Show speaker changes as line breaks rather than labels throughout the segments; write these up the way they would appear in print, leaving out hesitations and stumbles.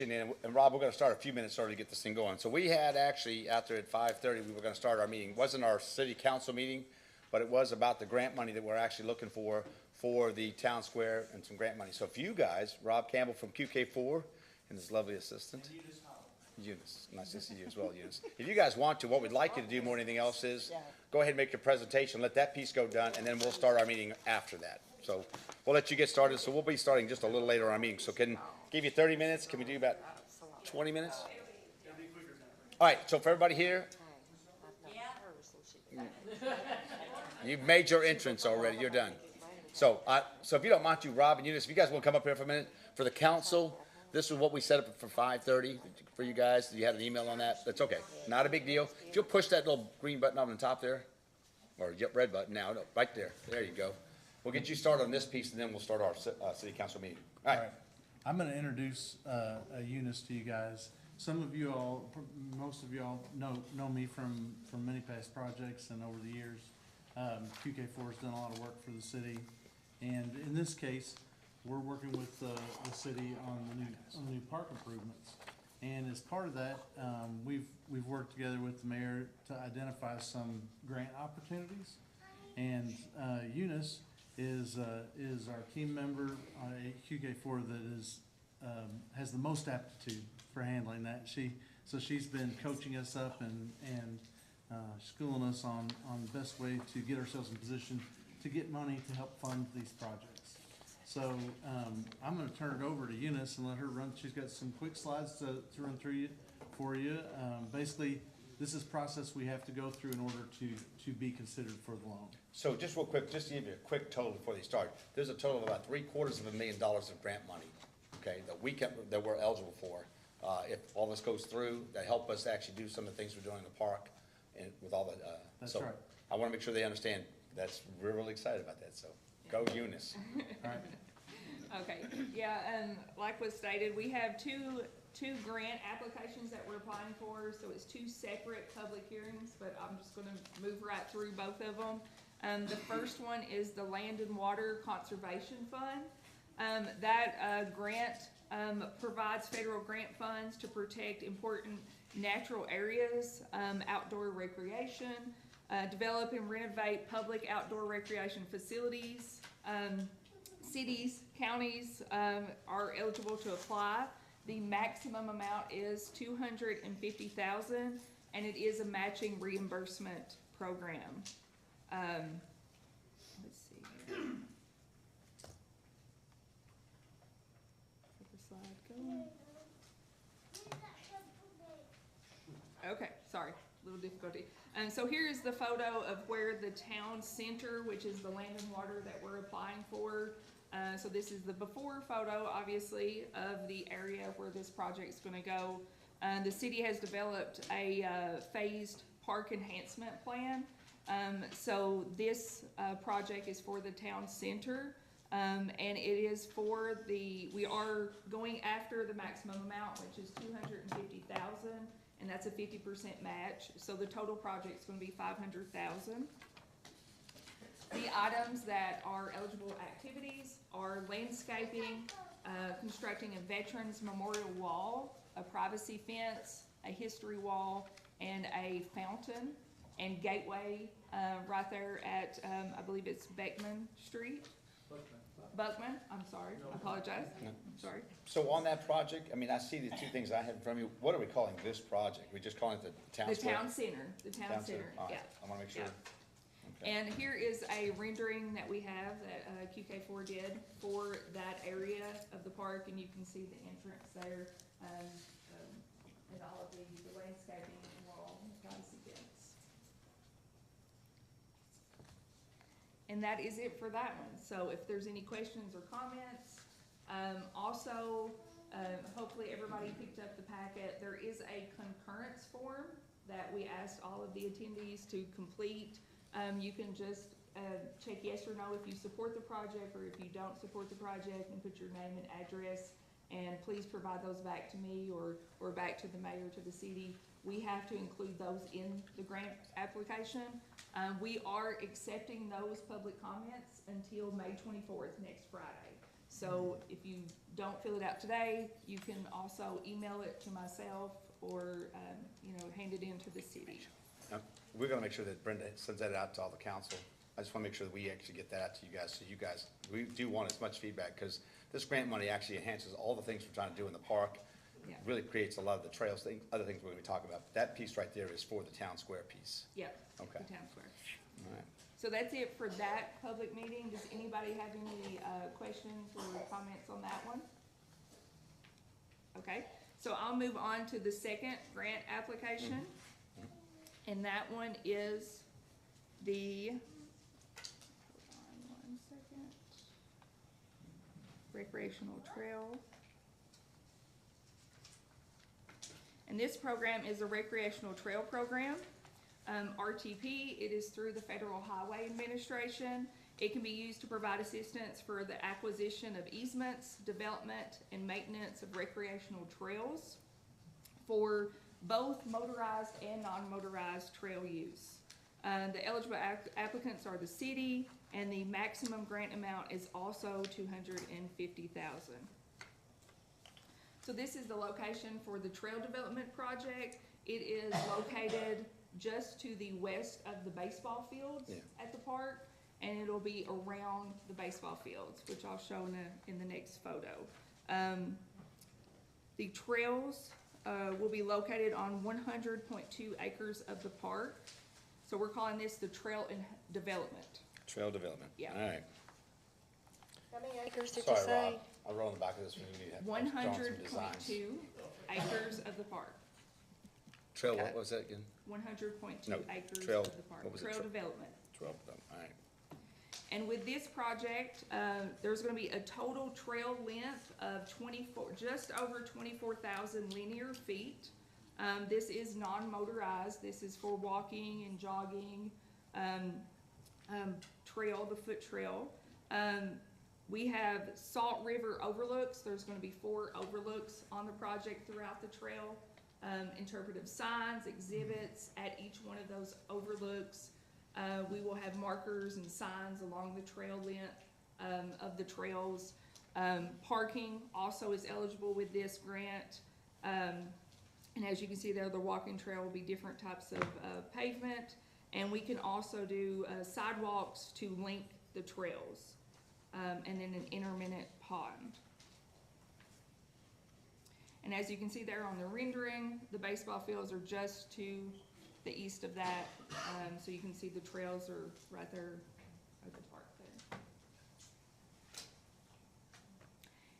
And Rob, we're gonna start a few minutes early to get this thing going. So we had actually, after at 5:30, we were gonna start our meeting. It wasn't our city council meeting, but it was about the grant money that we're actually looking for the town square and some grant money. So if you guys, Rob Campbell from QK4 and his lovely assistant. Eunice, nice to see you as well, Eunice. If you guys want to, what we'd like you to do more than anything else is, go ahead and make your presentation, let that piece go done, and then we'll start our meeting after that. So we'll let you get started. So we'll be starting just a little later on our meeting. So can give you 30 minutes. Can we do about 20 minutes? All right, so for everybody here, you've made your entrance already. You're done. So if you don't mind, you, Rob and Eunice, if you guys want to come up here for a minute, for the council, this is what we set up for 5:30 for you guys. You had an email on that. That's okay. Not a big deal. If you'll push that little green button on the top there, or red button now, no, right there. There you go. We'll get you started on this piece, and then we'll start our city council meeting. All right.
I'm going to introduce Eunice to you guys. Some of you all, most of you all know me from many past projects and over the years. QK4 has done a lot of work for the city, and in this case, we're working with the city on the new park improvements. And as part of that, we've worked together with the mayor to identify some grant opportunities. And Eunice is our team member at QK4 that has the most aptitude for handling that. She's been coaching us up and schooling us on the best way to get ourselves in position to get money to help fund these projects. So I'm going to turn it over to Eunice and let her run. She's got some quick slides to run through for you. Basically, this is a process we have to go through in order to be considered for the loan.
So just real quick, just to give you a quick total before they start, there's a total of about $750,000 of grant money, okay, that we're eligible for. If all this goes through, that help us actually do some of the things we're doing in the park and with all the.
That's
so
right.
I want to make sure they understand. We're really excited about that. So go Eunice.
All right.
Okay, yeah, and like was stated, we have two grant applications that we're applying for, so it's two separate public hearings, but I'm just gonna move right through both of them. The first one is the Land and Water Conservation Fund. That grant provides federal grant funds to protect important natural areas, outdoor recreation, develop and renovate public outdoor recreation facilities. Cities, counties are eligible to apply. The maximum amount is $250,000, and it is a matching reimbursement program. Let's see here. Get the slide going. Okay, sorry, a little difficulty. So here is the photo of where the town center, which is the land and water that we're applying for. So this is the before photo, obviously, of the area where this project's gonna go. The city has developed a phased park enhancement plan. So this project is for the town center, and it is for we are going after the maximum amount, which is $250,000, and that's a 50% match. So the total project's gonna be $500,000. The items that are eligible activities are landscaping, constructing a veterans memorial wall, a privacy fence, a history wall, and a fountain and gateway right there at, I believe it's Beckman Street. Buckman, I'm sorry, I apologize, sorry.
So on that project, I mean, I see the two things I have from you. What are we calling this project? We just calling it the town square?
The town center,
All right.
yeah.
I want to make sure.
Yeah.
Okay.
And here is a rendering that we have that QK4 did for that area of the park, and you can see the entrance there, and all of the landscaping and wall and privacy fence. And that is it for that one. So if there's any questions or comments, also, hopefully everybody picked up the packet. There is a concurrence form that we asked all of the attendees to complete. You can just check yes or no if you support the project, or if you don't support the project, and put your name and address, and please provide those back to me or back to the mayor, to the city. We have to include those in the grant application. We are accepting those public comments until May 24th, next Friday. So if you don't fill it out today, you can also email it to myself or, hand it in to the city.
We're gonna make sure that Brenda sends that out to all the council. I just wanna make sure that we actually get that out to you guys, so you guys, we do want as much feedback, because this grant money actually enhances all the things we're trying to do in the park.
Yeah.
Really creates a lot of the trails, other things we're gonna be talking about. That piece right there is for the town square piece.
Yep.
Okay.
The town square.
All right.
So that's it for that public meeting. Does anybody have any, questions or comments on that one? Okay, so I'll move on to the second grant application. And that one is the, hold on 1 second. Recreational trail. And this program is a recreational trail program. RTP, it is through the Federal Highway Administration. It can be used to provide assistance for the acquisition of easements, development, and maintenance of recreational trails for both motorized and non-motorized trail use. The eligible applicants are the city, and the maximum grant amount is also $250,000. So this is the location for the trail development project. It is located just to the west of the baseball fields at the park, and it'll be around the baseball fields, which I'll show in the next photo. The trails will be located on 100.2 acres of the park. So we're calling this the trail in development.
Trail development.
Yeah.
All right.
How many acres did you
Sorry,
say?
Rob. I'll roll on the back of this one. You need to have- drawing some designs.
100.2 acres of the park.
Trail,
Okay.
what was that again?
100.2
No,
acres
trail-
of the park.
what was it?
Trail development.
Trail development, all right.
And with this project, there's gonna be a total trail length of just over 24,000 linear feet. This is non-motorized. This is for walking and jogging, trail, the foot trail. We have Salt River overlooks. There's gonna be 4 overlooks on the project throughout the trail. Interpretive signs, exhibits at each one of those overlooks. We will have markers and signs along the trail length of the trails. Parking also is eligible with this grant. And as you can see there, the walking trail will be different types of pavement. And we can also do sidewalks to link the trails. And then an intermittent pond. And as you can see there on the rendering, the baseball fields are just to the east of that. So you can see the trails are right there at the park there.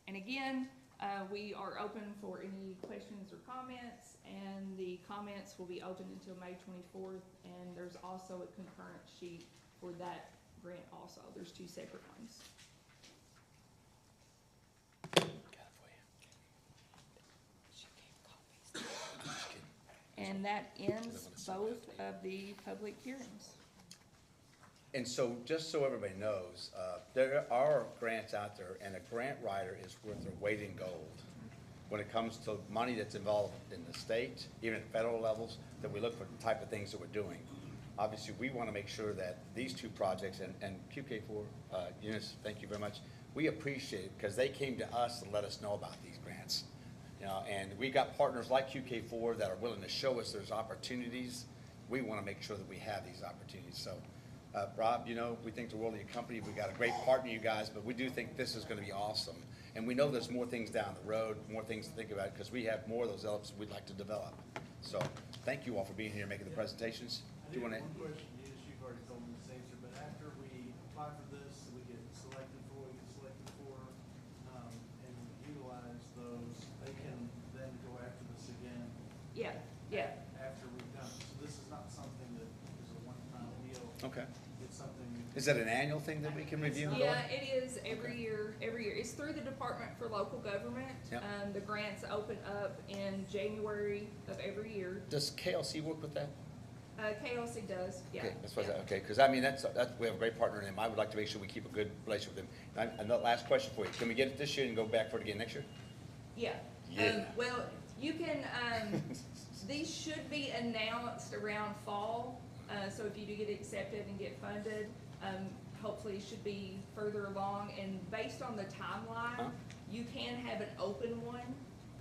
And again, we are open for any questions or comments, and the comments will be open until May 24th. And there's also a concurrent sheet for that grant also. There's 2 separate ones. And that ends both of the public hearings.
And so, just so everybody knows, there are grants out there, and a grant writer is worth their weight in gold. When it comes to money that's involved in the state, even at federal levels, that we look for the type of things that we're doing. Obviously, we want to make sure that these 2 projects, and QK4, Eunice, thank you very much. We appreciate it, because they came to us and let us know about these grants. You know, and we got partners like QK4 that are willing to show us there's opportunities. We want to make sure that we have these opportunities. So, Rob, we think the world of your company. We got a great partner, you guys, but we do think this is going to be awesome. And we know there's more things down the road, more things to think about, because we have more of those elements we'd like to develop. So, thank you all for being here and making the presentations.
I do have one question, is you've already told me this answer, but after we apply for this, we get selected for what we get selected for, and utilize those, they can then go after this again.
Yeah.
After we've done it. So this is not something that is a one-time deal.
Okay.
It's something.
Is that an annual thing that we can review? and go
Yeah,
on?
it is every year. It's through the Department for Local Government.
Yep.
The grants open up in January of every year.
Does KLC work with that?
KLC does, yeah.
Okay, that's what,
yeah.
okay, because I mean, that's, we have a great partner in them. I would like to make sure we keep a good relationship with them. And the last question for you, can we get it this year and go back for it again next year?
Yeah.
Yeah.
Well, you can, these should be announced around fall. So if you do get accepted and get funded, hopefully should be further along, and based on the timeline, you can have an open one,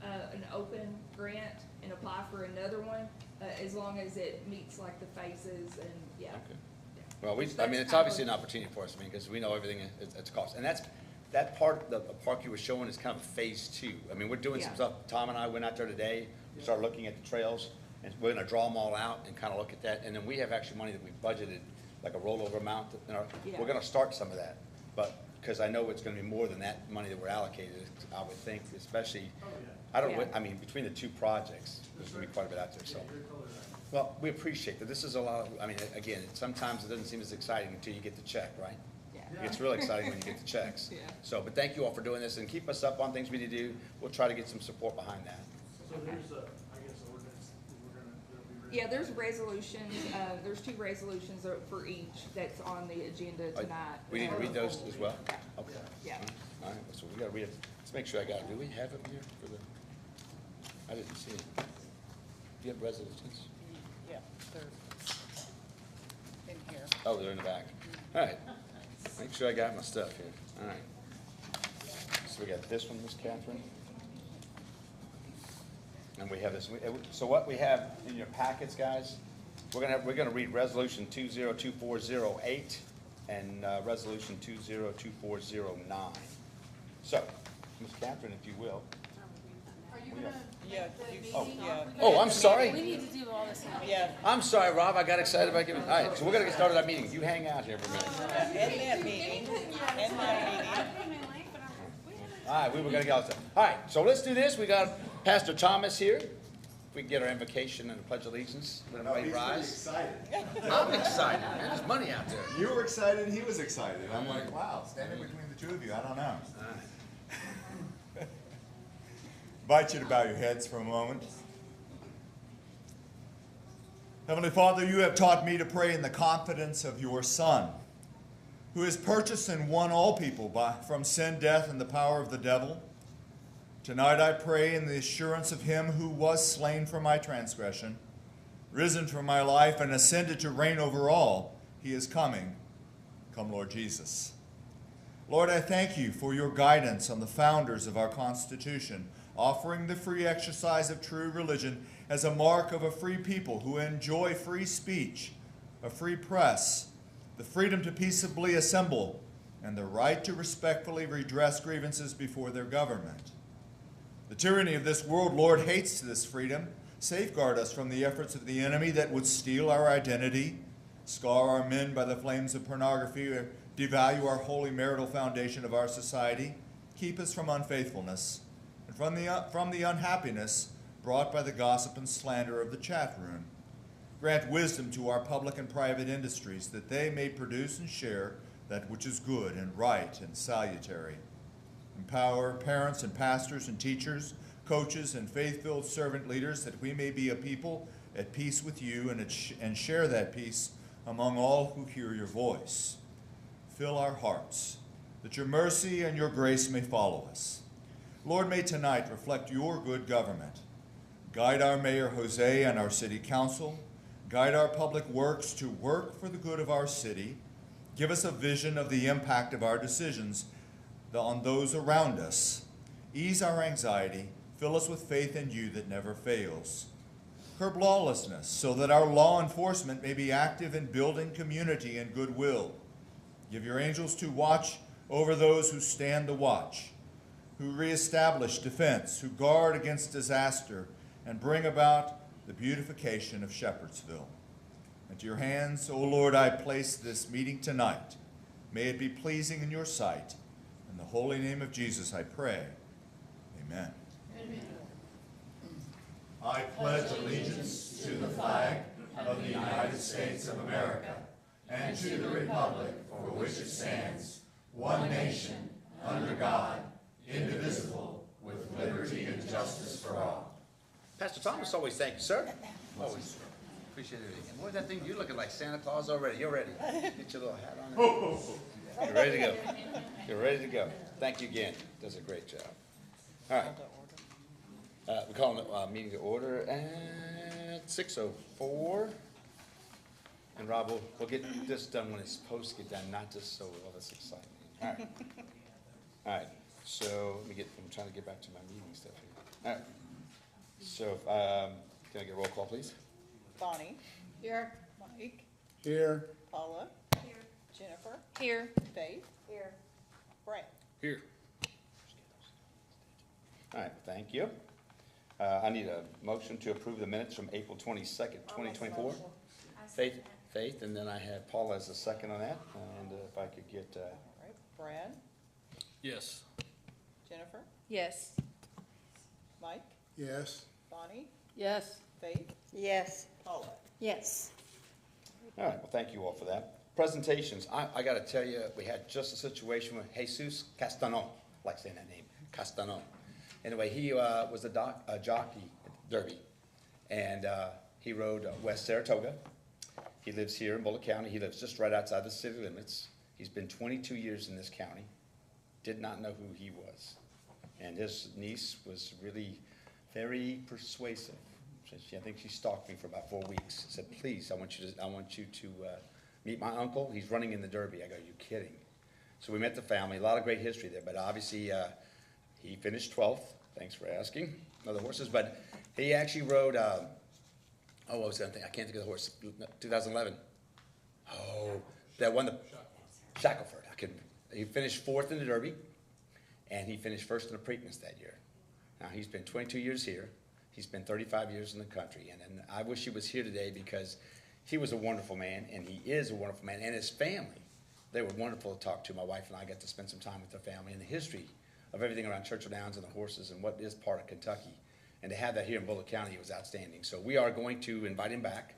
an open grant and apply for another one, as long as it meets like the phases and, yeah.
Okay. Well, I mean,
That's
it's
kind
obviously
of-
an opportunity for us, I mean, because we know everything it's cost. And that part, the park you were showing is kind of phase two. I mean, we're doing some
Yeah.
stuff. Tom and I went out there today, we started looking at the trails, and we're gonna draw them all out and kind of look at that. And then we have actually money that we budgeted, like a rollover amount,
Yeah.
we're gonna start some of that. But, because I know it's gonna be more than that money that we're allocated, I would think, especially, I don't,
Yeah.
I mean, between the two projects, there's gonna be quite a bit out there, so. Well, we appreciate that. This is a lot of, I mean, again, sometimes it doesn't seem as exciting until you get the check, right?
Yeah.
It's real exciting when you get the checks.
Yeah.
So, but thank you all for doing this, and keep us up on things we need to do. We'll try to get some support behind that.
So there's a, I guess, ordinance, that'll be.
Yeah, there's resolutions, there's 2 resolutions for each that's on the agenda tonight.
We need to read those as well? Okay.
Yeah.
All right, so we gotta read it. Let's make sure I got it. Do we have it here for the, I didn't see it. Do you have resolutions?
Yeah, they're in here.
Oh, they're in the back. All right. Make sure I got my stuff here. All right. So we got this one, Miss Catherine. And we have this. So what we have in your packets, guys, we're gonna read resolution 202408 and resolution 202409. So, Miss Catherine, if you will.
Are you
gonna
Yeah, yeah.
Oh, I'm sorry.
We need to do all this now.
Yeah,
I'm sorry, Rob. I got excited about giving. All right, so we're gonna get started our meeting. You hang out here for a minute.
end that meeting, end my meeting.
All right, we were gonna get all this. All right, so let's do this. We got Pastor Thomas here. If we can get our invocation and the pledge of allegiance, let
No,
everybody
he's pretty
rise.
excited.
I'm excited, man. There's money out there.
You were excited, he was excited. I'm like, wow, standing between the two of you, I don't know.
All right.
Invite you to bow your heads for a moment. Heavenly Father, you have taught me to pray in the confidence of your Son, who has purchased and won all people from sin, death, and the power of the devil. Tonight I pray in the assurance of him who was slain for my transgression, risen for my life, and ascended to reign over all. He is coming. Come, Lord Jesus. Lord, I thank you for your guidance on the founders of our Constitution, offering the free exercise of true religion as a mark of a free people who enjoy free speech, a free press, the freedom to peaceably assemble, and the right to respectfully redress grievances before their government. The tyranny of this world, Lord, hates this freedom. Safeguard us from the efforts of the enemy that would steal our identity, scar our men by the flames of pornography, or devalue our holy marital foundation of our society. Keep us from unfaithfulness and from the unhappiness brought by the gossip and slander of the chat room. Grant wisdom to our public and private industries that they may produce and share that which is good and right and salutary. Empower parents and pastors and teachers, coaches and faith-filled servant leaders that we may be a people at peace with you and share that peace among all who hear your voice. Fill our hearts, that your mercy and your grace may follow us. Lord, may tonight reflect your good government. Guide our Mayor Jose and our City Council. Guide our public works to work for the good of our city. Give us a vision of the impact of our decisions on those around us. Ease our anxiety. Fill us with faith in you that never fails. Curb lawlessness so that our law enforcement may be active in building community and goodwill. Give your angels to watch over those who stand the watch, who reestablish defense, who guard against disaster, and bring about the beautification of Shepherdsville. Into your hands, O Lord, I place this meeting tonight. May it be pleasing in your sight. In the holy name of Jesus, I pray. Amen. Amen. I pledge allegiance to the flag of the United States of America and to the republic for which it stands, one nation, under God, indivisible, with liberty and justice for all.
Pastor Thomas, always thank you, sir. Always. Appreciate it. And boy, that thing, you're looking like Santa Claus already. You're ready. Get your little hat on. You're ready to go. You're ready to go. Thank you again. Does a great job. All right. We're calling the meeting to order at 6:04. And Rob, we'll get this done when it's supposed to get done, not just so, well, that's exciting. All right. All right, so I'm trying to get back to my meeting stuff here. All right. So, can I get a roll call, please?
Bonnie,
Here.
Mike,
Here.
Paula. Here. Jennifer,
Here.
Faith,
Here.
Brent.
Here. All right, thank you. I need a motion to approve the minutes from April 22nd, 2024. Faith, and then I have Paula as a second on that, and if I could get,
All right, Brad,
Yes.
Jennifer,
Yes.
Mike,
Yes.
Bonnie,
Yes.
Faith,
Yes.
Paula.
Yes.
all right, well, thank you all for that. Presentations, I gotta tell you, we had just a situation with Jesus Castano, I like saying that name, Castano. Anyway, he was a jockey at Derby, and he rode West Saratoga. He lives here in Bullitt County. He lives just right outside the city limits. He's been 22 years in this county. Did not know who he was. And his niece was really very persuasive. I think she stalked me for about 4 weeks. Said, please, I want you to meet my uncle. He's running in the Derby. I go, you kidding? So we met the family. A lot of great history there. But obviously, he finished 12th. Thanks for asking. Other horses. But he actually rode, what was that thing? I can't think of the horse. 2011. Oh, that won the Shackelford. He finished 4th in the Derby, and he finished 1st in the Preakness that year. Now, he's been 22 years here. He's been 35 years in the country, and I wish he was here today because he was a wonderful man, and he is a wonderful man, and his family. They were wonderful to talk to. My wife and I got to spend some time with their family and the history of everything around Churchill Downs and the horses and what is part of Kentucky. And to have that here in Bullitt County was outstanding. So we are going to invite him back.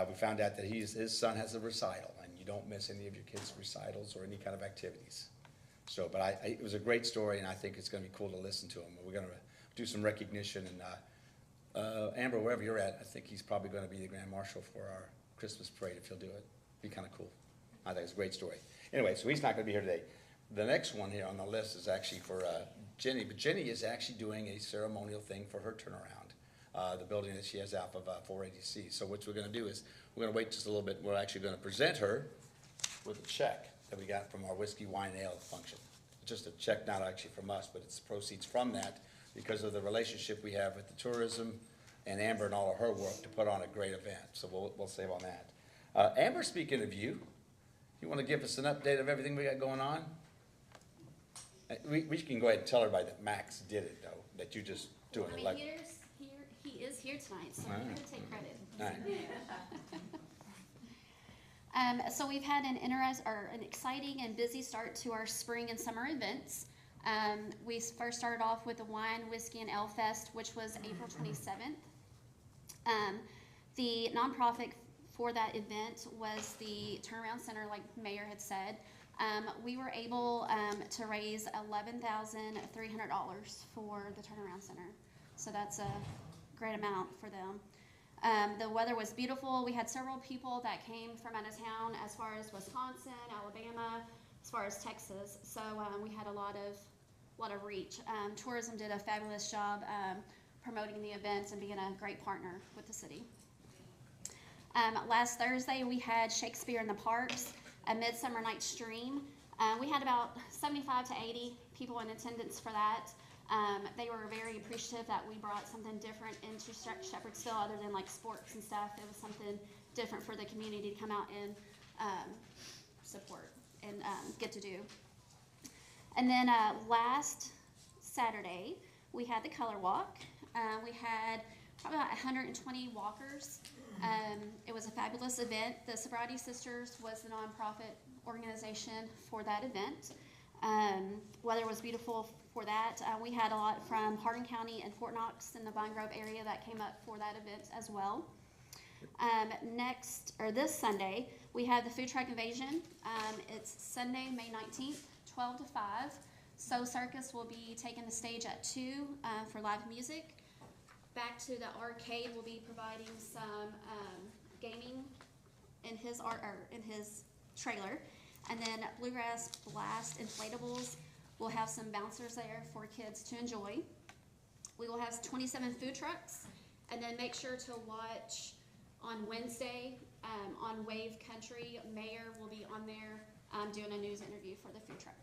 We found out that his son has a recital, and you don't miss any of your kids' recitals or any kind of activities. So, but it was a great story, and I think it's going to be cool to listen to him. We're going to do some recognition, and Amber, wherever you're at, I think he's probably going to be the Grand Marshal for our Christmas parade if he'll do it. Be kind of cool. I think it's a great story. Anyway, so he's not going to be here today. The next one here on the list is actually for Jenny, but Jenny is actually doing a ceremonial thing for her turnaround, the building that she has out of 480C. So what we're going to do is we're going to wait just a little bit. We're actually going to present her with a check that we got from our whiskey, wine, and ale function. Just a check, not actually from us, but it's proceeds from that because of the relationship we have with the tourism and Amber and all of her work to put on a great event. So we'll save on that. Amber, speaking of you want to give us an update of everything we got going on? We can go ahead and tell everybody that Max did it, though, that you just doing it like.
He is here tonight, so I'm gonna take credit.
All right.
So we've had an exciting and busy start to our spring and summer events. We first started off with the Wine, Whiskey, and Ale Fest, which was April 27th. The nonprofit for that event was the Turnaround Center, like Mayor had said. We were able to raise $11,300 for the Turnaround Center. So that's a great amount for them. The weather was beautiful. We had several people that came from out of town as far as Wisconsin, Alabama, as far as Texas. So we had a lot of reach. Tourism did a fabulous job promoting the events and being a great partner with the city. Last Thursday we had Shakespeare in the Parks, a Midsummer Night's Dream. We had about 75 to 80 people in attendance for that. They were very appreciative that we brought something different into Shepherdsville other than like sports and stuff. It was something different for the community to come out and support and get to do. And then last Saturday, we had the Color Walk. We had probably about 120 walkers. It was a fabulous event. The Sobriety Sisters was the nonprofit organization for that event. Weather was beautiful for that. We had a lot from Hardin County and Fort Knox in the Vine Grove area that came up for that event as well. This Sunday, we have the Food Truck Invasion. It's Sunday, May 19th, 12 to 5. So Circus will be taking the stage at 2 for live music. Back to the arcade, we'll be providing some gaming in his trailer. And then Bluegrass Blast Inflatables, we'll have some bouncers there for kids to enjoy. We will have 27 food trucks, and then make sure to watch on Wednesday, on Wave Country, Mayor will be on there, doing a news interview for the food truck.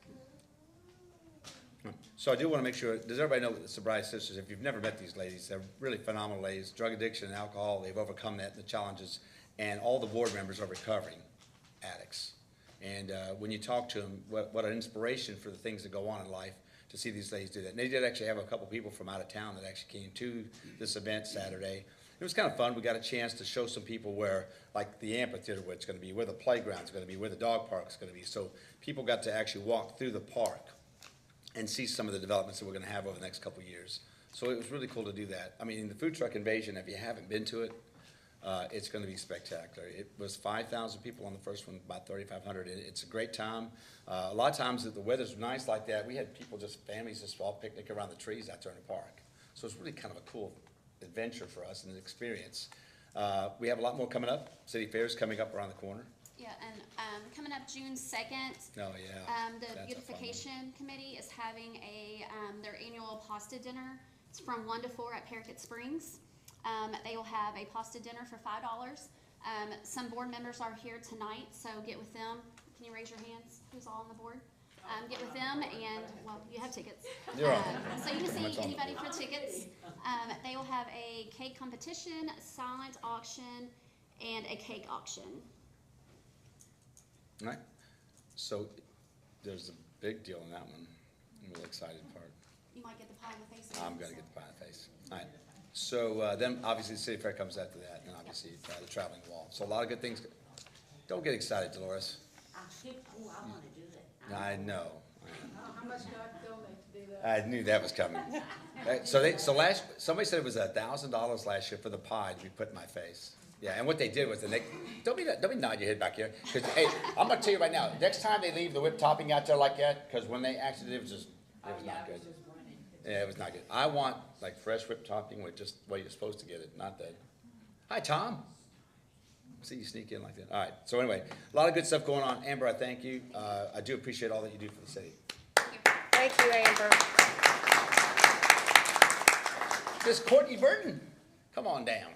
So I do want to make sure, does everybody know that the Sobriety Sisters, if you've never met these ladies, they're really phenomenal ladies. Drug addiction and alcohol, they've overcome that, the challenges, and all the board members are recovering addicts. And when you talk to them, what an inspiration for the things that go on in life to see these ladies do that. And they did actually have a couple people from out of town that actually came to this event Saturday. It was kind of fun. We got a chance to show some people where, like the amphitheater, where it's going to be, where the playground's going to be, where the dog park's going to be. So people got to actually walk through the park and see some of the developments that we're going to have over the next couple of years. So it was really cool to do that. I mean, the food truck invasion, if you haven't been to it, it's going to be spectacular. It was 5,000 people on the first one, about 3,500. It's a great time. A lot of times if the weather's nice like that, we had people, families just all picnic around the trees out there in the park. So it's really kind of a cool adventure for us and an experience. We have a lot more coming up. City Fair's coming up around the corner.
Yeah, and coming up June 2nd,
Oh, yeah.
the
That's a fun one.
beautification committee is having their annual pasta dinner. It's from 1 to 4 at Paraket Springs. They will have a pasta dinner for $5. Some board members are here tonight, so get with them. Can you raise your hands? Who's all on the board? Get with them, and well, you have tickets.
You're on.
So you can
Pretty much
see
on.
anybody for tickets. They will have a cake competition, a silent auction, and a cake auction.
All right. So there's a big deal in that one. I'm really excited part.
You might get the pie in the face.
I'm going to get the pie in the face. All right. So then obviously the City Fair comes after that, and obviously the traveling wall. So a lot of good things. Don't get excited, Dolores.
I want to do that.
I know.
How much do I donate to do that?
I knew that was coming. Somebody said it was $1,000 last year for the pie to be put in my face. Yeah, and what they did was don't be nod your head back here, because hey, I'm gonna tell you right now. Next time they leave the whipped topping out there like that, because when they actually did, it was not good. Yeah, it was not good. I want like fresh whipped topping with just the way you're supposed to get it, not that. Hi, Tom. See you sneak in like that. All right. So anyway, a lot of good stuff going on. Amber, I thank you. I do appreciate all that you do for the city.
Thank you, Amber.
This Courtney Burton, come on down.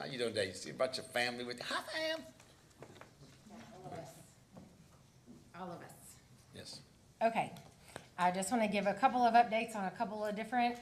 How you doing today? You see a bunch of family with you. Hi, fam.
All of us.
Yes.
Okay, I just want to give a couple of updates on a couple of different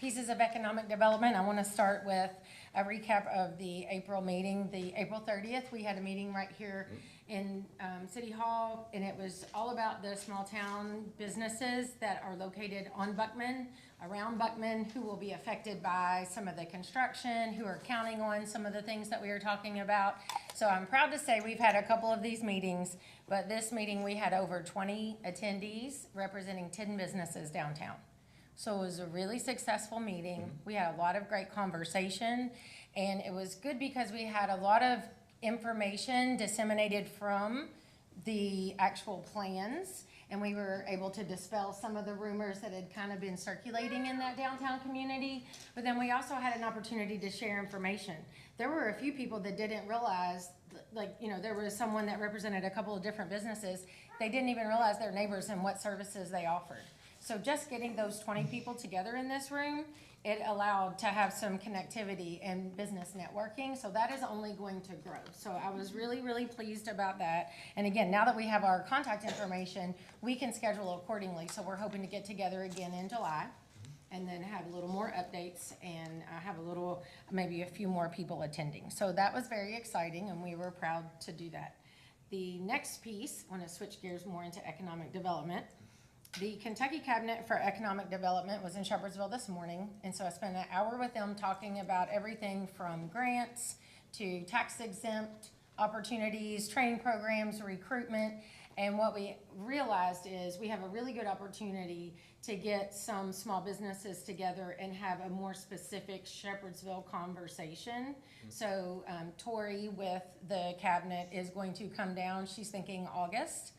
pieces of economic development. I want to start with a recap of the April meeting. The April 30th, we had a meeting right here in City Hall, and it was all about the small town businesses that are located on Buckman, around Buckman, who will be affected by some of the construction, who are counting on some of the things that we were talking about. So I'm proud to say we've had a couple of these meetings, but this meeting we had over 20 attendees representing 10 businesses downtown. So it was a really successful meeting. We had a lot of great conversation, and it was good because we had a lot of information disseminated from the actual plans, and we were able to dispel some of the rumors that had kind of been circulating in that downtown community. But then we also had an opportunity to share information. There were a few people that didn't realize, like, you know, there was someone that represented a couple of different businesses. They didn't even realize their neighbors and what services they offered. So just getting those 20 people together in this room, it allowed to have some connectivity and business networking. So that is only going to grow. So I was really, really pleased about that. And again, now that we have our contact information, we can schedule accordingly. So we're hoping to get together again in July and then have a little more updates and have maybe a few more people attending. So that was very exciting, and we were proud to do that. The next piece, I want to switch gears more into economic development. The Kentucky Cabinet for Economic Development was in Shepherdsville this morning, and so I spent an hour with them talking about everything from grants to tax exempt opportunities, training programs, recruitment, and what we realized is we have a really good opportunity to get some small businesses together and have a more specific Shepherdsville conversation. So Tori with the cabinet is going to come down. She's thinking August.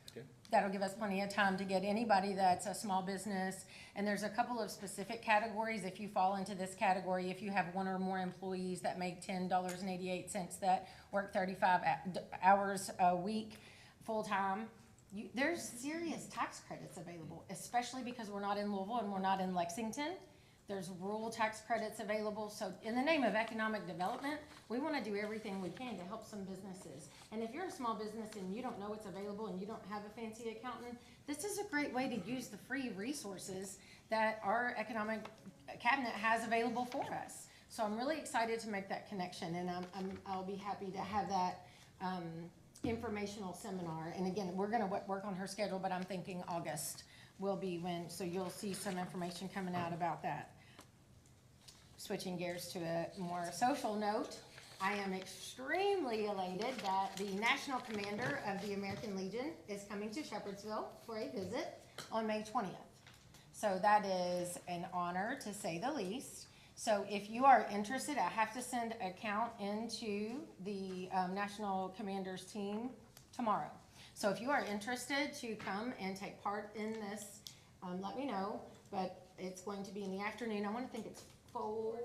That'll give us plenty of time to get anybody that's a small business. And there's a couple of specific categories. If you fall into this category, if you have one or more employees that make $10.88 that work 35 hours a week full-time, there's serious tax credits available, especially because we're not in Louisville and we're not in Lexington. There's rural tax credits available. So in the name of economic development, we want to do everything we can to help some businesses. And if you're a small business and you don't know what's available and you don't have a fancy accountant, this is a great way to use the free resources that our economic cabinet has available for us. So I'm really excited to make that connection, and I'll be happy to have that informational seminar. And again, we're gonna work on her schedule, but I'm thinking August will be when, so you'll see some information coming out about that. Switching gears to a more social note, I am extremely elated that the National Commander of the American Legion is coming to Shepherdsville for a visit on May 20th. So that is an honor, to say the least. So if you are interested, I have to send a count into the National Commander's team tomorrow. So if you are interested to come and take part in this, let me know. But it's going to be in the afternoon. I want to think it's 4.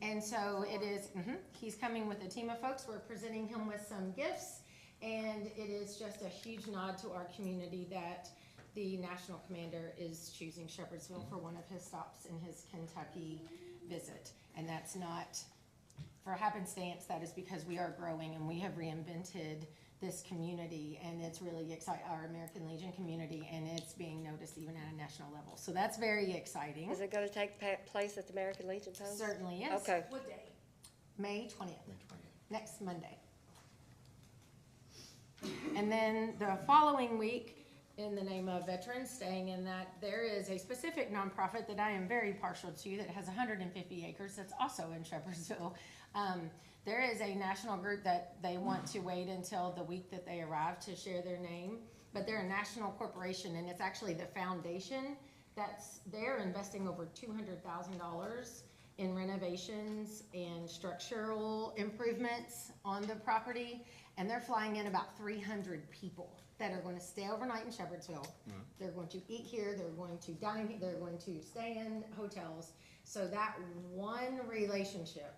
And so it is, he's coming with a team of folks. We're presenting him with some gifts. And it is just a huge nod to our community that the National Commander is choosing Shepherdsville for one of his stops in his Kentucky visit. And that's not for happenstance, that is because we are growing and we have reinvented this community, and it's really exciting, our American Legion community, and it's being noticed even at a national level. So that's very exciting.
Is it gonna take place at the American Legion's home?
Certainly is.
Okay.
What day?
May 20th, next Monday. And then the following week, in the name of veterans, staying in that, there is a specific nonprofit that I am very partial to that has 150 acres that's also in Shepherdsville. There is a national group that they want to wait until the week that they arrive to share their name, but they're a national corporation, and it's actually the foundation they're investing over $200,000 in renovations and structural improvements on the property, and they're flying in about 300 people that are going to stay overnight in Shepherdsville. They're going to eat here, they're going to dine here, they're going to stay in hotels. So that one relationship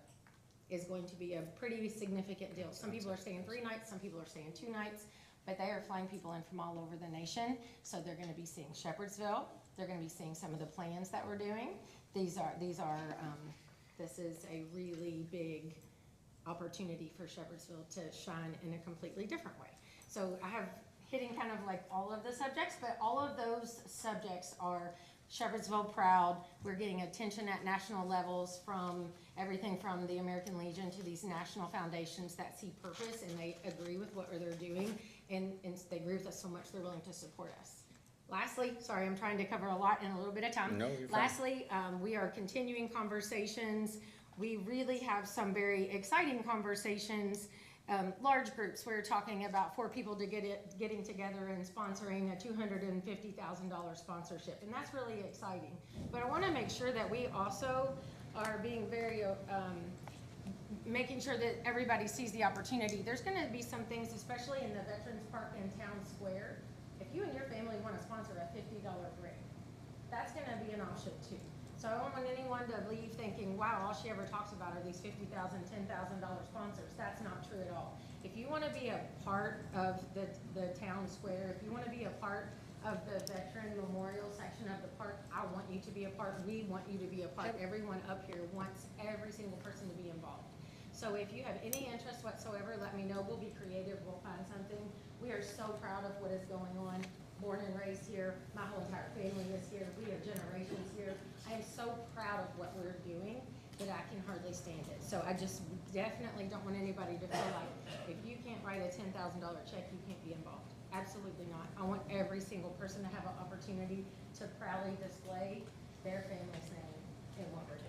is going to be a pretty significant deal. Some people are staying 3 nights, some people are staying 2 nights, but they are flying people in from all over the nation. So they're gonna be seeing Shepherdsville, they're gonna be seeing some of the plans that we're doing. This is a really big opportunity for Shepherdsville to shine in a completely different way. So I have hitting kind of like all of the subjects, but all of those subjects are Shepherdsville proud. We're getting attention at national levels from everything from the American Legion to these national foundations that see purpose and they agree with what they're doing, and they agree with us so much they're willing to support us. Lastly, sorry, I'm trying to cover a lot in a little bit of time.
No, you're fine.
Lastly, we are continuing conversations. We really have some very exciting conversations. Large groups, we're talking about 4 people getting together and sponsoring a $250,000 sponsorship, and that's really exciting. But I want to make sure that we also are being very, making sure that everybody sees the opportunity. There's going to be some things, especially in the Veterans Park and Town Square. If you and your family want to sponsor a $50 break, that's going to be an option too. So I don't want anyone to leave thinking, wow, all she ever talks about are these $50,000, $10,000 sponsors. That's not true at all. If you want to be a part of the town square, if you want to be a part of the veteran memorial section of the park, I want you to be a part. We want you to be a part. Everyone up here wants every single person to be involved. So if you have any interest whatsoever, let me know. We'll be creative. We'll find something. We are so proud of what is going on. Born and raised here. My whole entire family is here. We have generations here. I am so proud of what we're doing that I can hardly stand it. So I just definitely don't want anybody to feel like if you can't write a $10,000 check, you can't be involved. Absolutely not. I want every single person to have an opportunity to proudly display their family's name in what we're doing.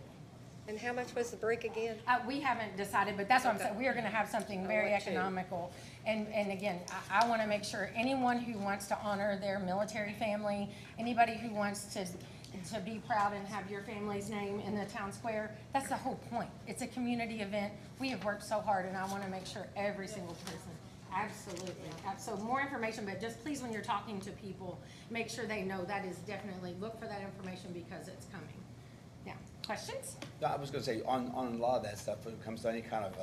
And how much was the brick again?
We haven't decided, but that's what I'm
Okay.
saying. We are gonna have something very
want to.
economical. And again, I wanna make sure anyone who wants to honor their military family, anybody who wants to be proud and have your family's name in the town square, that's the whole point. It's a community event. We have worked so hard, and I wanna make sure every single person, absolutely. So more information, but just please, when you're talking to people, make sure they know that is definitely, look for that information because it's coming. Now, questions?
No, I was gonna say, on a lot of that stuff, when it comes to any kind of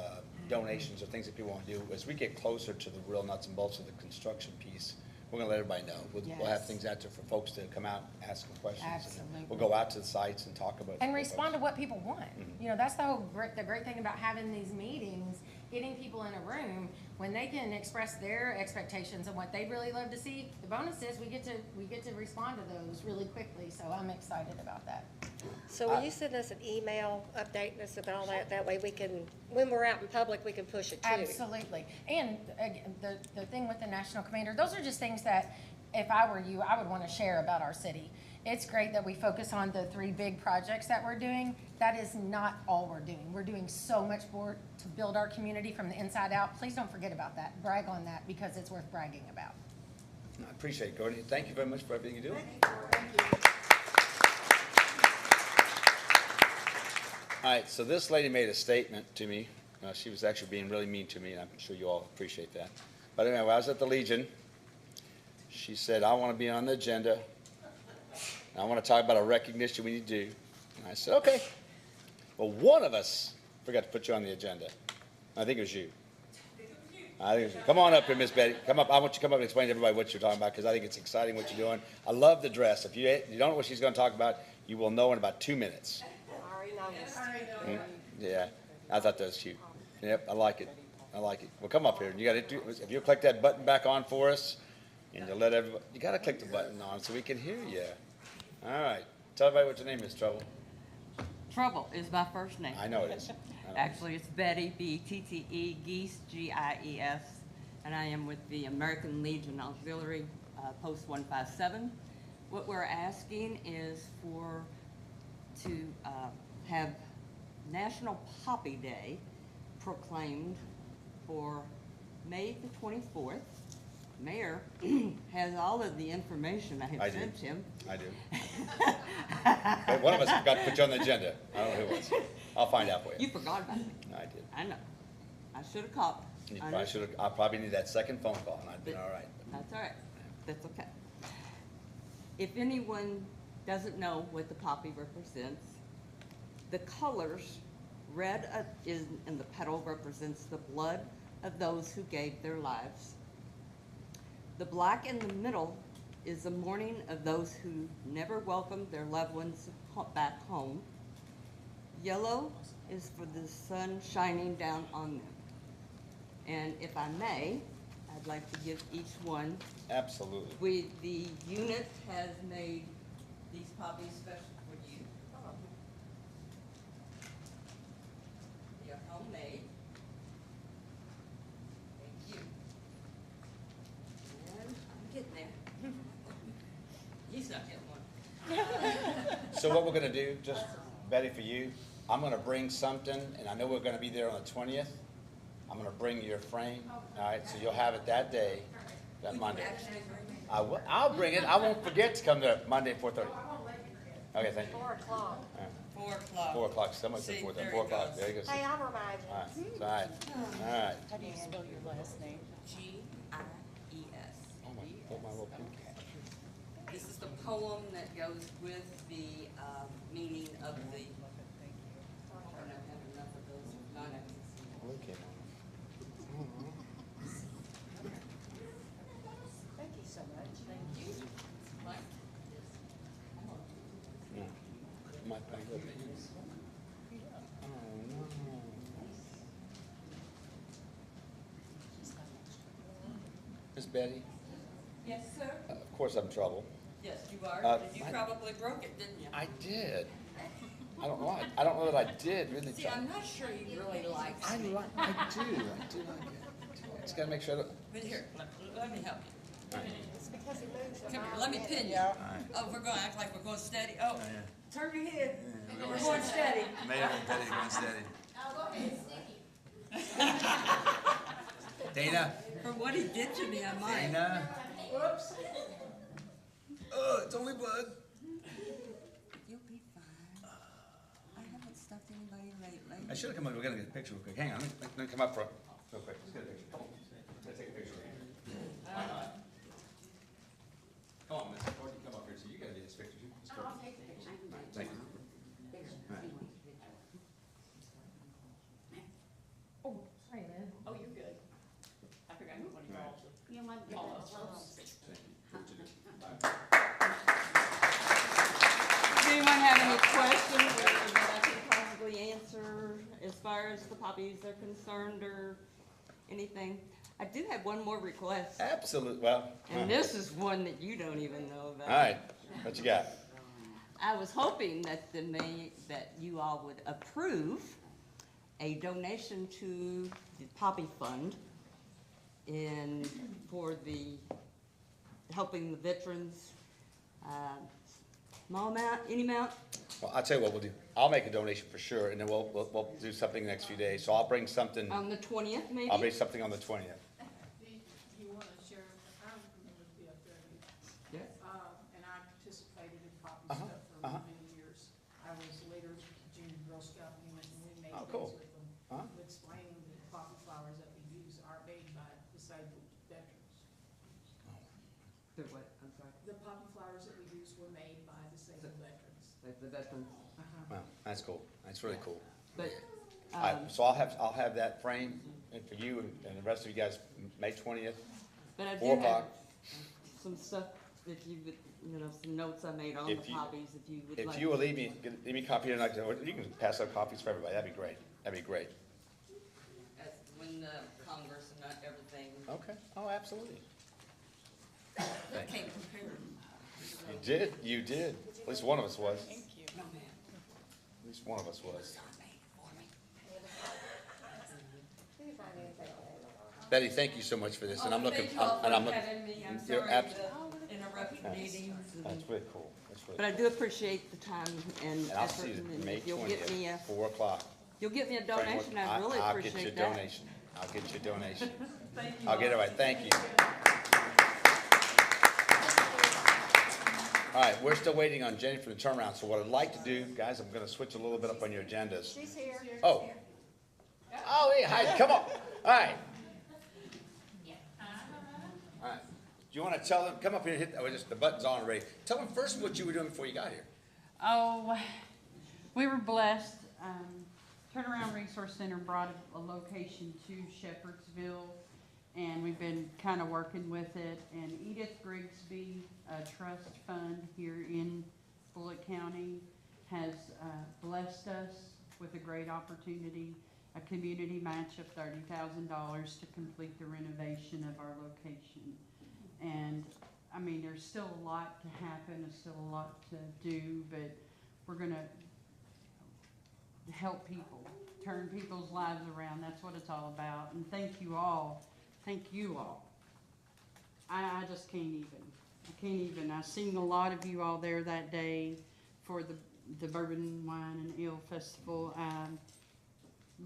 donations or things that people want to do, as we get closer to the real nuts and bolts of the construction piece, we're gonna let everybody know. We'll have
Yes.
things out there for folks to come out, and ask some questions. and
Absolutely.
We'll go out to the sites and talk about.
And respond to what people want.
Mm-hmm.
You know, that's the great thing about having these meetings, getting people in a room, when they can express their expectations and what they'd really love to see. The bonus is we get to respond to those really quickly, so I'm excited about that.
So will you send us an email updating us about all that? That way we can, when we're out in public, we can push it too.
Absolutely. And again, the thing with the national commander, those are just things that, if I were you, I would want to share about our city. It's great that we focus on the 3 big projects that we're doing. That is not all we're doing. We're doing so much more to build our community from the inside out. Please don't forget about that. Brag on that because it's worth bragging about.
I appreciate it, Courtney. Thank you very much for everything you do. All right, so this lady made a statement to me. She was actually being really mean to me, and I'm sure you all appreciate that. But anyway, when I was at the Legion, she said, I want to be on the agenda. And I want to talk about a recognition we need to do. And I said, okay. Well, one of us forgot to put you on the agenda. I think it was you. I think it was you. Come on up here, Miss Betty. Come up. I want you to come up and explain to everybody what you're talking about because I think it's exciting what you're doing. I love the dress. If you don't know what she's going to talk about, you will know in about 2 minutes.
Already noticed.
Yeah, I thought that was cute. Yep, I like it. I like it. Well, come up here. You got to if you click that button back on for us, and you let everybody. You got to click the button on so we can hear you. All right. Tell everybody what your name is, Trouble.
Trouble is my first name.
I know it is.
Actually, it's Betty, B-E-T-T-E, Geese, G-I-E-S, and I am with the American Legion Auxiliary, Post 157. What we're asking is to have National Poppy Day proclaimed for May the 24th. Mayor has all of the information I have sent him.
I do. But one of us forgot to put you on the agenda. I don't know who it was. I'll find out for you.
You forgot about me.
I did.
I know. I should have called.
You probably should have. I probably need that second phone call, and I'd been all right.
That's all right. That's okay. If anyone doesn't know what the poppy represents, the colors, red in the petal represents the blood of those who gave their lives. The black in the middle is the mourning of those who never welcomed their loved ones back home. Yellow is for the sun shining down on them. And if I may, I'd like to give each one.
Absolutely.
The unit has made these poppies special for you. They are homemade. Thank you. And I'm getting there. He's not getting one.
So what we're gonna do, just Betty, for you, I'm gonna bring something, and I know we're gonna be there on the 20th. I'm gonna bring your frame, all right? So you'll have it that day, that Monday. I'll bring it. I won't forget to come there Monday at 4:30. Okay, thank you.
4 o'clock.
4 o'clock.
4 o'clock. Someone said
See,
4:30.
there
4
he
o'clock.
goes.
There you go.
Hey, I'll remind you.
All right. All right. All right.
How do you spell your last name?
G-I-E-S.
Oh my little pink.
This is the poem that goes with the meaning of the. I don't have enough of those non-accessible.
Okay.
Thank you so much. Thank you.
Mike?
No. My thing with me. Oh no. Miss Betty,
Yes, sir.
of course I'm in trouble.
Yes, you are. You
I-
probably broke it, didn't you?
I did. I don't know. I don't know that I did really.
See, I'm not sure you really like
I
me.
do like it. Just gotta make sure that.
But here, let me help you.
It's because he moves
Come here, let me pin you.
Yeah.
Oh, we're going to act like we're going steady. Oh, turn your head. We're going steady.
Mayor and Betty going steady.
Dana.
For what he did to me, I might.
Dana.
Whoops.
Oh, it's only blood.
You'll be fine. I haven't stuffed anybody lately.
I should have come up. We're gonna get a picture real quick. Hang on. Let me come up front real quick. Let's get a picture. Come on. Let's take a picture. Come on, Miss Courtney, come up here. So you gotta do this picture too. Miss Courtney.
I'll take the picture.
Thank you.
Oh, sorry, Lynn.
Oh, you're good. I forgot what you called.
You want
answer as far as the poppies are concerned or anything. I do have one more request,
Absolutely, well.
and this is one that you don't even know about.
All right, what you got?
I was hoping that that you all would approve a donation to the Poppy Fund for the, helping the veterans, small amount, any amount.
Well, I'll tell you what we'll do. I'll make a donation for sure, and then we'll do something the next few days. So I'll bring something,
On the 20th, maybe?
I'll bring something on the 20th.
Do you want to share, I remember to be up there,
Yes.
and I participated in poppy
Uh-huh,
stuff for
uh-huh.
many years. I was later junior Girl Scout unit, and we made
Oh, cool.
things with them,
Uh-huh.
explaining the poppy flowers that we use are made by disabled veterans.
The what, I'm sorry,
The poppy flowers that we use were made by disabled veterans.
the veterans.
Wow, that's cool. That's really cool.
But,
All right, so I'll have that frame for you and the rest of you guys, May 20th.
but I do
4
have
o'clock.
some stuff, if you would, some notes I made on the
If you-
poppies, if you would like.
If you will leave me a copy, and you can pass out copies for everybody. That'd be great. That'd be great.
As when the Congress and not everything.
Okay. Oh, absolutely. Thank you.
Can't compare.
You did. At least one of us was.
Thank you. No, ma'am.
At least one of us was. Betty, thank you so much for this, and I'm looking,
Thank you all
and I'm
for
looking.
having me. I'm
You're
sorry
abs-
to interrupt the meetings.
That's really cool. That's really
But I do appreciate the time and
And I'll
effort,
see you
and
May
if you'll get me
20th,
a,
4 o'clock.
you'll get me a donation, I
Framework.
really
I'll get you a
appreciate that.
donation. I'll get you a donation.
Thank you
I'll get it
all.
right. Thank you. All right, we're still waiting on Jenny for the turnaround, so what I'd like to do, guys, I'm gonna switch a little bit up on your agendas.
She's here.
Oh. Oh, hey, hi, come on. All right. All right. Do you wanna tell them, come up here and hit, the button's on already. Tell them first what you were doing before you got here.
Oh, we were blessed. Turnaround Resource Center brought a location to Shepherdsville, and we've been kind of working with it. And Edith Grigsby, a trust fund here in Bullitt County, has blessed us with a great opportunity, a community match of $30,000 to complete the renovation of our location. And, I mean, there's still a lot to happen, there's still a lot to do, but we're gonna help people, turn people's lives around. That's what it's all about. And thank you all. Thank you all. I just can't even. I can't even. I seen a lot of you all there that day for the Bourbon Wine and Ale Festival.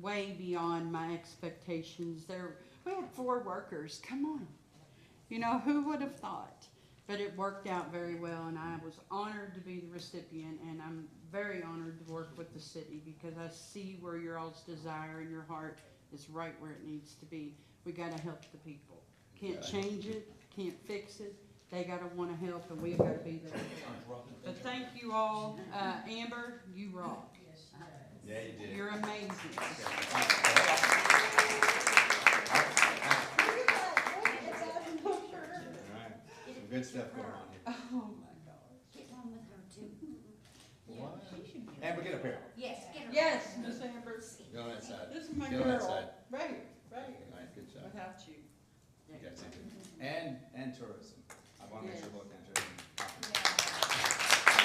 Way beyond my expectations. We had 4 workers. Come on. You know, who would have thought? But it worked out very well, and I was honored to be the recipient, and I'm very honored to work with the city because I see where your all's desire and your heart is right where it needs to be. We gotta help the people. Can't change it, can't fix it. They gotta wanna help, and we've gotta be there. But thank you all. Amber, you rock.
Yeah, you did.
You're amazing.
All right. Some good stuff going on here.
Oh, my gosh.
Get one with her too.
What? Amber, get up here.
Yes, get her.
Yes, Miss Amber.
Go on that side.
This is my
Get on that
girl.
side.
Right here, right here.
All right, good job.
Without you.
You guys did good. And tourism. I want to make sure
Yes.
both and tourism.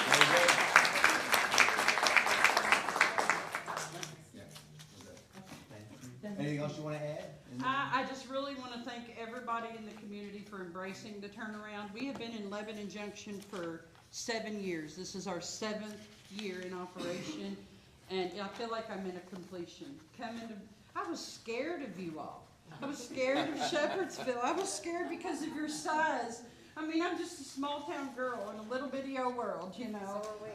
Very good. Yeah, we're good. Anything else you want to add?
I just really want to thank everybody in the community for embracing the turnaround. We have been in Lebanon Junction for 7 years. This is our 7th year in operation, and I feel like I'm in a completion. I was scared of you all. I was scared of Shepherdsville. I was scared because of your size. I mean, I'm just a small town girl in a little bitty old world, you know.
So are we.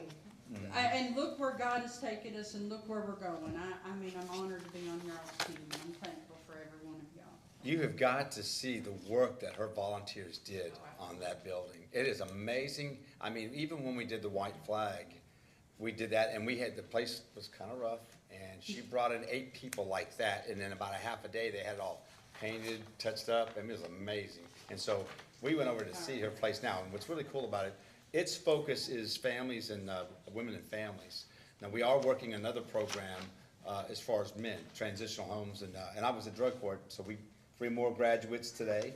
And look where God has taken us, and look where we're going. I mean, I'm honored to be on your all's team. I'm thankful for every one of y'all.
You have got to see the work that her volunteers did on that building. It is amazing. I mean, even when we did the white flag, we did that, and the place was kind of rough, and she brought in 8 people like that, and in about a half a day, they had it all painted, touched up. I mean, it was amazing. And so we went over to see her place now, and what's really cool about it, its focus is families and women and families. Now, we are working another program as far as men, transitional homes, and I was at drug court, so 3 more graduates today.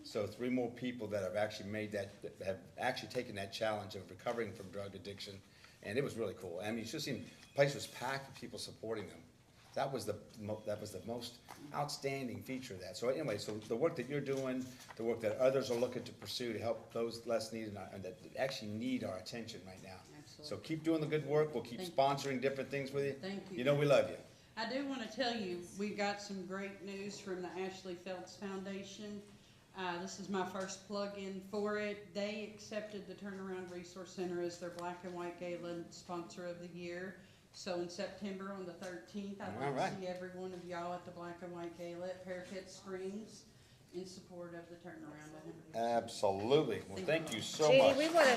So 3 more people that have actually that have actually taken that challenge of recovering from drug addiction, and it was really cool. I mean, you should have seen, the place was packed with people supporting them. That was the most outstanding feature of that. So anyway, so the work that you're doing, the work that others are looking to pursue to help those less needed and that actually need our attention right now. So keep doing the good work. We'll keep sponsoring different things with you.
Thank you.
You know we love you.
I do want to tell you, we got some great news from the Ashley Phelps Foundation. This is my first plug-in for it. They accepted the Turnaround Resource Center as their Black and White Gala Sponsor of the Year. So in September on the 13th, I'd like to see every one of y'all at the Black and White Gala at Parakeet Springs in support of the turnaround.
Absolutely. Well, thank you so
Jeannie,
much.
we want to.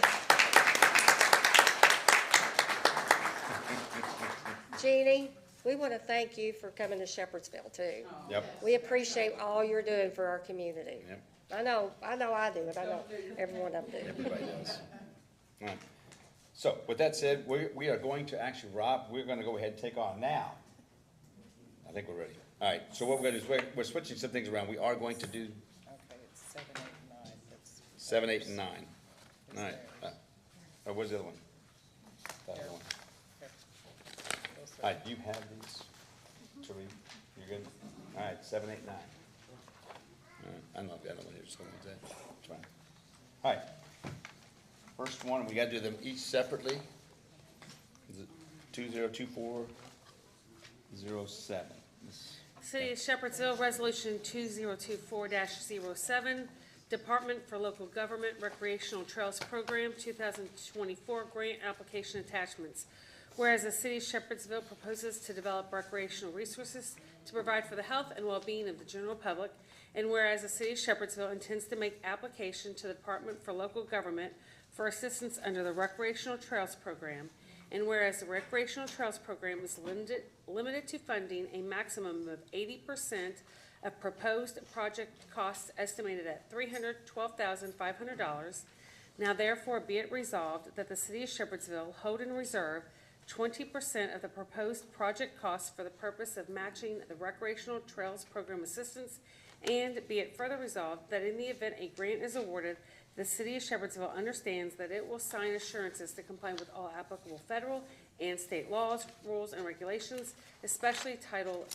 Jeannie, we want to thank you for coming to Shepherdsville too.
Yep.
We appreciate all you're doing for our community.
Yep.
I know I do, but I know everyone of them do.
Everybody does. All right. So with that said, we are going to actually, Rob, we're going to go ahead and take on now. I think we're ready. All right. So what we're going to do is we're switching some things around. We are going to do
Okay, it's 7, 8, and 9. That's
7, 8, and 9. All right.
there.
Where's the other one? The other one. All right. Do you have these to read? You're good? All right. 7, 8, 9. All right. I know I've got one here. Just hold on to that. It's fine. All right. First one, we got to do them each separately. Is it 2024-07?
City of Shepherdsville, Resolution 2024-07, Department for Local Government Recreational Trails Program 2024 Grant Application Attachments. Whereas the City of Shepherdsville proposes to develop recreational resources to provide for the health and well-being of the general public, and whereas the City of Shepherdsville intends to make application to the Department for Local Government for assistance under the Recreational Trails Program, and whereas the Recreational Trails Program is limited to funding a maximum of 80% of proposed project costs estimated at $312,500, now therefore be it resolved that the City of Shepherdsville hold in reserve 20% of the proposed project costs for the purpose of matching the Recreational Trails Program assistance, and be it further resolved that in the event a grant is awarded, the City of Shepherdsville understands that it will sign assurances to comply with all applicable federal and state laws, rules, and regulations, especially Title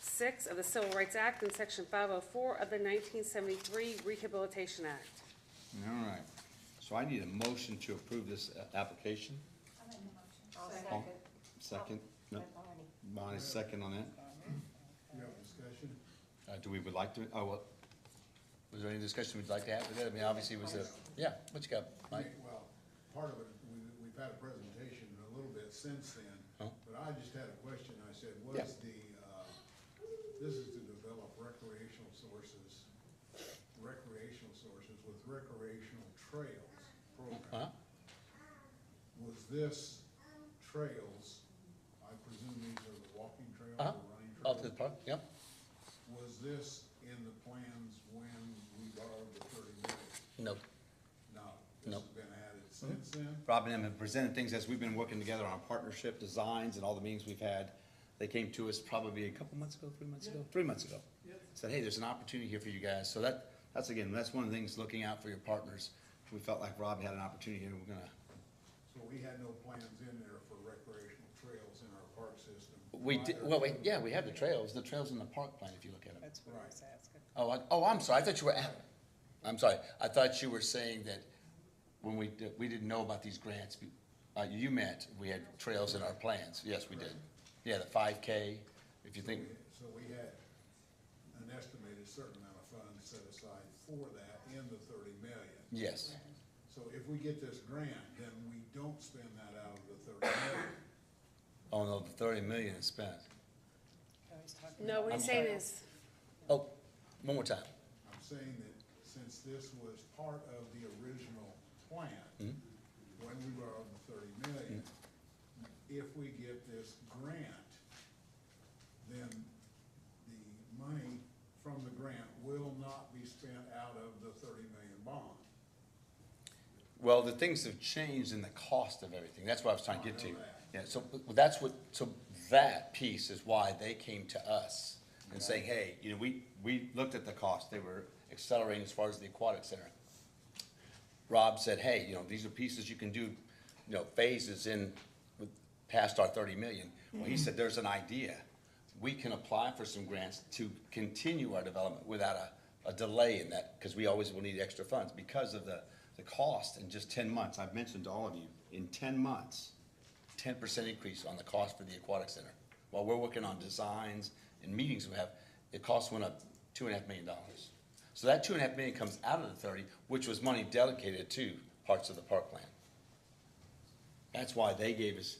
VI of the Civil Rights Act and Section 504 of the 1973 Rehabilitation Act.
All right. So I need a motion to approve this application.
I'll
Second? No.
Bonnie.
Bonnie's second on that.
You have discussion?
Do we would like to, was there any discussion we'd like to have with it? I mean, obviously it was yeah, what you got, Mike?
Well, part of it, we've had a presentation a little bit since then,
Oh.
but I just had a question. I said,
Yeah.
This is to develop recreational sources with recreational trails program. Was this trails, I presume these are the walking trails or running trails?
Off to the park, yep.
Was this in the plans when we borrowed the 30 million?
No.
No.
No.
This has been added since then?
Rob and them have presented things as we've been working together on partnership designs and all the meetings we've had. They came to us probably a couple months ago, 3 months ago, 3 months ago. Said, hey, there's an opportunity here for you guys. So that's again, that's one of the things, looking out for your partners. We felt like Rob had an opportunity here, and we're gonna.
So we had no plans in there for recreational trails in our park system?
We did, we have the trails in the park plan if you look at them.
That's what I was asking.
I'm sorry, I thought you were, I'm sorry, I thought you were saying that when we didn't know about these grants, you meant we had trails in our plans. Yes, we did. Yeah, the 5K, if you think.
So we had an estimated certain amount of funds set aside for that in the 30 million.
Yes.
So if we get this grant, then we don't spend that out of the 30 million.
Oh, no, the 30 million is spent.
No, what he's saying is,
Oh, one more time.
I'm saying that since this was part of the original plan, when we borrowed the 30 million, if we get this grant, then the money from the grant will not be spent out of the 30 million bond.
Well, the things have changed in the cost of everything. That's what I was trying to get to. Yeah, so that's what, so that piece is why they came to us and saying, hey, you know, we looked at the cost, they were accelerating as far as the aquatic center. Rob said, hey, you know, these are pieces you can do, you know, phases in, past our 30 million. Well, he said, there's an idea. We can apply for some grants to continue our development without a delay in that, because we always will need extra funds because of the cost in just 10 months. I've mentioned to all of you, in 10 months, 10% increase on the cost for the aquatic center. While we're working on designs and meetings we have, the cost went up $2.5 million. So that $2.5 million comes out of the 30, which was money dedicated to parts of the park plan. That's why they gave us,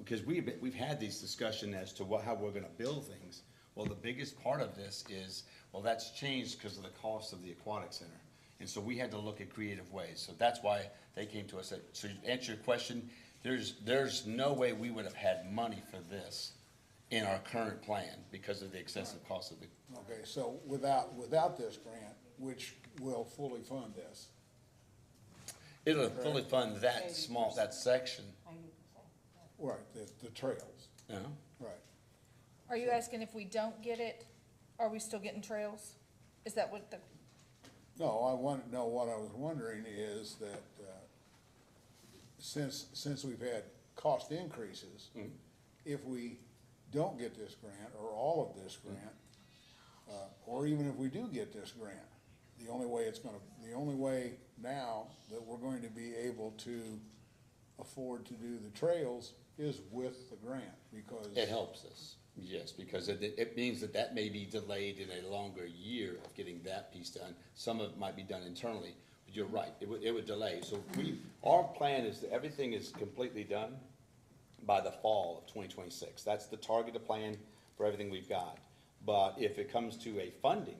because we've had these discussions as to how we're gonna build things. Well, the biggest part of this is, well, that's changed because of the cost of the aquatic center. And so we had to look at creative ways. So that's why they came to us. So to answer your question, there's no way we would have had money for this in our current plan because of the excessive cost of it.
Okay, so without this grant, which will fully fund this,
It'll fully fund that that section.
right, the trails,
You know?
right.
Are you asking if we don't get it, are we still getting trails? Is that what the,
No, what I was wondering is that, since we've had cost increases, if we don't get this grant, or all of this grant, or even if we do get this grant, the only way now that we're going to be able to afford to do the trails is with the grant, because.
It helps us, yes, because it means that may be delayed in a longer year of getting that piece done. Some of it might be done internally, but you're right, it would delay. So our plan is that everything is completely done by the fall of 2026. That's the targeted plan for everything we've got. But if it comes to a funding,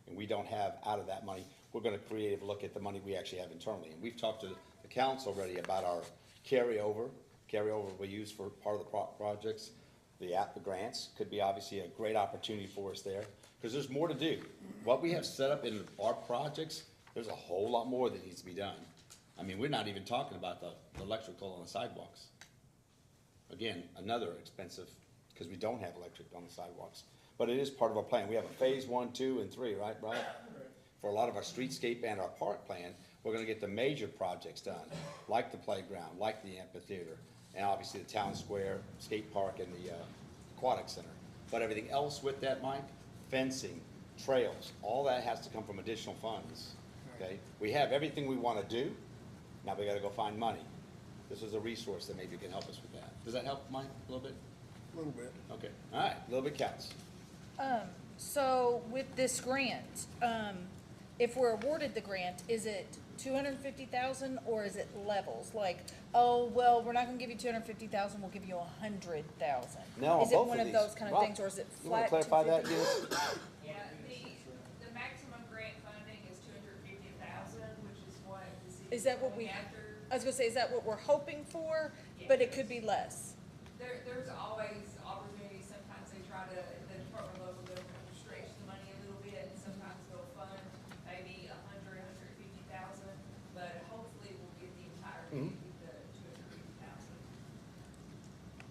and we don't have out of that money, we're gonna creative look at the money we actually have internally. And we've talked to the council already about our carryover we use for part of the projects. The grants could be obviously a great opportunity for us there, because there's more to do. What we have set up in our projects, there's a whole lot more that needs to be done. I mean, we're not even talking about the electrical on the sidewalks. Again, another expensive, because we don't have electric on the sidewalks. But it is part of our plan. We have a phase 1, 2, and 3, right, Brian? For a lot of our streetscape and our park plan, we're gonna get the major projects done, like the playground, like the amphitheater, and obviously the town square, skate park, and the aquatic center. But everything else with that, Mike, fencing, trails, all that has to come from additional funds, okay? We have everything we wanna do, now we gotta go find money. This is a resource that maybe can help us with that. Does that help, Mike, a little bit?
A little bit.
Okay, all right, a little bit counts.
so with this grant, if we're awarded the grant, is it 250,000 or is it levels? Like, oh, well, we're not gonna give you 250,000, we'll give you 100,000.
No,
Is it
both
one
of
of
these.
those kind of
Rob,
things, or is it
You wanna
flat
clarify that,
250?
Dennis?
Yeah, the maximum grant funding is 250,000, which is what the city
Is that what we,
going after.
I was gonna say, is that what we're hoping for? But it could be less.
There's always opportunities, sometimes they try to, the Department of Local Government stretch the money a little bit, and sometimes they'll fund maybe 150,000, but hopefully we'll get the entire thing with the 250,000.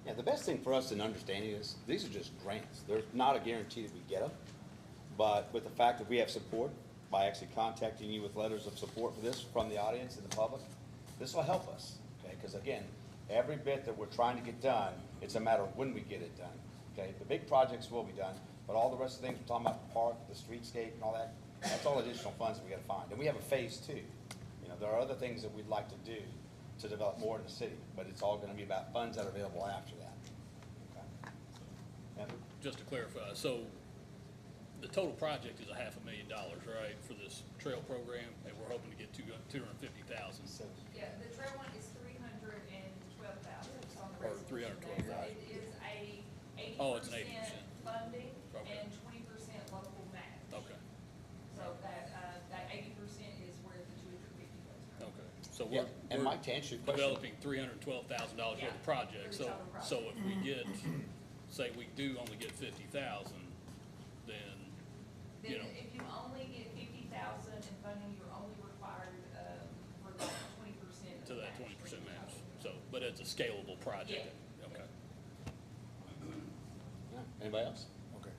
Yeah, the best thing for us in understanding is, these are just grants. There's not a guarantee that we get them. But with the fact that we have support, by actually contacting you with letters of support for this from the audience and the public, this will help us, okay? Because again, every bit that we're trying to get done, it's a matter of when we get it done, okay? The big projects will be done, but all the rest of the things we're talking about, the park, the streetscape and all that, that's all additional funds we gotta find. And we have a phase 2. You know, there are other things that we'd like to do to develop more in the city, but it's all gonna be about funds that are available after that. Okay? Yeah.
Just to clarify, so the total project is $500,000, right, for this trail program, and we're hoping to get 250,000.
Yeah, the trail one is 312,000, it's on the
Or
resolution
312,000.
there. It is
Oh, it's an
80%
80%.
funding
Okay.
and 20% local match.
Okay,
So that 80% is where the 250 goes from.
okay. So
Yeah,
we're.
and
we're
Mike, to answer your question.
Developing $312,000 worth of project,
for the
so,
total project.
so if we get, say we do only get 50,000, then, you
Then
know,
if you only get 50,000 in funding, you're only required, for the 20%
to that 20% match, so, but it's a scalable project, okay.
Anybody else?
Okay.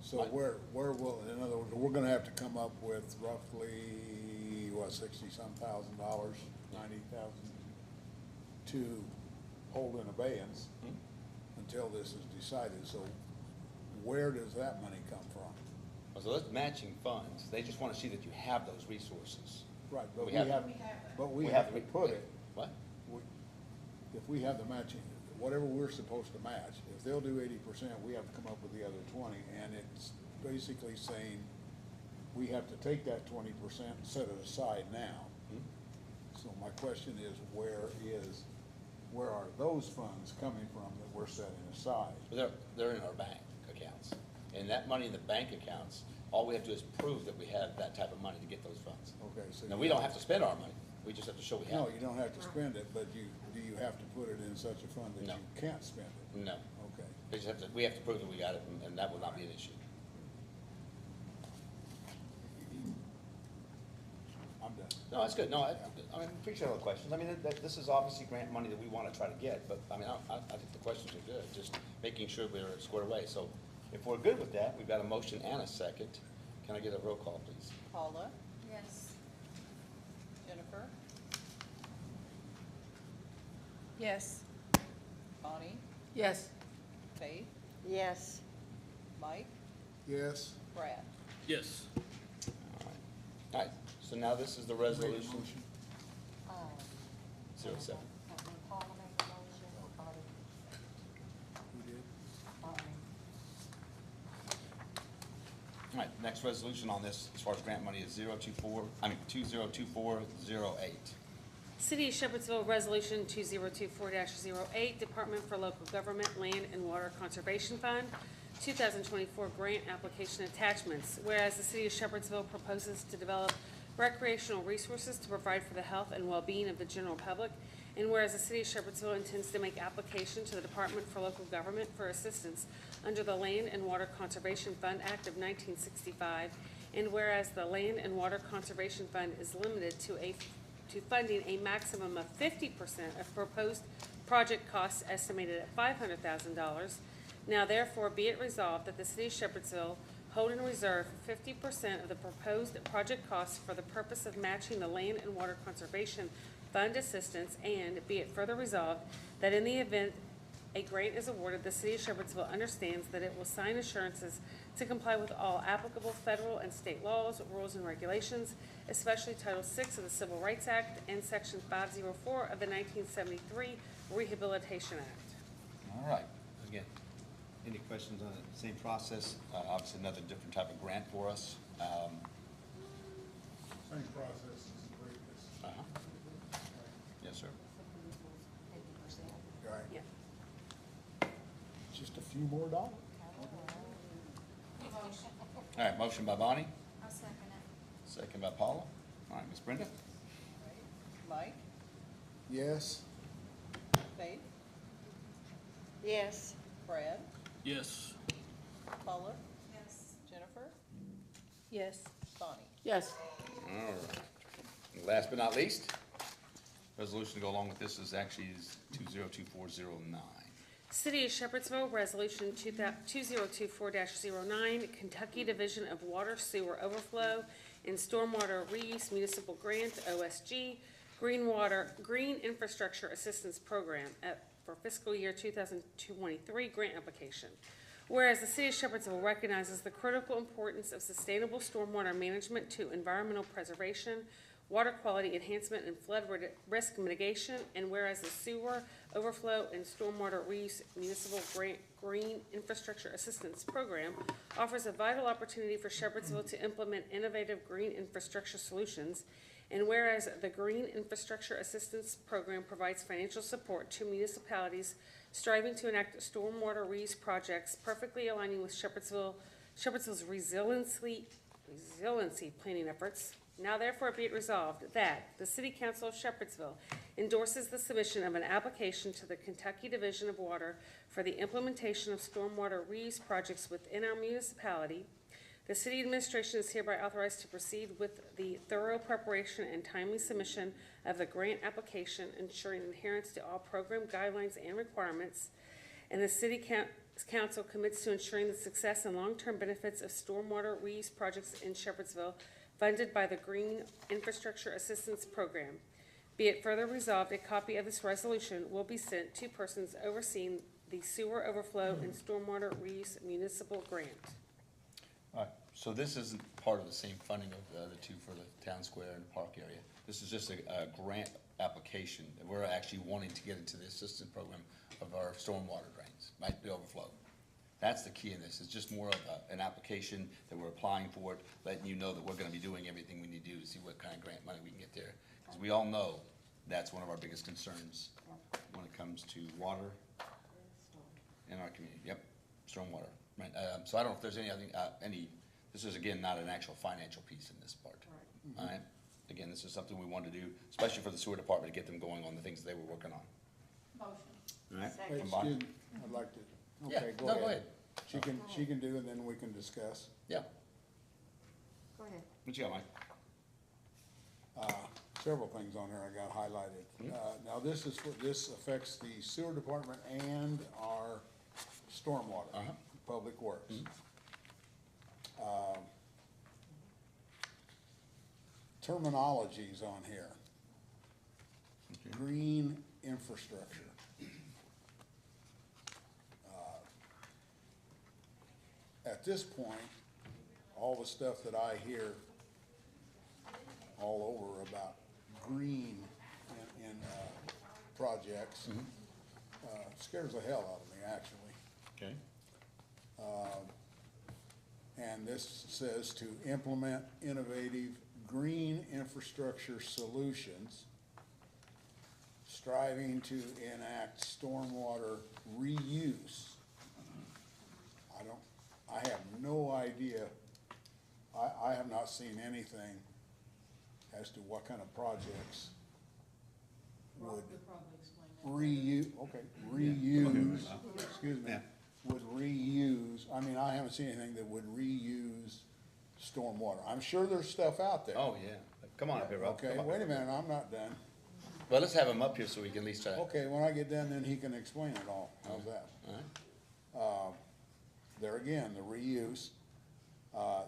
So
Mike?
where will, in other words, we're gonna have to come up with roughly, what, $60-some thousand, $90,000 to hold in abeyance until this is decided. So where does that money come from?
So those matching funds, they just want to see that you have those resources.
Right, but
We
we
have-
have, but we
we
have
have
to
the-
put it,
What?
if we have the matching, whatever we're supposed to match, if they'll do 80%, we have to come up with the other 20, and it's basically saying we have to take that 20% and set it aside now. So my question is, where are those funds coming from that we're setting aside?
They're in our bank accounts. And that money in the bank accounts, all we have to do is prove that we have that type of money to get those funds.
Okay, so.
Now, we don't have to spend our money, we just have to show we have
No,
it.
you don't have to spend it, but do you have to put it in such a fund that
No.
you can't spend it?
No,
Okay.
we have to prove that we got it, and that will not be an issue.
I'm done.
No, that's good. No, I appreciate all the questions. I mean, this is obviously grant money that we want to try to get, but, I mean, I think the questions are good, just making sure we're squared away. So if we're good with that, we've got a motion and a second. Can I get a roll call, please?
Paula,
Yes.
Jennifer,
Yes.
Bonnie,
Yes.
Faith,
Yes.
Mike,
Yes?
Brad.
Yes.
All right, so now this is the resolution
Motion?
07.
Who did?
All right, next resolution on this, as far as grant money, is 2024-08.
City of Shepherdsville Resolution 2024-08, Department for Local Government, Land and Water Conservation Fund, 2024 grant application attachments. Whereas the City of Shepherdsville proposes to develop recreational resources to provide for the health and well-being of the general public, and whereas the City of Shepherdsville intends to make application to the Department for Local Government for assistance under the Land and Water Conservation Fund Act of 1965, and whereas the Land and Water Conservation Fund is limited to funding a maximum of 50% of proposed project costs estimated at $500,000. Now therefore be it resolved that the City of Shepherdsville hold in reserve 50% of the proposed project costs for the purpose of matching the Land and Water Conservation Fund assistance, and be it further resolved that in the event a grant is awarded, the City of Shepherdsville understands that it will sign assurances to comply with all applicable federal and state laws, rules, and regulations, especially Title VI of the Civil Rights Act and Section 504 of the 1973 Rehabilitation Act.
All right, again, any questions on the same process? Obviously, another different type of grant for us.
Same process as the previous.
Yes, sir.
Right.
Yeah.
Just a few more dollars.
All right, motion by Bonnie,
I'll second it.
second by Paula. All right, Ms. Brenda?
Mike,
Yes?
Faith,
Yes.
Brad,
Yes.
Paula,
Yes.
Jennifer,
Yes.
Bonnie.
Yes.
All right. Last but not least, resolution to go along with this is actually 2024-09.
City of Shepherdsville Resolution 2024-09, Kentucky Division of Water Sewer Overflow and Stormwater Reuse Municipal Grant, OSG, Green Infrastructure Assistance Program for fiscal year 2023 grant application. Whereas the City of Shepherdsville recognizes the critical importance of sustainable stormwater management to environmental preservation, water quality enhancement, and flood risk mitigation, and whereas the Sewer Overflow and Stormwater Reuse Municipal Green Infrastructure Assistance Program offers a vital opportunity for Shepherdsville to implement innovative green infrastructure solutions, and whereas the Green Infrastructure Assistance Program provides financial support to municipalities striving to enact stormwater reuse projects, perfectly aligning with Shepherdsville's resiliency planning efforts. Now therefore be it resolved that the City Council of Shepherdsville endorses the submission of an application to the Kentucky Division of Water for the implementation of stormwater reuse projects within our municipality. The city administration is hereby authorized to proceed with the thorough preparation and timely submission of the grant application, ensuring adherence to all program guidelines and requirements. And the city This council commits to ensuring the success and long-term benefits of stormwater reuse projects in Shepherdsville funded by the Green Infrastructure Assistance Program. Be it further resolved, a copy of this resolution will be sent to persons overseeing the sewer overflow and stormwater reuse municipal grant.
All right, so this isn't part of the same funding of the other two for the town square and the park area. This is just a grant application that we're actually wanting to get into the assistance program of our stormwater drains, might be overflow. That's the key in this. It's just more of an application that we're applying for it, letting you know that we're gonna be doing everything we need to do to see what kind of grant money we can get there. Because we all know that's one of our biggest concerns when it comes to water in our community. Yep, stormwater, right? So I don't know if there's any, this is again, not an actual financial piece in this part. All right? Again, this is something we want to do, especially for the sewer department, to get them going on the things they were working on.
Motion.
All right?
Hey,
Come on.
excuse me, I'd like to,
Yeah,
okay,
no, go ahead.
She can do, and then we can discuss.
Yeah,
Go ahead.
what you got, Mike?
Several things on there I got highlighted. Now, this affects the sewer department and our stormwater, public works. Terminologies on here. Green infrastructure. At this point, all the stuff that I hear all over about green in projects scares the hell out of me, actually.
Okay.
And this says to implement innovative green infrastructure solutions, striving to enact stormwater reuse. I have no idea, I have not seen anything as to what kind of projects would reuse, excuse me,
Yeah.
would reuse, I mean, I haven't seen anything that would reuse stormwater. I'm sure there's stuff out there.
Oh, yeah. Come on up here, Rob.
Okay,
Come on.
wait a minute, I'm not done.
Well, let's have him up here so we can at least try.
Okay, when I get done, then he can explain it all. How's that?
All right.
There again, the reuse.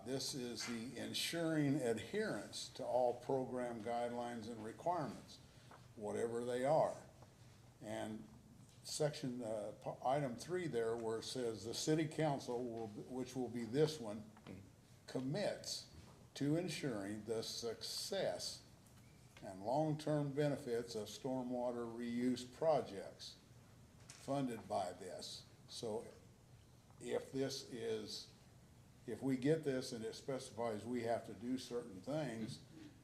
This is the ensuring adherence to all program guidelines and requirements, whatever they are. And section, item 3 there, where it says the city council will, which will be this one, commits to ensuring the success and long-term benefits of stormwater reuse projects funded by this. So if we get this and it specifies we have to do certain things,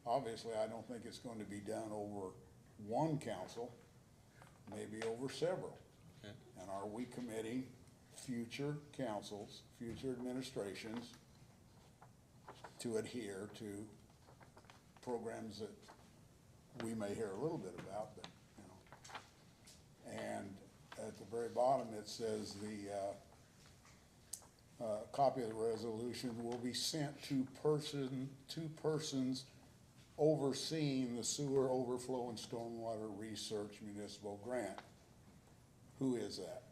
obviously I don't think it's going to be done over one council, maybe over several.
Okay.
And are we committing future councils, future administrations to adhere to programs that we may hear a little bit about, but, you know. And at the very bottom, it says the, copy of the resolution will be sent to persons overseeing the sewer overflow and stormwater research municipal grant. Who is that?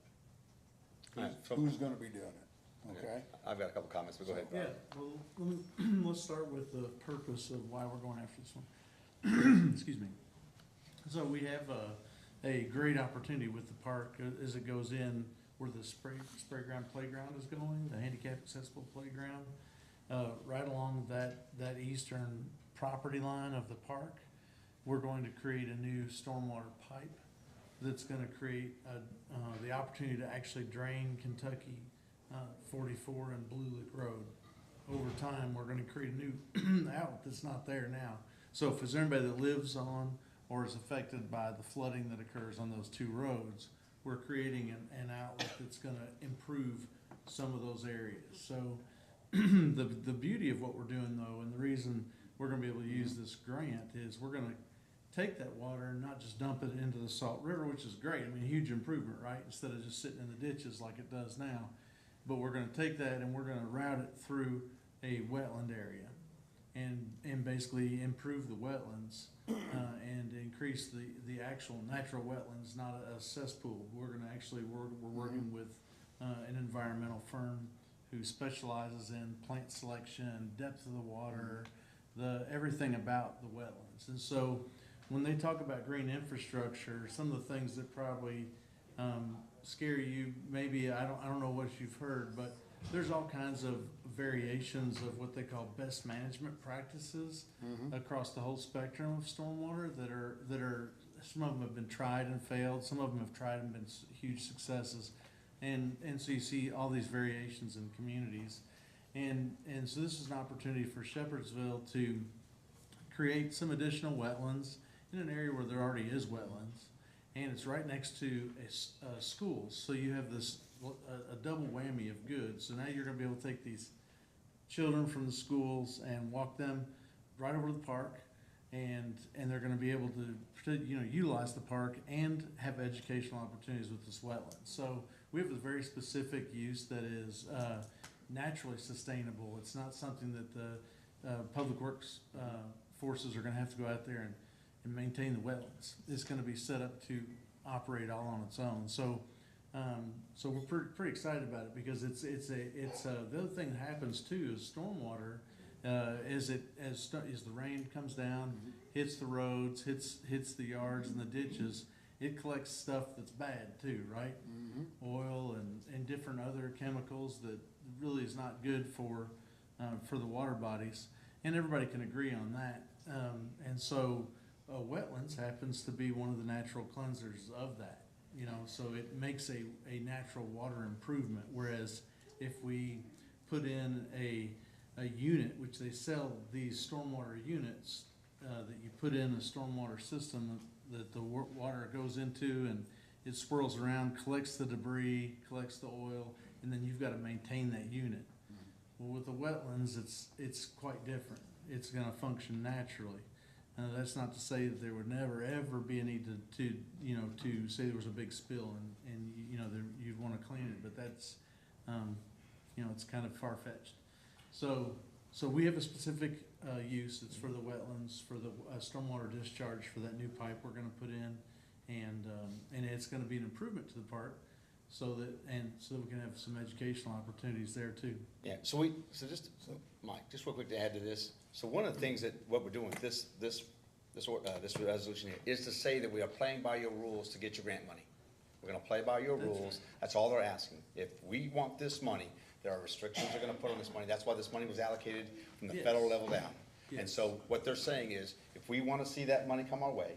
All right,
Who's gonna be doing it, okay?
I've got a couple comments, but go ahead,
Yeah,
Rob.
well, let's start with the purpose of why we're going after this one. Excuse me. So we have a great opportunity with the park as it goes in where the spray ground playground is going, the handicap accessible playground. Right along that eastern property line of the park, we're going to create a new stormwater pipe that's gonna create the opportunity to actually drain Kentucky 44 and Blue Lick Road. Over time, we're gonna create a new outlet that's not there now. So if there's anybody that lives on or is affected by the flooding that occurs on those two roads, we're creating an outlet that's gonna improve some of those areas. So the beauty of what we're doing though, and the reason we're gonna be able to use this grant is we're gonna take that water and not just dump it into the Salt River, which is great. I mean, huge improvement, right? Instead of just sitting in the ditches like it does now. But we're gonna take that and we're gonna route it through a wetland area and basically improve the wetlands and increase the actual natural wetlands, not a cesspool. We're gonna actually, we're working with an environmental firm who specializes in plant selection, depth of the water, everything about the wetlands. And so when they talk about green infrastructure, some of the things that probably scare you, maybe, I don't know what you've heard, but there's all kinds of variations of what they call best management practices across the whole spectrum of stormwater that are some of them have been tried and failed, some of them have tried and been huge successes. And so you see all these variations in communities. And so this is an opportunity for Shepherdsville to create some additional wetlands in an area where there already is wetlands. And it's right next to schools. So you have this, a double whammy of good. So now you're gonna be able to take these children from the schools and walk them right over to the park. And they're gonna be able to, utilize the park and have educational opportunities with this wetland. So we have a very specific use that is naturally sustainable. It's not something that the public works forces are gonna have to go out there and maintain the wetlands. It's gonna be set up to operate all on its own. So we're pretty excited about it because it's the other thing that happens too is stormwater. As the rain comes down, hits the roads, hits the yards and the ditches, it collects stuff that's bad too, right? Oil and different other chemicals that really is not good for the water bodies, and everybody can agree on that. And so wetlands happens to be one of the natural cleansers of that, so it makes a natural water improvement. Whereas if we put in a unit, which they sell these stormwater units, that you put in a stormwater system that the water goes into and it swirls around, collects the debris, collects the oil, and then you've got to maintain that unit. Well, with the wetlands, it's quite different. It's going to function naturally. That's not to say that there would never ever be a need to say there was a big spill and you'd want to clean it, but that's it's kind of far fetched. So we have a specific use. It's for the wetlands, for the stormwater discharge for that new pipe we're going to put in, and it's going to be an improvement to the park, so that we can have some educational opportunities there too.
Yeah. So Mike, just real quick to add to this. So one of the things what we're doing with this resolution here is to say that we are playing by your rules to get your grant money. We're going to play by your rules. That's all they're asking. If we want this money, there are restrictions they're going to put on this money. That's why this money was allocated from the federal level down. And so what they're saying is, if we want to see that money come our way,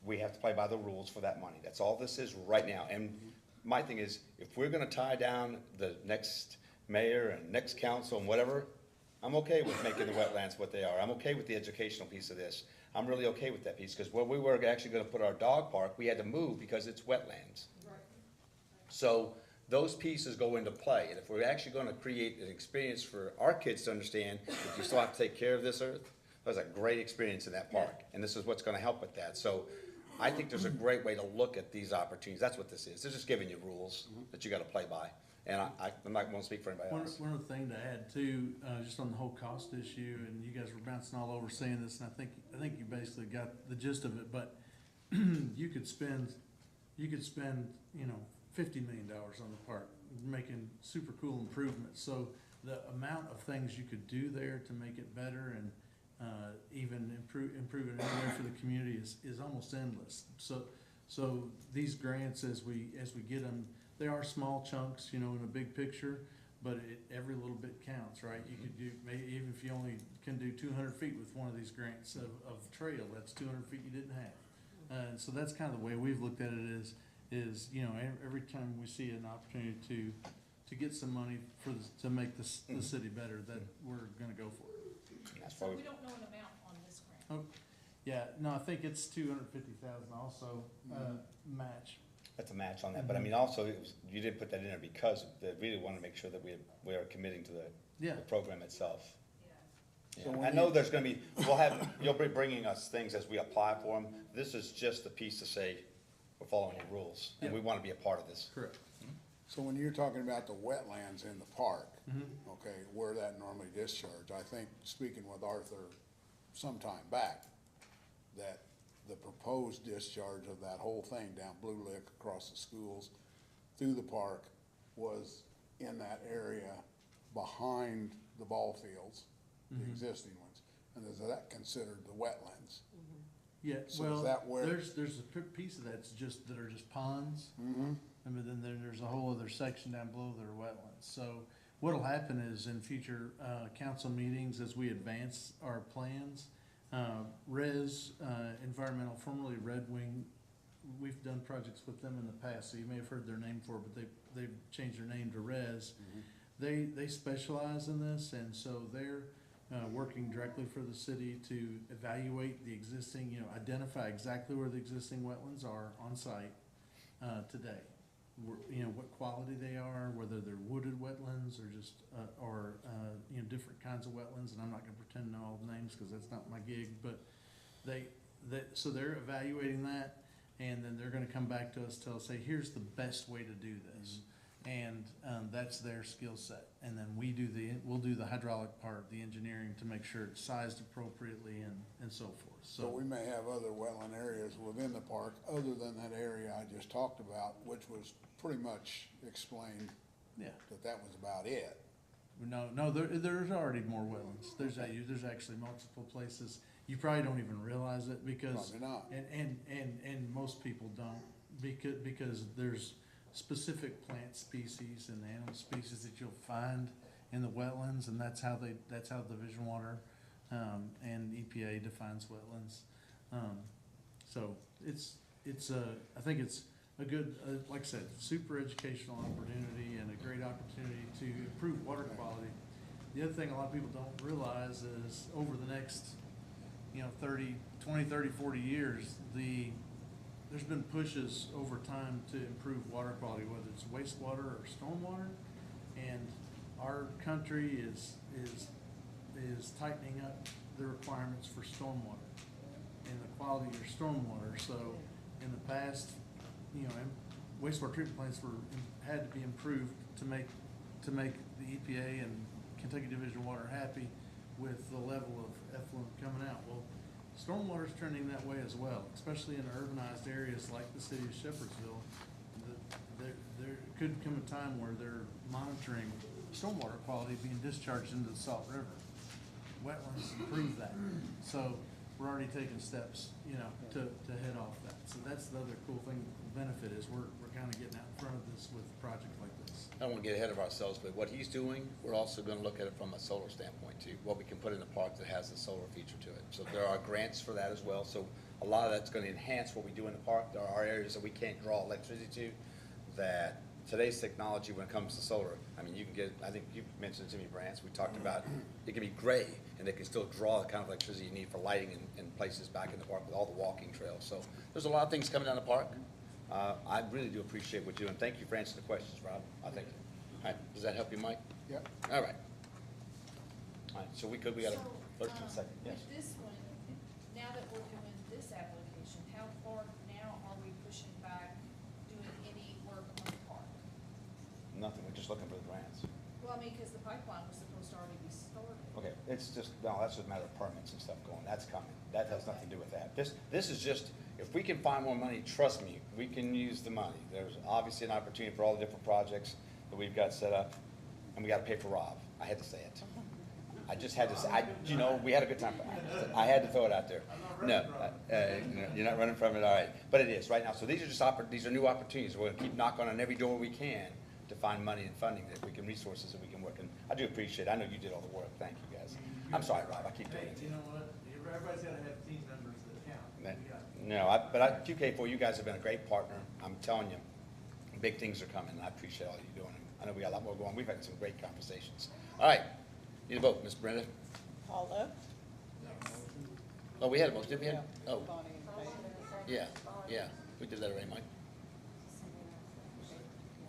we have to play by the rules for that money. That's all this is right now. And my thing is, if we're going to tie down the next mayor and next council and whatever, I'm okay with making the wetlands what they are. I'm okay with the educational piece of this. I'm really okay with that piece, because where we were actually going to put our dog park, we had to move because it's wetlands. Right. So those pieces go into play. And if we're actually going to create an experience for our kids to understand that you still have to take care of this earth, there's a great experience in that park. And this is what's going to help with that. So I think there's a great way to look at these opportunities. That's what this is. They're just giving you rules that you got to play by. And I'm not going to speak for anybody else.
One other thing to add too, just on the whole cost issue, and you guys were bouncing all over saying this, and I think you basically got the gist of it. But you could spend $50 million on the park, making super cool improvements. So the amount of things you could do there to make it better and even improve it anywhere for the community is almost endless. So these grants, as we get them, they are small chunks, in a big picture, but every little bit counts, right? You could do, maybe even if you only can do 200 feet with one of these grants of trail, that's 200 feet you didn't have. And so that's kind of the way we've looked at it is every time we see an opportunity to get some money to make the city better, that we're gonna go for it.
So we don't know an amount on this grant?
Oh, yeah, no, I think it's 250,000 also, match.
That's a match on that. But I mean, also, you did put that in there because they really want to make sure that we are committing to the program itself. Yeah. So I know there's going to be, you'll be bringing us things as we apply for them. This is just a piece to say we're following your rules, and we want to be a part of this.
Correct.
So when you're talking about the wetlands in the park, okay, where that normally discharge, I think, speaking with Arthur sometime back, that the proposed discharge of that whole thing down Blue Lick across the schools, through the park, was in that area behind the ball fields, the existing ones. And is that considered the wetlands?
Yeah,
So is
well,
that where-
there's a piece of that's just, that are just ponds.
Mm-hmm.
And then there's a whole other section down below that are wetlands. So what'll happen is in future, council meetings, as we advance our plans, Environmental, formerly Red Wing, we've done projects with them in the past, so you may have heard their name before, but they've changed their name to Res. They specialize in this, and so they're, working directly for the city to evaluate the existing, identify exactly where the existing wetlands are on site, today. What quality they are, whether they're wooded wetlands or just, different kinds of wetlands, and I'm not gonna pretend to know all the names, cause that's not my gig, but so they're evaluating that, and then they're gonna come back to us, tell us, hey, here's the best way to do this. And, that's their skill set, and then we'll do the hydraulic part, the engineering, to make sure it's sized appropriately and so forth,
So we may have other wetland areas within the park, other than that area I just talked about, which was pretty much explained
Yeah.
that was about it.
No, there's already more wetlands. There's actually multiple places. You probably don't even realize it because.
Probably not.
And most people don't, because there's specific plant species and animal species that you'll find in the wetlands, and that's how Division Water, and EPA defines wetlands. So I think it's a good, like I said, super educational opportunity and a great opportunity to improve water quality. The other thing a lot of people don't realize is over the next, 20, 30, 40 years, there's been pushes over time to improve water quality, whether it's wastewater or stormwater. And our country is tightening up the requirements for stormwater and the quality of your stormwater. So in the past, wastewater treatment plants had to be improved to make the EPA and Kentucky Division of Water happy with the level of effluent coming out. Well, stormwater's trending that way as well, especially in urbanized areas like the city of Shepherdsville. There could come a time where they're monitoring stormwater quality being discharged into the Salt River. Wetlands improve that. So we're already taking steps, to head off that. So that's the other cool thing, benefit is we're kind of getting out in front of this with projects like this.
I don't want to get ahead of ourselves, but what he's doing, we're also going to look at it from a solar standpoint too. What we can put in the park that has a solar feature to it. So there are grants for that as well. So a lot of that's going to enhance what we do in the park. There are areas that we can't draw electricity to that today's technology when it comes to solar, I mean, you can get, I think you mentioned to me, Brance, we talked about, it can be gray and it can still draw the kind of electricity you need for lighting in places back in the park with all the walking trails. So there's a lot of things coming down the park. I really do appreciate what you do, and thank you for answering the questions, Rob. I think. All right, does that help you, Mike?
Yep.
All right. All right, so we got a first and a second, yes.
With this one, now that we're doing this application, how far now are we pushing back doing any work on the park?
Nothing, we're just looking for the grants.
Well, I mean, because the pipeline was supposed to already be started.
Okay, it's just, no, that's just a matter of permits and stuff going, that's coming. That has nothing to do with that. This is just, if we can find more money, trust me, we can use the money. There's obviously an opportunity for all the different projects that we've got set up, and we gotta pay for Rob. I had to say it. I just had to say, we had a good time. I had to throw it out there. No, you're not running from it, all right. But it is, right now. So these are just these are new opportunities. We're gonna keep knocking on every door we can to find money and funding that we can, resources that we can work in. I do appreciate it. I know you did all the work. Thank you, guys. I'm sorry, Rob, I keep doing it.
You know what? Everybody's gotta have team members that count.
No, but QK4, you guys have been a great partner. I'm telling you, big things are coming, and I appreciate all you're doing. I know we got a lot more going. We've had some great conversations. All right, need a vote, Ms. Brenda?
Paula?
Oh, we had a motion, didn't we? Oh,
Bonnie and Faith?
yeah, we did that already, Mike.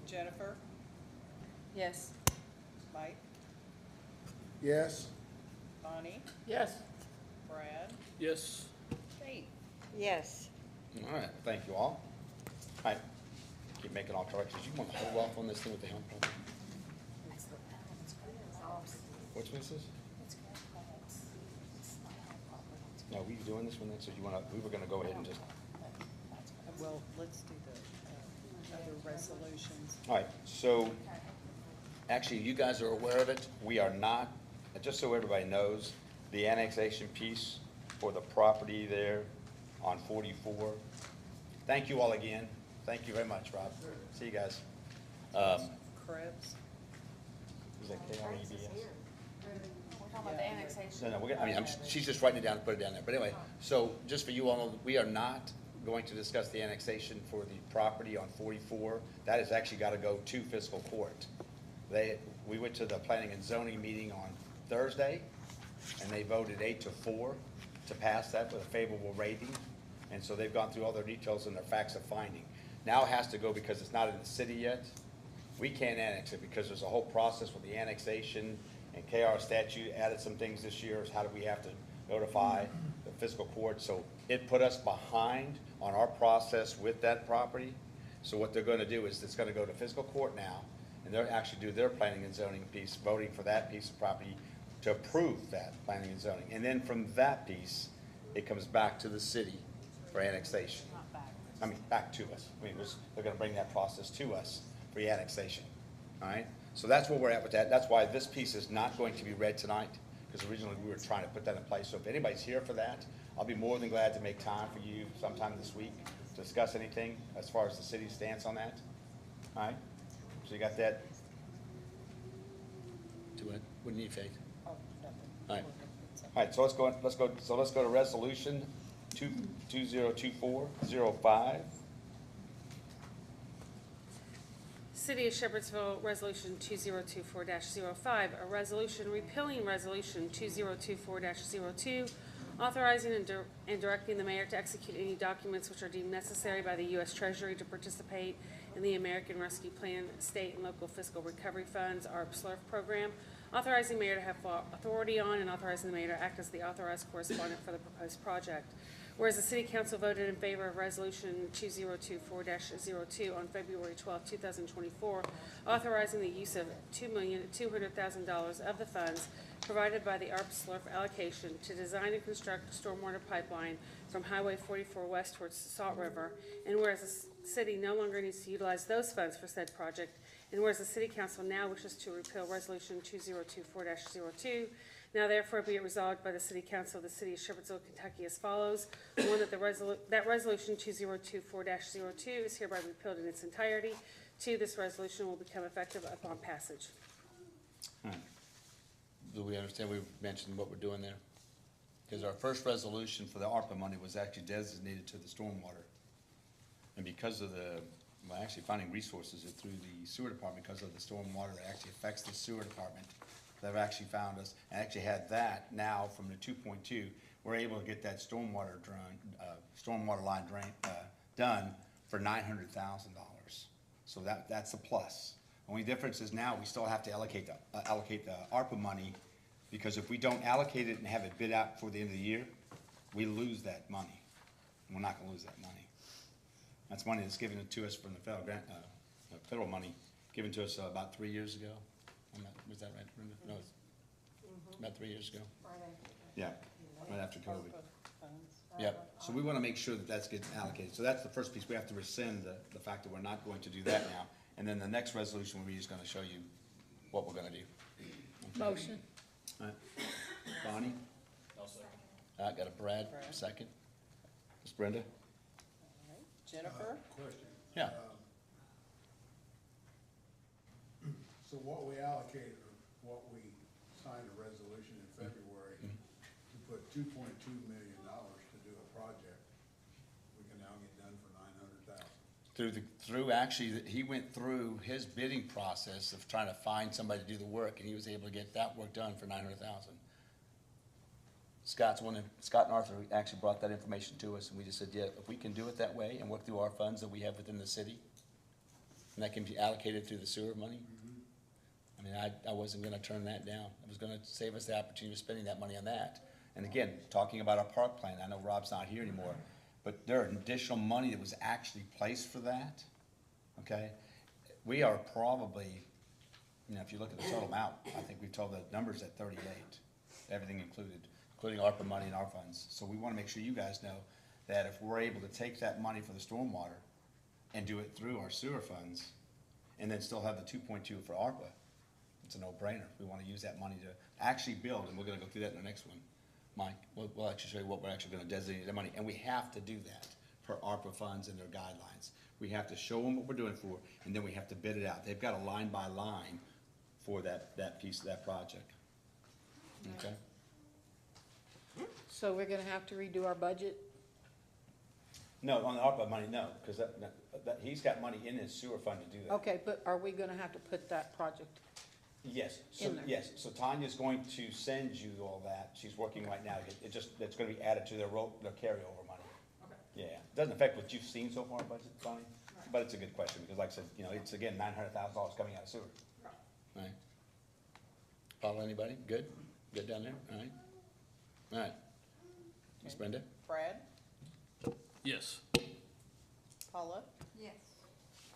Jennifer?
Yes.
Mike?
Yes?
Bonnie?
Yes.
Brad?
Yes.
Faith?
Yes.
All right, thank you all. All right, keep making all corrections. You want to hold off on this thing with the helm problem? Which one is this? No, we doing this one then, so we were gonna go ahead and just,
Well, let's do the, other resolutions.
All right, so, actually, you guys are aware of it. We are not, just so everybody knows, the annexation piece for the property there on 44. Thank you all again. Thank you very much, Rob. See you guys.
Krebs.
Is that KREBS?
We're talking about the annexation.
No, she's just writing it down and put it down there. But anyway, so just for you all, we are not going to discuss the annexation for the property on 44. That has actually got to go to fiscal court. We went to the planning and zoning meeting on Thursday, and they voted 8-4 to pass that with a favorable rating. And so they've gone through all their details and their facts of finding. Now it has to go because it's not in the city yet. We can't annex it because there's a whole process with the annexation, and KR statute added some things this year, is how do we have to notify the fiscal court. So it put us behind on our process with that property. So what they're gonna do is it's gonna go to fiscal court now, and they'll actually do their planning and zoning piece, voting for that piece of property to approve that planning and zoning. And then from that piece, it comes back to the city for annexation. I mean, back to us. I mean, they're gonna bring that process to us for the annexation, all right? So that's where we're at with that. That's why this piece is not going to be read tonight, because originally we were trying to put that in place. So if anybody's here for that, I'll be more than glad to make time for you sometime this week to discuss anything as far as the city's stance on that, all right? So you got that? Do it. What do you need, Faith?
Oh, nothing.
All right. All right, so let's go to resolution 2024-05.
City of Shepherdsville Resolution 2024-05, a resolution repealing Resolution 2024-02, authorizing and directing the mayor to execute any documents which are deemed necessary by the U.S. Treasury to participate in the American Rescue Plan State and Local Fiscal Recovery Funds, ARP SLRF program, authorizing the mayor to have authority on and authorizing the mayor to act as the authorized correspondent for the proposed project. Whereas the City Council voted in favor of Resolution 2024-02 on February 12, 2024, authorizing the use of $2,200,000 of the funds provided by the ARP SLRF allocation to design and construct a stormwater pipeline from Highway 44 west towards Salt River, and whereas the city no longer needs to utilize those funds for said project, and whereas the City Council now wishes to repeal Resolution 2024-02, now therefore be it resolved by the City Council of the City of Shepherdsville, Kentucky as follows. One, that that Resolution 2024-02 is hereby repealed in its entirety. Two, this resolution will become effective upon passage.
All right. Do we understand we mentioned what we're doing there? Because our first resolution for the ARPA money was actually designated to the stormwater. And because of actually finding resources through the sewer department, because of the stormwater, it actually affects the sewer department. They've actually found us, and actually had that now from the 2.2, we're able to get that stormwater line drain, done for $900,000. So that's a plus. Only difference is now we still have to allocate the ARPA money, because if we don't allocate it and have it bid out before the end of the year, we lose that money. We're not gonna lose that money. That's money that's given to us from the federal grant, federal money given to us about 3 years ago. Was that right, Brenda? No, it's about 3 years ago. Yeah, right after COVID. Yep, so we wanna make sure that that's gets allocated. So that's the first piece. We have to rescind the fact that we're not going to do that now. And then the next resolution we're just gonna show you what we're gonna do. Okay.
Motion.
All right. Bonnie?
I'll second.
I got a Brad, second. Ms. Brenda?
Jennifer?
Question.
Yeah.
So what we allocated, or what we signed a resolution in February to put $2.2 million to do a project, we can now get done for $900,000.
Through actually, he went through his bidding process of trying to find somebody to do the work, and he was able to get that work done for $900,000. Scott and Arthur actually brought that information to us, and we just said, yeah, if we can do it that way and work through our funds that we have within the city, and that can be allocated through the sewer money. I mean, I wasn't gonna turn that down. I was gonna save us the opportunity of spending that money on that. And again, talking about our park plan, I know Rob's not here anymore, but there are additional money that was actually placed for that, okay? We are probably, if you look at the total amount, I think we've told the numbers at 38, everything included, including ARPA money and our funds. So we wanna make sure you guys know that if we're able to take that money for the stormwater and do it through our sewer funds, and then still have the 2.2 for ARPA. It's a no-brainer. We wanna use that money to actually build, and we're gonna go through that in the next one. Mike, we'll actually show you what we're actually gonna designate the money, and we have to do that per ARPA funds and their guidelines. We have to show them what we're doing for, and then we have to bid it out. They've got a line by line for that piece of that project. Okay?
So we're gonna have to redo our budget?
No, on the ARPA money, no, because he's got money in his sewer fund to do that.
Okay, but are we gonna have to put that project?
Yes, so,
In there.
yes, so Tanya's going to send you all that. She's working right now. It's gonna be added to their carryover money.
Okay.
Yeah, it doesn't affect what you've seen so far, budget, Tony, but it's a good question, because like I said, it's again, $900,000 coming out of sewer. Right. Follow anybody? Good? Good down there? All right. All right. Miss Brenda?
Brad?
Yes.
Paula?
Yes.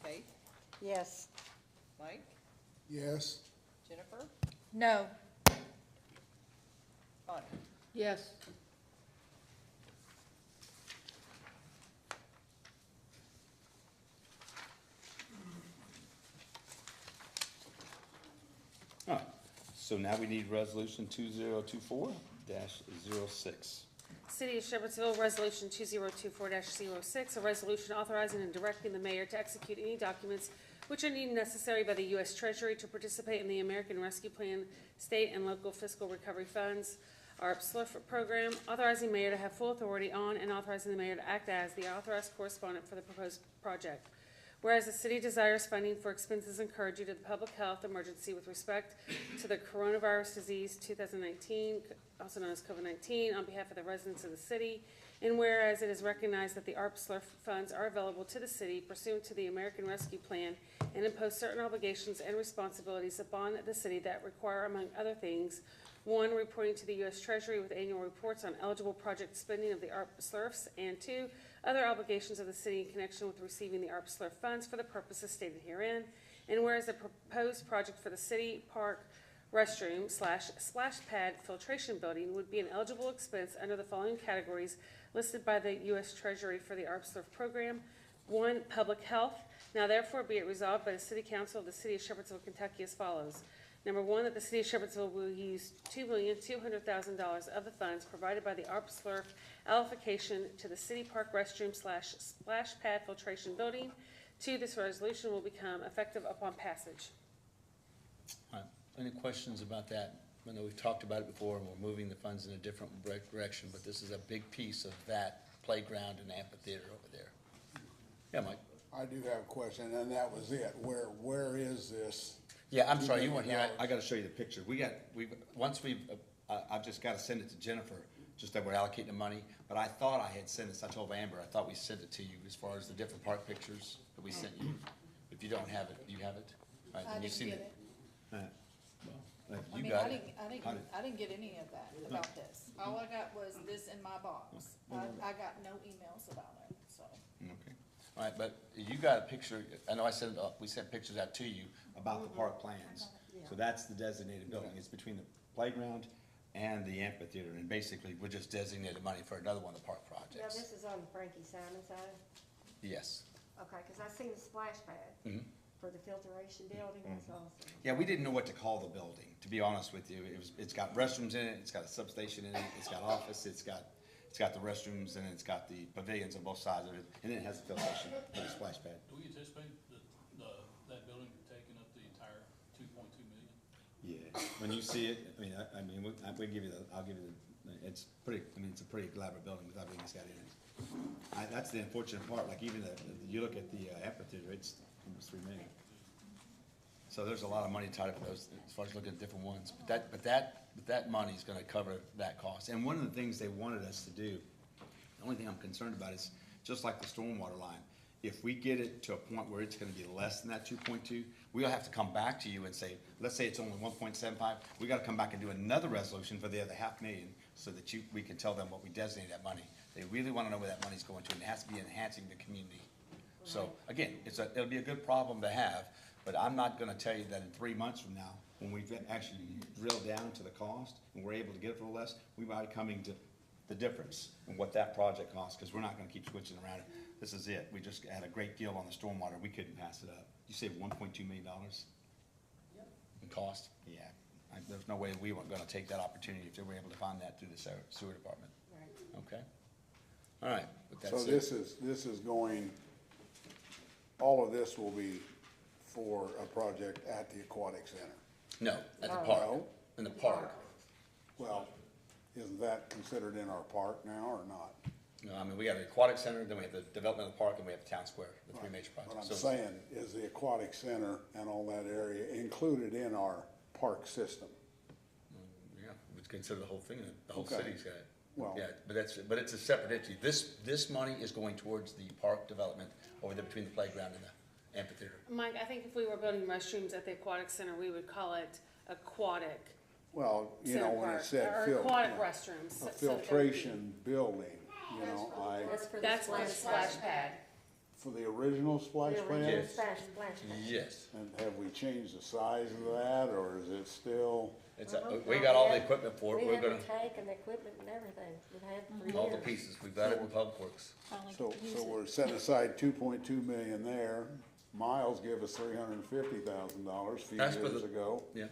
Kate? Yes. Mike?
Yes.
Jennifer?
No.
Bonnie?
Yes.
All right, so now we need resolution 2024-06.
City of Shepherdsville, Resolution 2024-06, a resolution authorizing and directing the mayor to execute any documents which are deemed necessary by the U.S. Treasury to participate in the American Rescue Plan State and Local Fiscal Recovery Funds, ARP SLIF program, authorizing mayor to have full authority on and authorizing the mayor to act as the authorized correspondent for the proposed project. Whereas the city desires funding for expenses incurred due to the public health emergency with respect to the coronavirus disease 2019, also known as COVID-19, on behalf of the residents of the city. And whereas it is recognized that the ARP SLIF funds are available to the city pursuant to the American Rescue Plan and impose certain obligations and responsibilities upon the city that require, among other things, 1, reporting to the U.S. Treasury with annual reports on eligible project spending of the ARP SLIFs, and 2, other obligations of the city in connection with receiving the ARP SLIF funds for the purposes stated herein. And whereas the proposed project for the city park restroom / splash pad filtration building would be an eligible expense under the following categories listed by the U.S. Treasury for the ARP SLIF program. 1, public health. Now therefore be it resolved by the City Council of the City of Shepherdsville, Kentucky as follows. Number 1, that the City of Shepherdsville will use $2,200,000 of the funds provided by the ARP SLIF allocation to the city park restroom / splash pad filtration building. 2, this resolution will become effective upon passage.
All right, any questions about that? I know we've talked about it before, and we're moving the funds in a different direction, but this is a big piece of that playground and amphitheater over there. Yeah, Mike?
I do have a question, and that was it. Where is this?
Yeah, I'm sorry, you weren't here. I gotta show you the picture. I've just gotta send it to Jennifer, just that we're allocating the money, but I thought I had sent it, I told Amber, I thought we sent it to you as far as the different park pictures that we sent you. If you don't have it, you have it? All right, then you've seen it. All right. Well,
I
you
mean,
got
I
it.
didn't get any of that about this. All I got was this in my box. I got no emails about it, so.
Okay. All right, but you got a picture, I know we sent pictures out to you about the park plans. So that's the designated building. It's between the playground and the amphitheater, and basically, we're just designated money for another one of the park
Yeah,
projects.
this is on Frankie Simon's side.
Yes.
Okay, because I seen the splash pad
Mhm.
for the filtration building, that's awesome.
Yeah, we didn't know what to call the building, to be honest with you. It's got restrooms in it, it's got a substation in it, it's got office, it's got the restrooms, and it's got the pavilions on both sides of it, and then it has the filtration for the splash pad.
Do we anticipate that building taking up the entire 2.2 million?
Yeah, when you see it, I'll give you it's a pretty elaborate building with everything it's got in it. That's the unfortunate part, like even you look at the amphitheater, it's almost $3 million. So there's a lot of money tied up in those, as far as looking at different ones, but that money's gonna cover that cost. And one of the things they wanted us to do, the only thing I'm concerned about is, just like the stormwater line, if we get it to a point where it's gonna be less than that 2.2, we'll have to come back to you and say, let's say it's only 1.75, we gotta come back and do another resolution for the other $500,000, so that we can tell them what we designate that money. They really wanna know where that money's going to, and it has to be enhancing the community. So, again, it'll be a good problem to have, but I'm not gonna tell you that in 3 months from now, when we've actually drilled down to the cost, and we're able to get it for less, we might be coming to the difference and what that project costs, because we're not gonna keep switching around. This is it. We just had a great deal on the stormwater. We couldn't pass it up. You saved $1.2 million in cost? Yeah. There's no way we weren't gonna take that opportunity if they were able to find that through the sewer department. Okay? All right. But
So
that's it.
this is going, all of this will be for a project at the aquatic center?
No, at the park.
No?
In the park.
Well, isn't that considered in our park now or not?
No, I mean, we got the aquatic center, then we have the development of the park, and we have the town square, the three major
What I'm
projects.
saying is the aquatic center and all that area included in our park system?
Yeah, we consider the whole thing, the whole
Okay.
city's got it.
Well-
Yeah, but it's a separate entity. This money is going towards the park development over there between the playground and the amphitheater.
Mike, I think if we were building restrooms at the aquatic center, we would call it aquatic
Well, you know,
center
when it
park,
said
or aquatic restrooms.
a
so that there would be-
filtration building, you know,
That's for the splash pad.
for the original splash pad?
Yes.
Splash pad.
Yes.
And have we changed the size of that, or is it still?
It's we got all the equipment for it.
We
We're
have the
gonna,
tank and the equipment and everything. We've had for years.
all the pieces. We've got it in Public Works.
So we're setting aside 2.2 million there. Miles gave us $350,000 a few
That's for
years
the-
ago.
Yeah,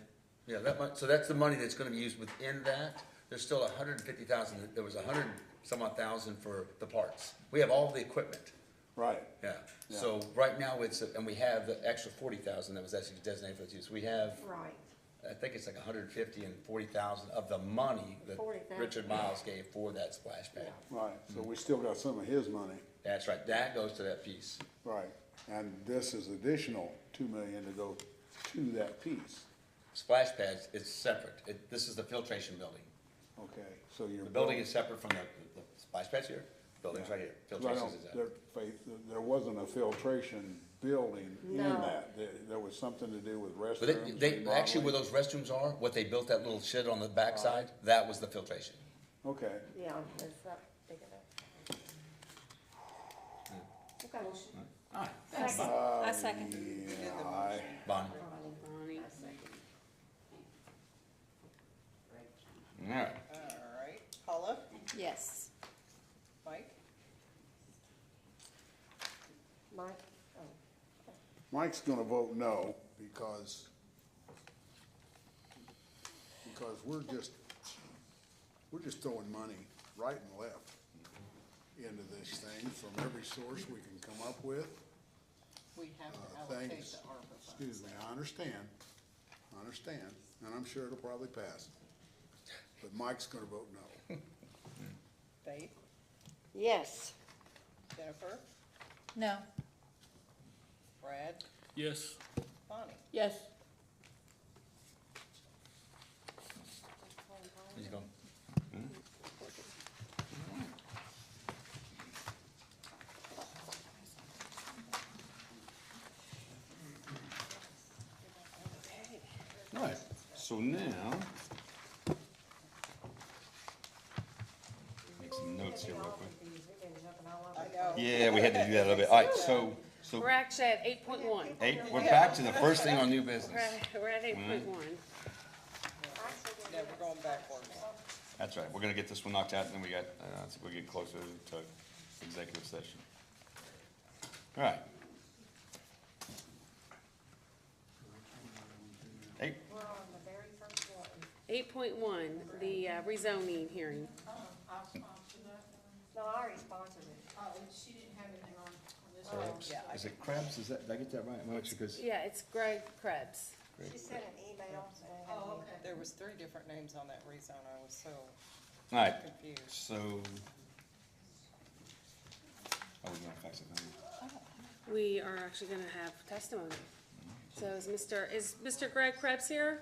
yeah, so that's the money that's gonna be used within that. There's still 150,000, there was 100 some odd thousand for the parts. We have all the equipment,
Right,
yeah. So right now it's, and we have the extra 40,000 that was actually designated for its use. We have,
Right.
I think it's like 150 and 40,000 of the money that
40,000.
Richard Miles gave for that splash pad.
right. So we still got some of his money.
That's right, that goes to that piece.
Right. And this is additional 2 million to go to that piece.
Splash pads is separate. This is the filtration building.
Okay, so you're.
The building is separate from the splash pads here, building's right here,
'Cause I
filtration's is
don't,
that.
there wasn't a filtration building in
No.
that. There was something to do with
But
restrooms.
they, actually where
remodeling.
those restrooms are, what they built that little shed on the backside, that was the filtration.
Okay,
Yeah, it's not big enough. Okay.
Alright,
I second.
yeah,
Bonnie.
Bonnie.
Alright,
All right, Paula,
Yes.
Mike,
Mike?
Mike's gonna vote no because we're just throwing money right and left into this thing from every source we can come up with.
we have to allocate
Thanks.
the ARPA funds.
Excuse me, I understand, and I'm sure it'll probably pass. But Mike's gonna vote no.
Faith,
Yes.
Jennifer,
No.
Brad,
Yes.
Bonnie.
Yes.
he's going. Alright, so now. Make some notes here real quick.
I know.
Yeah, we had to do that a little bit. Alright, so
We're actually at 8.1.
we're back to the first thing on new business.
We're at 8.1.
Yeah, we're going backwards.
That's right, we're gonna get this one knocked out, and then we got, I think we'll get closer to executive session. All right. Hey,
We're on the very first one.
8.1, the rezoning hearing.
I'll sponsor that.
No, I already sponsored it.
Oh, she didn't have anything on this
Oh,
one.
yeah,
is it Krebs? Is that, did I get that right? Well, it's because,
Yeah, it's Greg Krebs.
She sent an email saying.
Oh, okay.
There was 3 different names on that rezone, I was so
all right,
confused.
so. Oh, we're gonna fax it,
We are actually gonna have testimony. So is Mr. Greg Krebs here?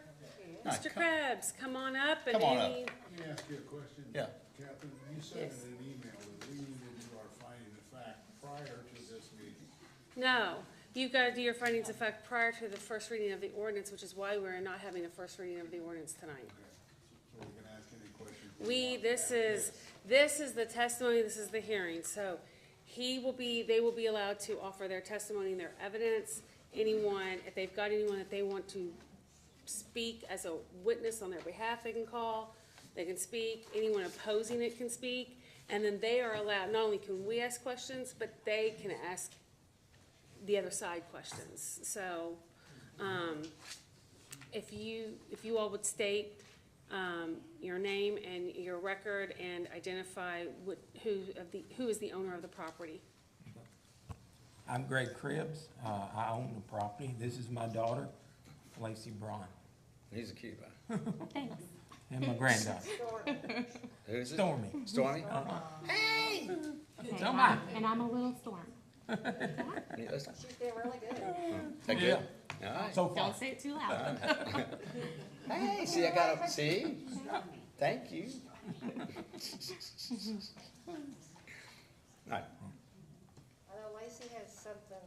Hi,
Mr.
come-
Krebs, come on up and
Come on up.
any,
Let me ask you a question.
Yeah.
Catherine, you said
Yes.
in an email that we need to do our finding of fact prior to this meeting.
no, you've gotta do your findings of fact prior to the first reading of the ordinance, which is why we're not having a first reading of the ordinance tonight.
So we can ask any questions.
This is the testimony, this is the hearing, so they will be allowed to offer their testimony and their evidence. Anyone, if they've got anyone that they want to speak as a witness on their behalf, they can call. they can speak, anyone opposing it can speak, and then they are allowed, not only can we ask questions, but they can ask the other side questions. So, if you all would state, your name and your record and identify who is the owner of the property.
I'm Greg Cribbs. I own the property. This is my daughter, Lacey Braun,
He's a cute guy.
Thanks.
and my granddaughter,
Who's it?
Stormy.
Stormy?
Hey!
Tell my.
And I'm a little storm.
Yeah, that's not-
She's doing really good.
that good? All right.
So far.
say it too loud.
Hey, see, I got a, see? Thank you. All right.
I know Lacey has something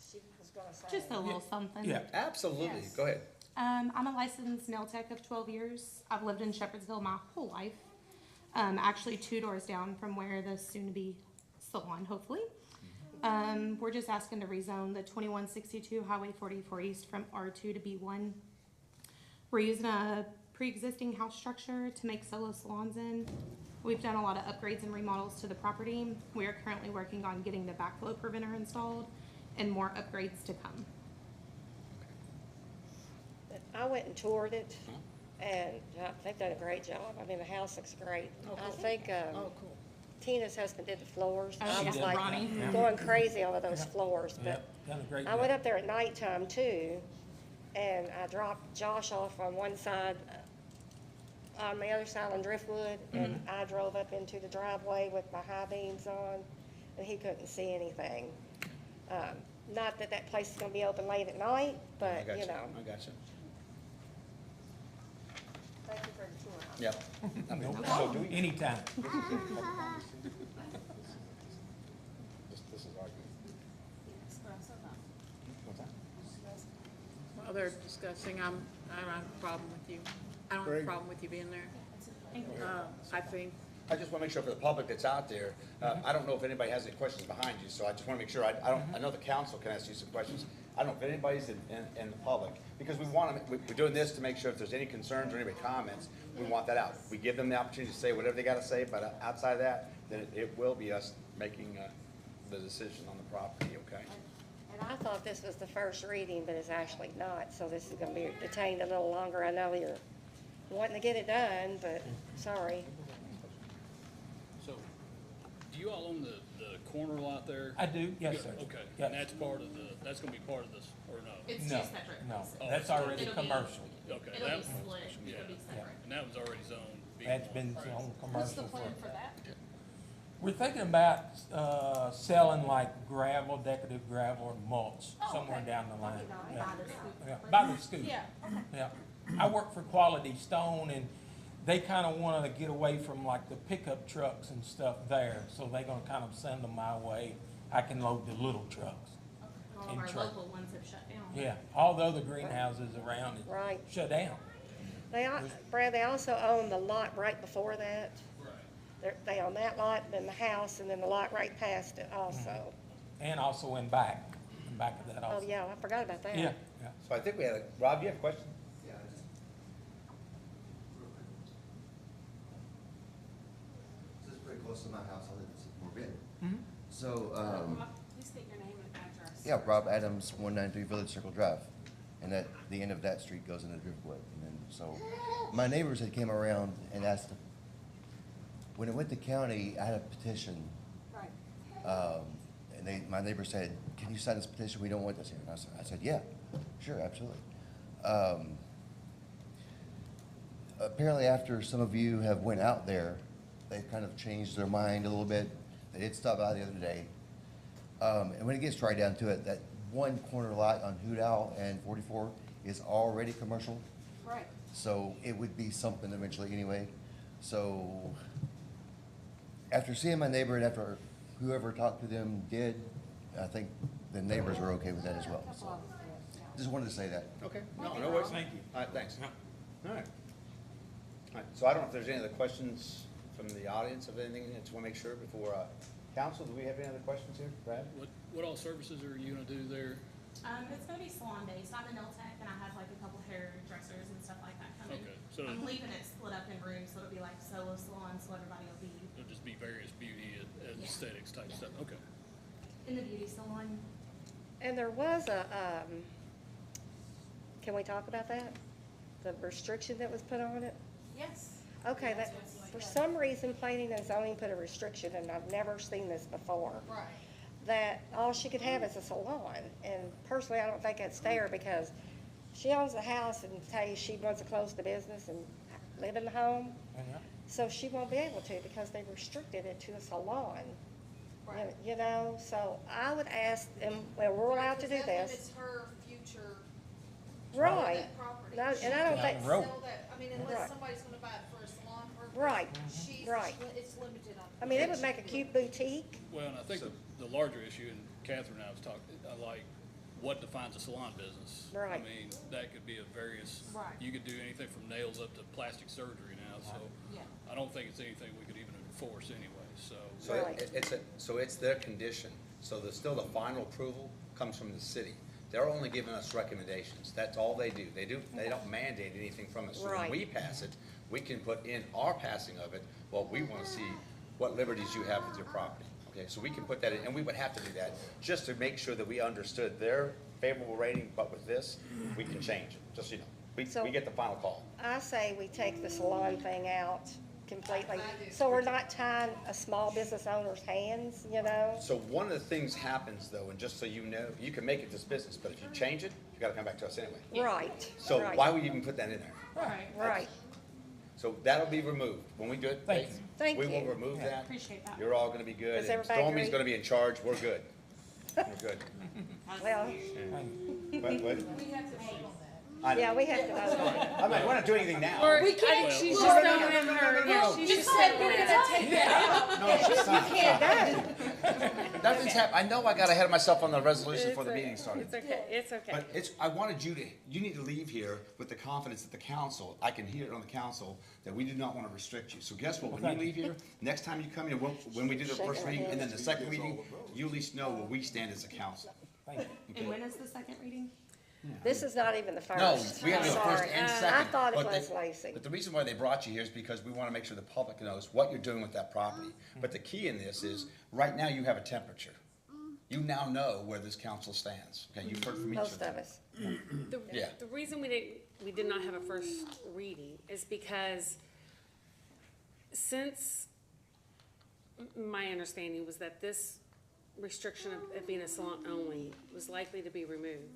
she was gonna say.
Just a little something.
Yeah.
Absolutely.
Yes.
Go ahead.
I'm a licensed nail tech of 12 years. I've lived in Shepherdsville my whole life. Actually 2 doors down from where the soon-to-be salon, hopefully. We're just asking to rezone the 2162 Highway 44 East from R2 to B1. We're using a pre-existing house structure to make solo salons in. We've done a lot of upgrades and remodels to the property. We are currently working on getting the backflow preventer installed and more upgrades to come.
I went and toured it, and they've done a great job. I mean, the house looks great. I think, Tina's husband did the floors.
Oh,
I
she
was
did.
like
Ronnie.
going crazy over those floors,
Yeah,
but
done a great
I went
job.
up there at nighttime too, and I dropped Josh off on one side, on the other side on Driftwood, and I drove up into the driveway with my high beams on, and he couldn't see anything. Not that that place is gonna be open late at night,
I
but,
got
you know.
I got you.
Thank you for the tour.
Yep. I mean,
No
so do
problem.
we-
Anytime.
This is our. What's that?
While they're discussing, I don't have a problem with you. I don't have a
Greg?
problem with you being there. I think,
I just want to make sure for the public that's out there, I don't know if anybody has any questions behind you, so I just want to make sure, I know the council can ask you some questions. I don't know if anybody's in the public, because we want to, we're doing this to make sure if there's any concerns or anybody comments, we want that out. We give them the opportunity to say whatever they got to say, but outside of that, then it will be us making the decision on the property, okay?
And I thought this was the first reading, but it's actually not, so this is gonna be detained a little longer. I know you're wanting to get it done, but sorry.
So, do you all own the corner lot there?
I do, yes, sir.
Okay,
Yes.
and that's gonna be part of this, or no?
It's
No,
two separate
no,
pieces.
that's already
It'll be-
commercial.
Okay,
It'll
that
be split,
yeah.
it'll be separate.
And that was already zoned B1.
That's been
right?
on
What's the
commercial
plan
for.
for that?
We're thinking about, selling like gravel, decorative gravel and mulch,
Oh,
somewhere
okay.
down the line. Yeah.
By the scoop.
Yeah, by the scoop.
Yeah, okay.
Yeah. I work for Quality Stone, and they kinda wanna get away from like the pickup trucks and stuff there, so they gonna kind of send them my way. I can load the little trucks.
All of
In
our
truck.
local ones have shut down.
Yeah, all the other greenhouses around it
Right.
shut down.
Brad, they also own the lot right before that. They own that lot, then the house, and then the lot right past it also.
And also in back of that
Oh,
also.
yeah, I forgot about that.
Yeah, yeah.
So I think we had Rob, you have a question?
Yeah, just real quick. This is pretty close to my house. I live in Sycamore Bend. So,
Please state your name and address.
yeah, Rob Adams, 193 Village Circle Drive. And at the end of that street goes into Driftwood. And then, so, my neighbors had came around and asked, when it went to county, I had a petition.
Right.
And my neighbor said, can you sign this petition? We don't want this here. And I said, yeah, sure, absolutely. Apparently after some of you have went out there, they've kind of changed their mind a little bit. They did stop by the other day. And when it gets right down to it, that one corner lot on Hoot Owl and 44 is already commercial.
Right.
So it would be something eventually anyway. So after seeing my neighbor and after whoever talked to them did, I think the neighbors are okay with that as well. So just wanted to say that.
Okay, no worries. Thank you. All right, thanks. All right. All right, so I don't know if there's any other questions from the audience of anything. I just want to make sure before, council, do we have any other questions here, Brad?
What all services are you gonna do there?
It's gonna be salon based. I'm a nail tech and I have like a couple hairdressers and stuff like that coming.
Okay, So
I'm leaving it split up in rooms, so it'll be like solo salon, so everybody will be
it'll just be various beauty and aesthetics type stuff, okay.
in the beauty salon.
And there was can we talk about that? The restriction that was put on it?
Yes.
Okay, that, for some reason, planning and zoning put a restriction, and I've never seen this before.
Right.
That all she could have is a salon, and personally, I don't think that's fair, because she owns the house and say she wants to close the business and live in the home, so she won't be able to, because they restricted it to a salon.
Right.
You know, so I would ask, and well, we're allowed to do
That
this.
limits her future.
Right.
that property.
No, and
She
I don't
can't
think-
Road.
sell that, I mean, unless
Right.
somebody's gonna buy it for a salon purpose.
Right,
She's,
right.
it's limited on.
I mean, it would make a cute boutique.
Well, and I think the larger issue, and Catherine and I was talking, I like, what defines a salon business? I
Right.
mean, that could be a various,
Right.
you could do anything from nails up to plastic surgery now, so
Yeah.
I don't think it's anything we could even enforce anyway, so.
So
Right.
so it's their condition, so still the final approval comes from the city. They're only giving us recommendations, that's all they do. They don't mandate anything from us. So when
Right.
we pass it, we can put in our passing of it, what we wanna see, what liberties you have with your property. Okay, so we can put that in, and we would have to do that, just to make sure that we understood their favorable rating, but with this, we can change it, just so you know.
So-
We get the final call.
I say we take the salon thing out completely, so we're not tying a small business owner's hands, you know?
So one of the things happens though, and just so you know, you can make it this business, but if you change it, you gotta come back to us anyway.
Right,
So
right.
why would you even put that in there?
Right.
Right,
So that'll be removed. When we do it,
Thank you.
Thank
we will
you.
remove that.
Appreciate that.
You're all gonna be good.
Does
and
everybody
Stormy's
agree?
gonna be in charge. We're good. We're good.
well,
What?
We have to vote on
I know.
yeah, we have to vote on it.
I'm not, we're not doing anything now.
Or,
We can't-
she's
No,
just
no, no,
throwing in
no, no,
her,
no, no,
yeah,
no.
she's
that.
just
Said
throwing
we're
in
gonna
her.
take that out.
No, it's not.
Can't go.
Nothing's happened. I know I got ahead of myself on the resolution before the meeting started.
It's okay, it's okay.
But I wanted you need to leave here with the confidence that the council, I can hear it on the council, that we do not want to restrict you. So guess what, when you leave here, next time you come in, when we do the first reading and then the second reading, you at least know where we stand as a council.
Thank you.
And when is the second reading?
This is not even the first.
No, we have to do the
I'm
first
sorry.
and
I
second.
thought it
but
was
they-
Lacey.
But the reason why they brought you here is because we want to make sure the public knows what you're doing with that property. But the key in this is, right now you have a temperature. You now know where this council stands. Okay, you've heard from each
Most
of them.
of us.
Yeah.
The reason we did not have a first reading is because since my understanding was that this restriction of it being a salon only was likely to be removed,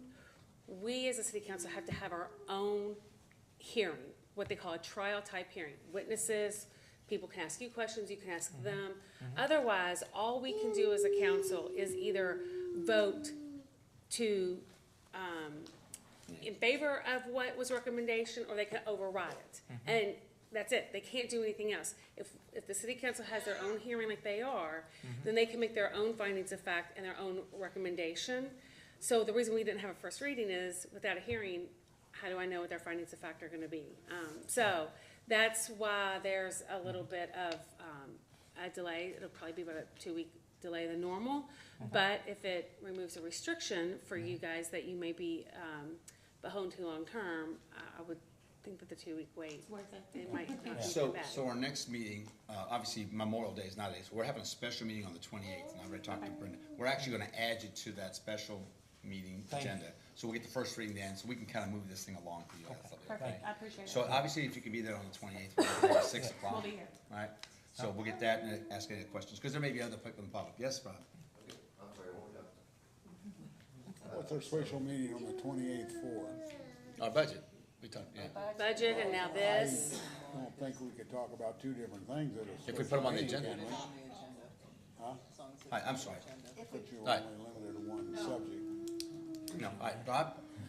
we as a city council have to have our own hearing, what they call a trial type hearing. Witnesses, people can ask you questions, you can ask them. Otherwise, all we can do as a council is either vote to, in favor of what was recommendation, or they can override it. And that's it, they can't do anything else. If the city council has their own hearing like they are, then they can make their own findings of fact and their own recommendation. So the reason we didn't have a first reading is, without a hearing, how do I know what their findings of fact are gonna be? So that's why there's a little bit of a delay. It'll probably be about a 2-week delay than normal. But if it removes a restriction for you guys that you may be beholden to long-term, I would think that the 2-week wait, it might not be too
So
bad.
our next meeting, obviously Memorial Day is not today, so we're having a special meeting on the 28th, and I already talked to Brenda. We're actually gonna add you to that special meeting
Thank you.
agenda. So we'll get the first reading then, so we can kind of move this thing along for you.
Perfect, I appreciate it.
So obviously, if you can be there on the 28th, we'll be there at 6 o'clock.
We'll be here.
All right, so we'll get that and ask any questions, because there may be other people in the public. Yes, Bob?
What's our special meeting on the 28th for?
Our budget, we talked, yeah.
Budget and now this.
I don't think we could talk about two different things at a
If we put them on the
special
agenda.
meeting, can we? Huh?
All right, I'm sorry.
But you're
All right.
only limited to one subject.
No, all right,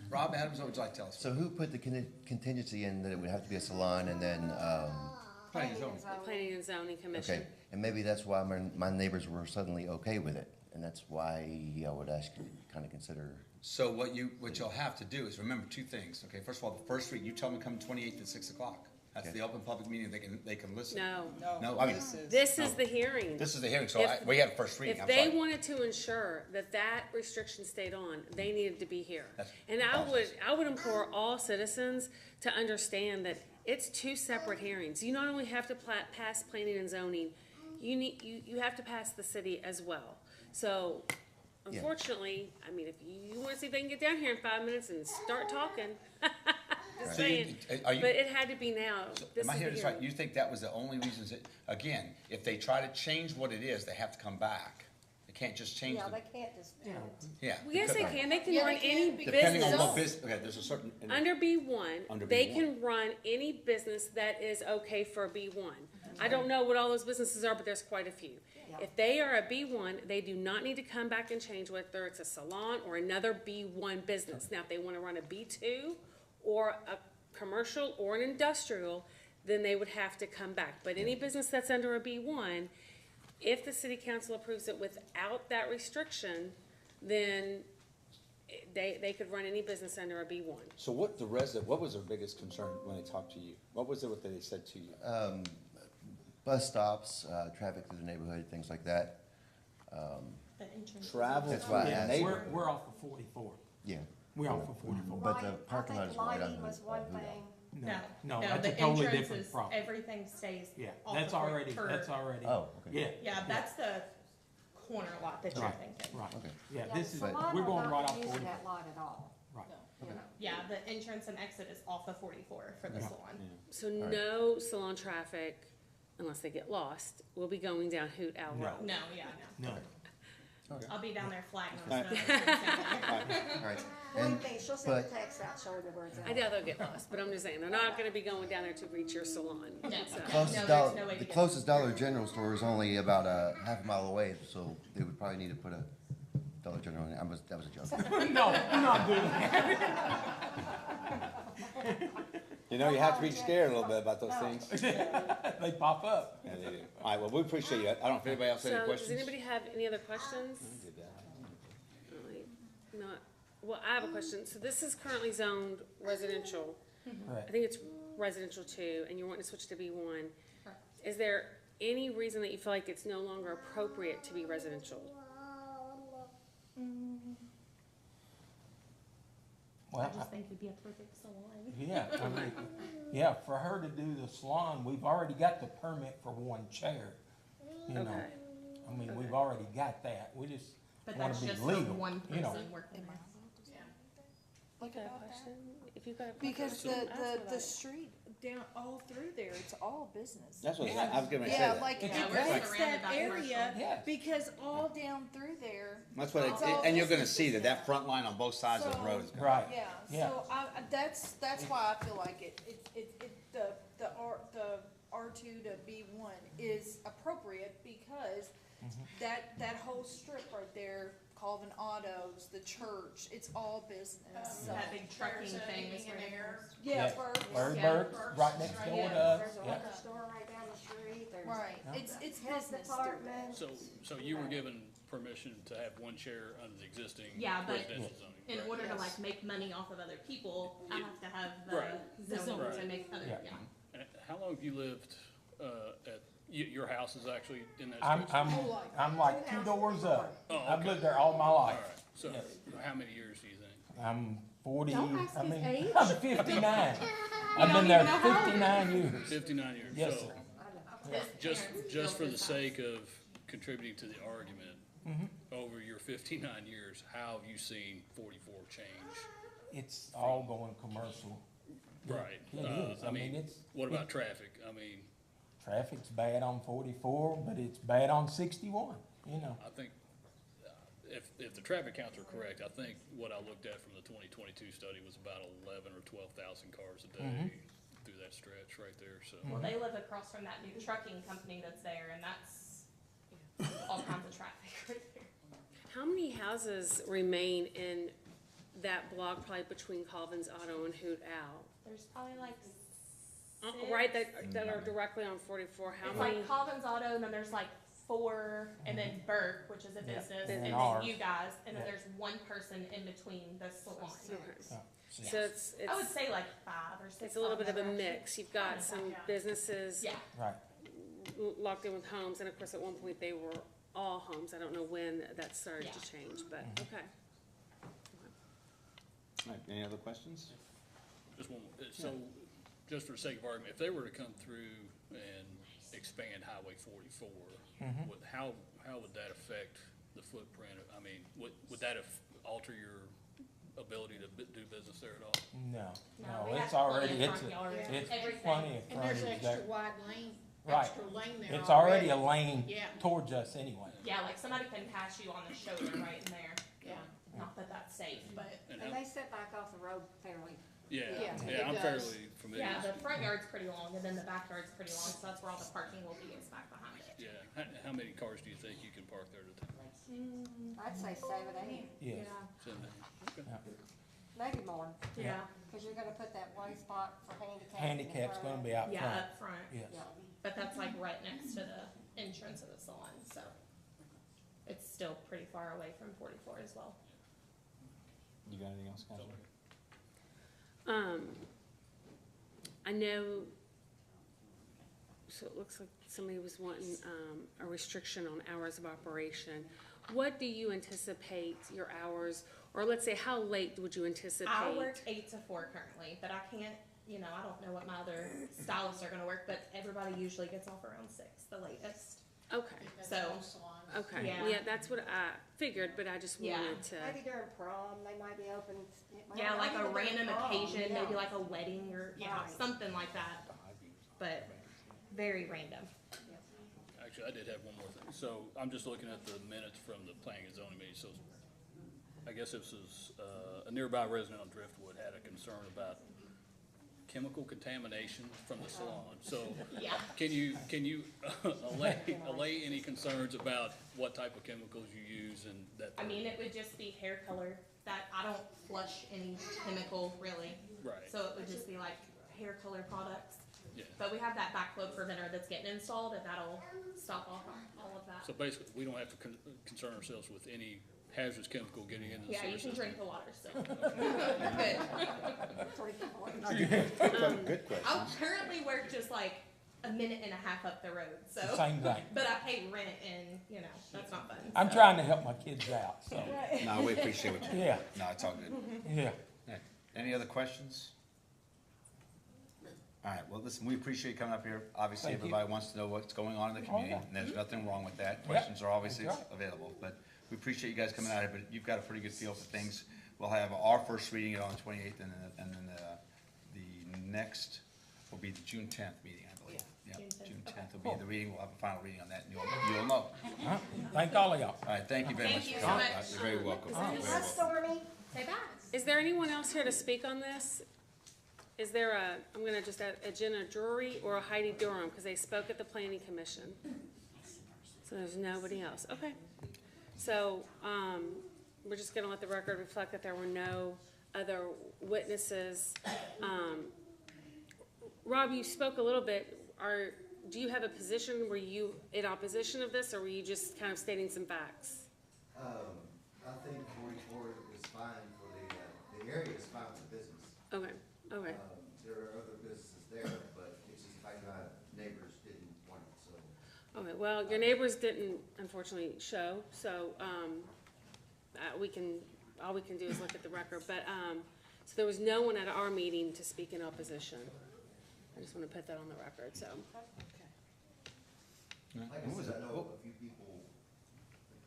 Rob Adams, what would you like to tell us?
So who put the contingency in that it would have to be a salon and then,
Planning and zoning.
The Planning and Zoning Commission.
okay, and maybe that's why my neighbors were suddenly okay with it, and that's why I would ask you to kind of consider.
So what you'll have to do is remember two things, okay? First of all, the first week, you tell them to come 28th at 6 o'clock. That's
Okay.
the open public meeting, they can listen.
No.
No, I mean,
This is the hearing.
this is the hearing, so
If-
we had a first reading,
If
I'm
they
sorry.
wanted to ensure that that restriction stayed on, they needed to be here.
That's
And I would implore all citizens to understand that It's two separate hearings. You not only have to pass planning and zoning, you have to pass the city as well. So unfortunately, I mean, if you wanna see if they can get down here in 5 minutes and start talking, just saying.
Are you-
But it had to be now. This
Am I
is
hearing
the
this right?
hearing.
You think that was the only reason that, again, if they try to change what it is, they have to come back. They can't just change
Yeah,
the,
they can't just do it.
yeah.
Well, yes, they
because-
can. They can
Yeah,
run
they
any
can, because
Depending on
business.
what business, okay, there's a certain.
Under B1,
Under
they
B1.
can run any business that is okay for B1. I don't know what all those businesses are, but there's quite a few. If they are a B1, they do not need to come back and change whether it's a salon or another B1 business. Now, if they want to run a B2 or a commercial or an industrial, then they would have to come back. But any business that's under a B1, if the city council approves it without that restriction, then they could run any business under a B1.
So what was their biggest concern when they talked to you? What was it what they said to you?
Bus stops, traffic through the neighborhood, things like that.
The entrance.
Travel
That's
through
why I
the
asked.
neighborhood.
We're off of 44.
Yeah.
We're off of 44.
But the
Light-
parking lot is
I
right
think
on
lighting was
Hood
one
Out.
thing.
No, that's a totally different problem.
Everything stays.
Yeah,
off
that's
the court
already,
for-
that's already.
Oh, okay.
Yeah.
Yeah, that's the corner lot that you're
Right,
thinking.
right.
Okay.
Yeah,
Yeah,
this is,
the salon
we're
will
going
not
right
be
off
using
44.
that lot at all.
Right.
You know.
Yeah, the entrance and exit is off of 44 for the
Yeah.
salon.
So no salon traffic, unless they get lost, will be going down Hoot Owl
No.
Road.
No, yeah, no.
No.
I'll be down there flagging
Right.
them. snow.
All right.
One
And,
thing, she'll send a
but,
text out showing you where it's at.
I doubt they'll get lost, but I'm just saying, they're not gonna be going down there to reach your salon.
No.
So-
closest
there's
dollar,
no way to
the
get-
closest Dollar General store is only about a half a mile away, so they would probably need to put a Dollar General in. That was a joke.
No, we're not doing that.
You know, you have to be scared a little bit about those things.
They pop up.
Yeah, they do. All right, well, we appreciate you. I don't know if anybody else has any
So,
questions.
does anybody have any other questions?
I did that.
Really? Not, well, I have a question. So this is currently zoned residential.
Right.
I think it's residential 2, and you're wanting to switch to B1.
Correct.
Is there any reason that you feel like it's no longer appropriate to be residential?
I
Well,
just think it'd be a perfect salon.
yeah, I mean, yeah, for her to do the salon, we've already got the permit for one chair. You know,
Okay.
I mean, we've already got that. We just
But
wanna
that's
be
just for
legal,
one
you know.
person working there.
You got a question? If you got a question.
Because
ask about
the
it.
street down all through there, it's all business.
That's what I was gonna say
Yeah,
that.
like it
Yeah, we're
affects
surrounded
that
by
area,
Yes.
because all down through there.
That's what,
it's all
and you're gonna
businesses
see that
now.
front line on both sides of the
So-
road is gonna.
Right.
Yeah,
Yeah.
so that's why I feel like the R2 to B1 is appropriate, because that whole strip right there, Calvin Autos, the church, it's all business, so.
That big trucking thing is
in
where
there.
Yeah,
Bird,
yeah.
Bird, right next door to us,
There's a
yeah.
liquor store right down the street, there's.
Right,
Yeah.
it's
Health
business.
department.
So you were given permission to have one chair under the existing
Yeah, but
residential zoning,
in
right?
order to like make money off of other people, I have to have the
Right.
zoning to
Right.
make other,
Yeah.
yeah.
And how long have you lived, at, your house is actually in that
I'm,
stretch?
I'm like 2 doors up.
Oh,
I've
okay.
lived there all my
All
life.
right, so
Yes.
how many years do you think?
I'm 40,
Don't ask
I
his
mean,
age.
I'm 59. I've been there 59 years.
59 years.
Yes,
So,
sir.
just for the sake of contributing to the argument,
Mm-hmm.
over your 59 years, how have you seen 44 change?
It's all going commercial.
Right.
It is. I mean, it's.
What about traffic? I mean,
Traffic's bad on 44, but it's bad on 61, you know.
I think, if the traffic counts are correct, I think what I looked at from the 2022 study was about 11 or 12,000 cars a day
Mm-hmm.
through that stretch right there, so.
Well, they live across from that new trucking company that's there, and that's all kinds of traffic right there.
How many houses remain in that block, probably between Calvin's Auto and Hoot Owl?
There's probably like
Right, that are directly on 44, how
It's
many?
like Calvin's Auto, and then there's like 4, and then Burke, which is a
Yeah.
business,
And
and then
ours.
you guys, and then
Yeah.
there's one person in between the salon.
Okay.
Yeah.
So it's,
I would say like 5 or 6.
it's a little bit of a
altogether.
mix. You've got some
Yeah.
businesses
Yeah.
Right.
locked in with homes, and of course, at one point, they were all homes. I don't know when that started
Yeah.
to change, but, okay.
All right, any other questions?
Just one, so, just for the sake of argument, if they were to come through and expand Highway 44, how would that affect the footprint? I mean, would that alter your ability to do business there at all?
No,
we
it's
have
already,
plenty of
it's,
front yards,
it's
everything.
plenty of
And there's
frontage
extra
there.
wide lane,
Right.
extra lane there
It's already a
already.
lane
Yeah.
towards us anyway.
Yeah, like somebody can pass you on the shoulder right in there.
Yeah.
Not that that's safe, but.
And
And they set back off the road fairly.
Yeah,
Yeah,
yeah,
it
I'm
does.
fairly familiar.
Yeah, the front yard's pretty long, and then the backyard's pretty long, so that's where all the parking will be, is back behind it.
Yeah, how many cars do you think you can park there at a time?
I'd say 7, 8,
Yes.
Seven, eight? Okay.
maybe more.
Yeah,
Because you're gonna put that one spot for handicapped.
Handicap's gonna be out
yeah,
front.
up front,
Yes.
Yeah.
but that's like right next to the entrance of the salon, so. It's still pretty far away from 44 as well.
You got anything else, Councilman?
I know, so it looks like somebody was wanting, a restriction on hours of operation. What do you anticipate your hours, or let's say, how late would you anticipate?
I work 8 to 4 currently, but I can't, I don't know what my other stylists are gonna work, but everybody usually gets off around 6, the latest.
Okay,
So,
okay,
Yeah.
yeah, that's what I figured, but I just
Yeah.
wanted to.
Maybe during prom, they might be open.
yeah, like a
Maybe during
random
prom,
occasion,
yeah.
maybe like a wedding or,
Right.
something like that. But very random.
Actually, I did have one more thing. So I'm just looking at the minutes from the planning and zoning meeting. So I guess this is, a nearby resident on Driftwood had a concern about chemical contamination from the salon. So
Yeah.
can you allay any concerns about what type of chemicals you use and that?
I mean, it would just be hair color, that I don't flush any chemical really.
Right.
So it would just be like hair color products.
Yeah.
But we have that backflow preventer that's getting installed, and that'll stop all of that.
So basically, we don't have to concern ourselves with any hazardous chemical getting into the
Yeah,
sewer
you can
system.
drink the water still. Good.
Good question.
I'll currently work just like a minute and a half up the road, so.
Same thing.
But I pay rent and, that's not fun.
I'm trying to help my kids out, so,
No, we appreciate what you do.
yeah,
No, it's all good.
yeah.
Yeah. Any other questions? All right, well, listen, we appreciate you coming up here. Obviously,
Thank you.
everybody wants to know what's going on in the community,
yeah.
and there's nothing wrong with that.
Yeah,
Questions are obviously
that's right.
available, but we appreciate you guys coming out here, but you've got a pretty good feel for things. We'll have our first reading on the 28th, and then the next will be the June 10th meeting, I believe. Yeah, June 10th will be the reading. We'll have a final reading on that, and you'll know.
Huh? Thank all of y'all.
All right, thank you very much
Thank
for
you so
coming.
much.
You're very welcome. You're very
Hi,
welcome.
Stormy.
Say bye.
Is there anyone else here to speak on this? Is there I'm gonna just add a Jenna Drury or a Heidi Durham, because they spoke at the planning commission. So there's nobody else, okay. So, we're just gonna let the record reflect that there were no other witnesses. Rob, you spoke a little bit, do you have a position, were you in opposition of this, or were you just kind of stating some facts?
I think 44 is fine for the area is fine for business.
Okay, okay.
There are other businesses there, but it's just like my neighbors didn't want it, so.
Okay, well, your neighbors didn't unfortunately show, so, all we can do is look at the record, but, so there was no one at our meeting to speak in opposition. I just wanna put that on the record, so.
Like I said, I know a few people,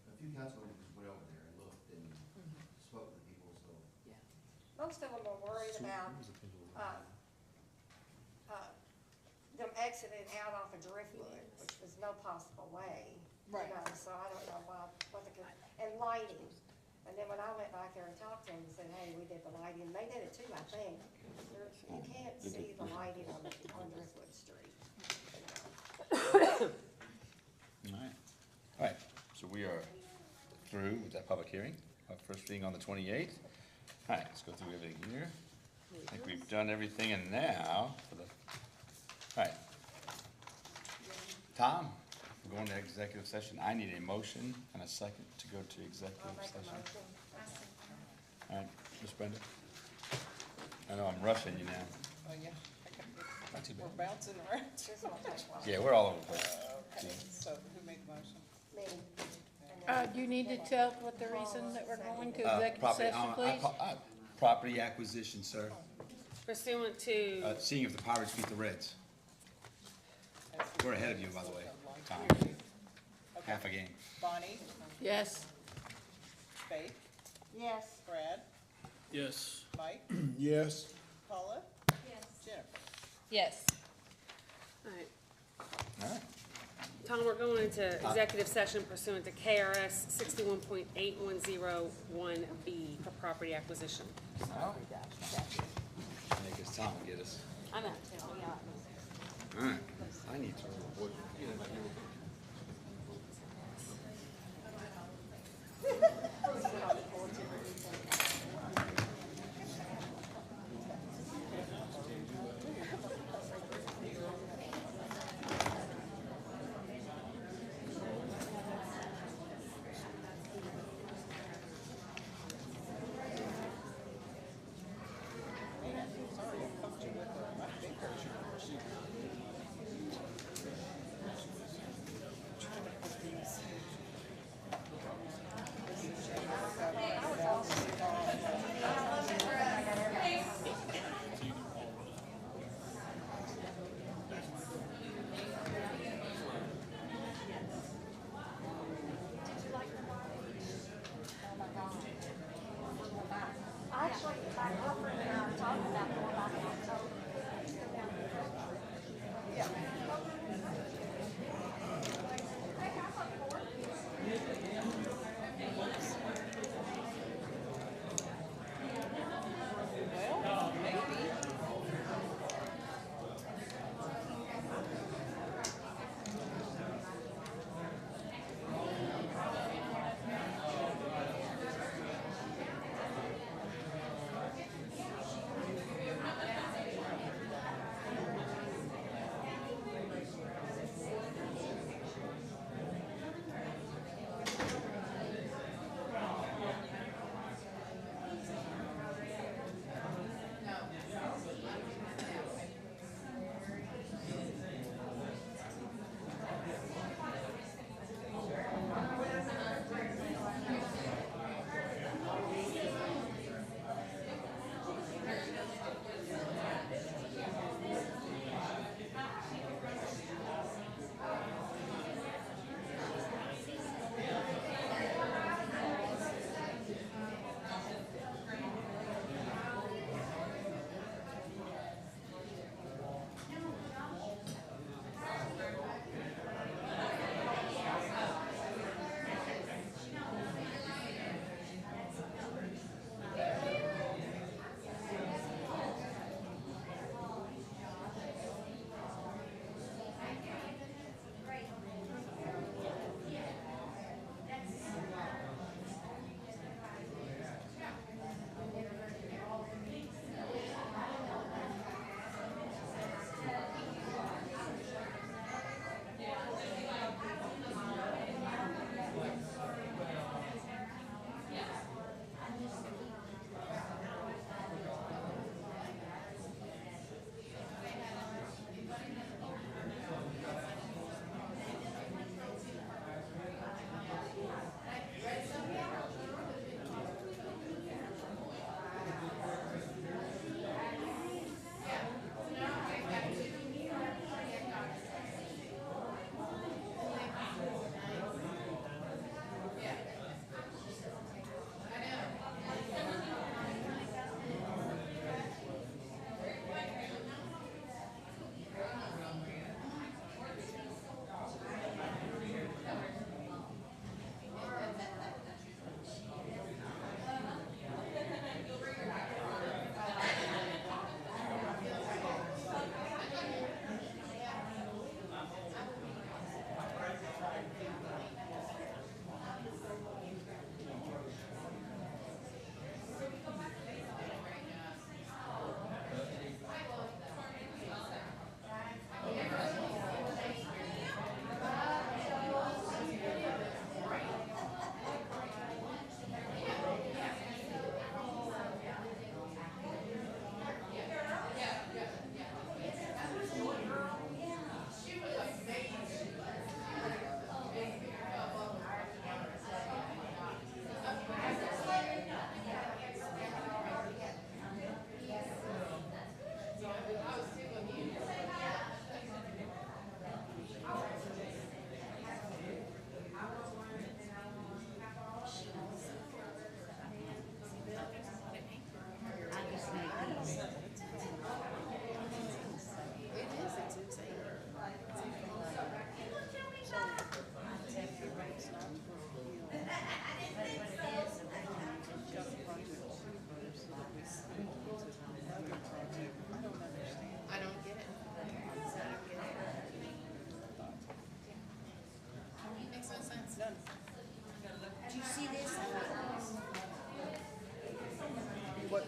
a few council members went over there and looked and spoke with people, so.
Most of them are worried about, them exiting out off of Driftwood, which was no possible way.
Right.
So I don't know what and lighting. And then when I went back there and talked to them and said, hey, we did the lighting, they did it too, I think. You can't see the lighting on Driftwood Street.
All right. All right, so we are through with that public hearing. Our first reading on the 28th. All right, let's go through everything here. I think we've done everything, and now for the, all right. Tom, we're going to executive session. I need a motion and a second to go to executive session. All right, Ms. Brenda? I know I'm rushing you now.
Oh, yeah.
Not too
We're
bad.
bouncing around.
Yeah, we're all over the place.
Okay, so who made the motion?
Do you need to tell what the reason that we're going to executive
Property-
session, please?
Property acquisition, sir.
pursuant to,
Seeing if the Pirates beat the Reds. We're ahead of you, by the way, Tom. Half a game.
Bonnie,
Yes.
Faith,
Yes.
Brad,
Yes.
Mike,
Yes.
Paula. Yes. Jennifer.
Yes.
alright,
All right.
Tom, we're going into executive session pursuant to KRS 61.8101B for property acquisition.
I think it's Tom will get us.
I'm out,
All right. I need to.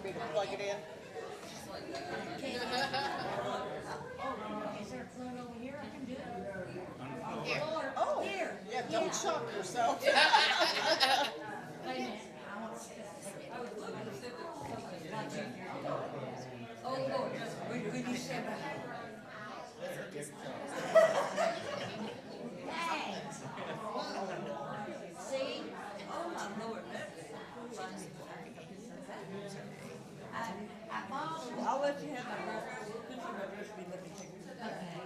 me to plug it in?
Is there a plug over here? I can do it.
Oh, yeah, don't shock yourself.
Wait a minute, I want to. Oh, Lord, when you said that. Thanks. See? Oh, my Lord. I thought.
I'll let you have that.
Okay.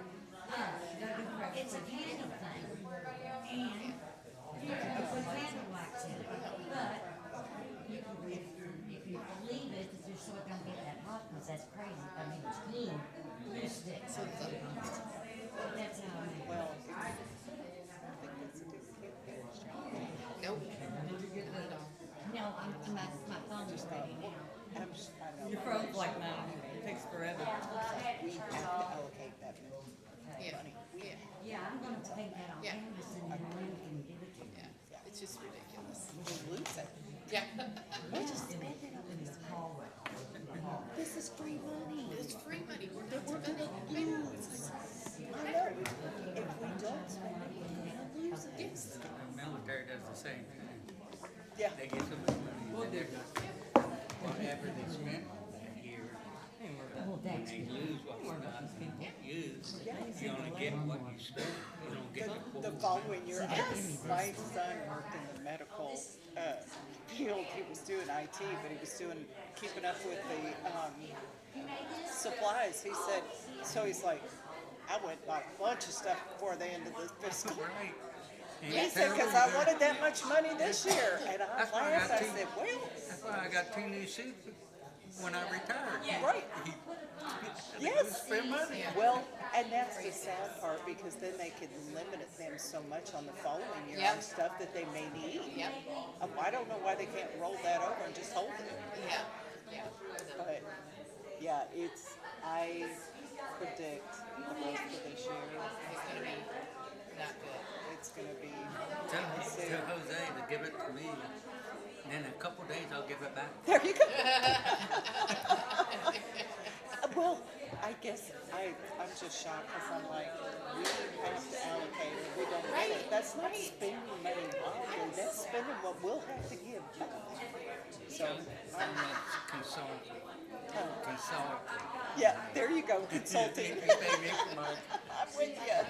It's a candle thing. And you can put candle wax in it. But you can, if you leave it, just so it don't get that hot, because that's crazy. I mean, it's glue. Glue sticks. That's how I make it.
Well,
Nope. No, my phone is ready now.
I know.
Your phone's like mine, it takes forever.
We have to allocate that money.
Yeah, I'm gonna take that off canvas and then Lynn can give it to you.
It's just ridiculous. We lose it.
We just spend it up in the hallway.
This is free money.
It's free money. We're
That we're gonna lose. I know. If we don't spend it, we're gonna lose it.
The military does the same thing.
Yeah.
They get so much money, and then they're not, whatever they spent that year, when they lose what's not used, you only get what you spent, you don't get the full.
The following year, my son worked in the medical field. He was doing IT, but he was doing, keeping up with the supplies. He said, so he's like, I went and bought a bunch of stuff before the end of the fiscal.
Right. And
He
it's
said, because
terrible.
I wanted that much money this year. And I
That's why I
laughed.
got
I
two-
said, well,
That's why I got 2 new suits when I retired.
right. Yes.
Spend money.
Well, and that's the sad part, because then they could limit them so much on the following year on stuff that they may need. I don't know why they can't roll that over and just hold it. But, yeah, I predict the most for this year.
It's gonna be not good.
It's gonna be.
Tell Jose to give it to me, and in a couple days I'll give it back.
There you go. Well, I guess I'm just shocked, because I'm like, we have to allocate it, we don't get it. That's not spending money wisely, that's spending what we'll have to give back. So,
I'm consulting. Consulting.
yeah, there you go, consulting.
You pay me for my.
I'm with you.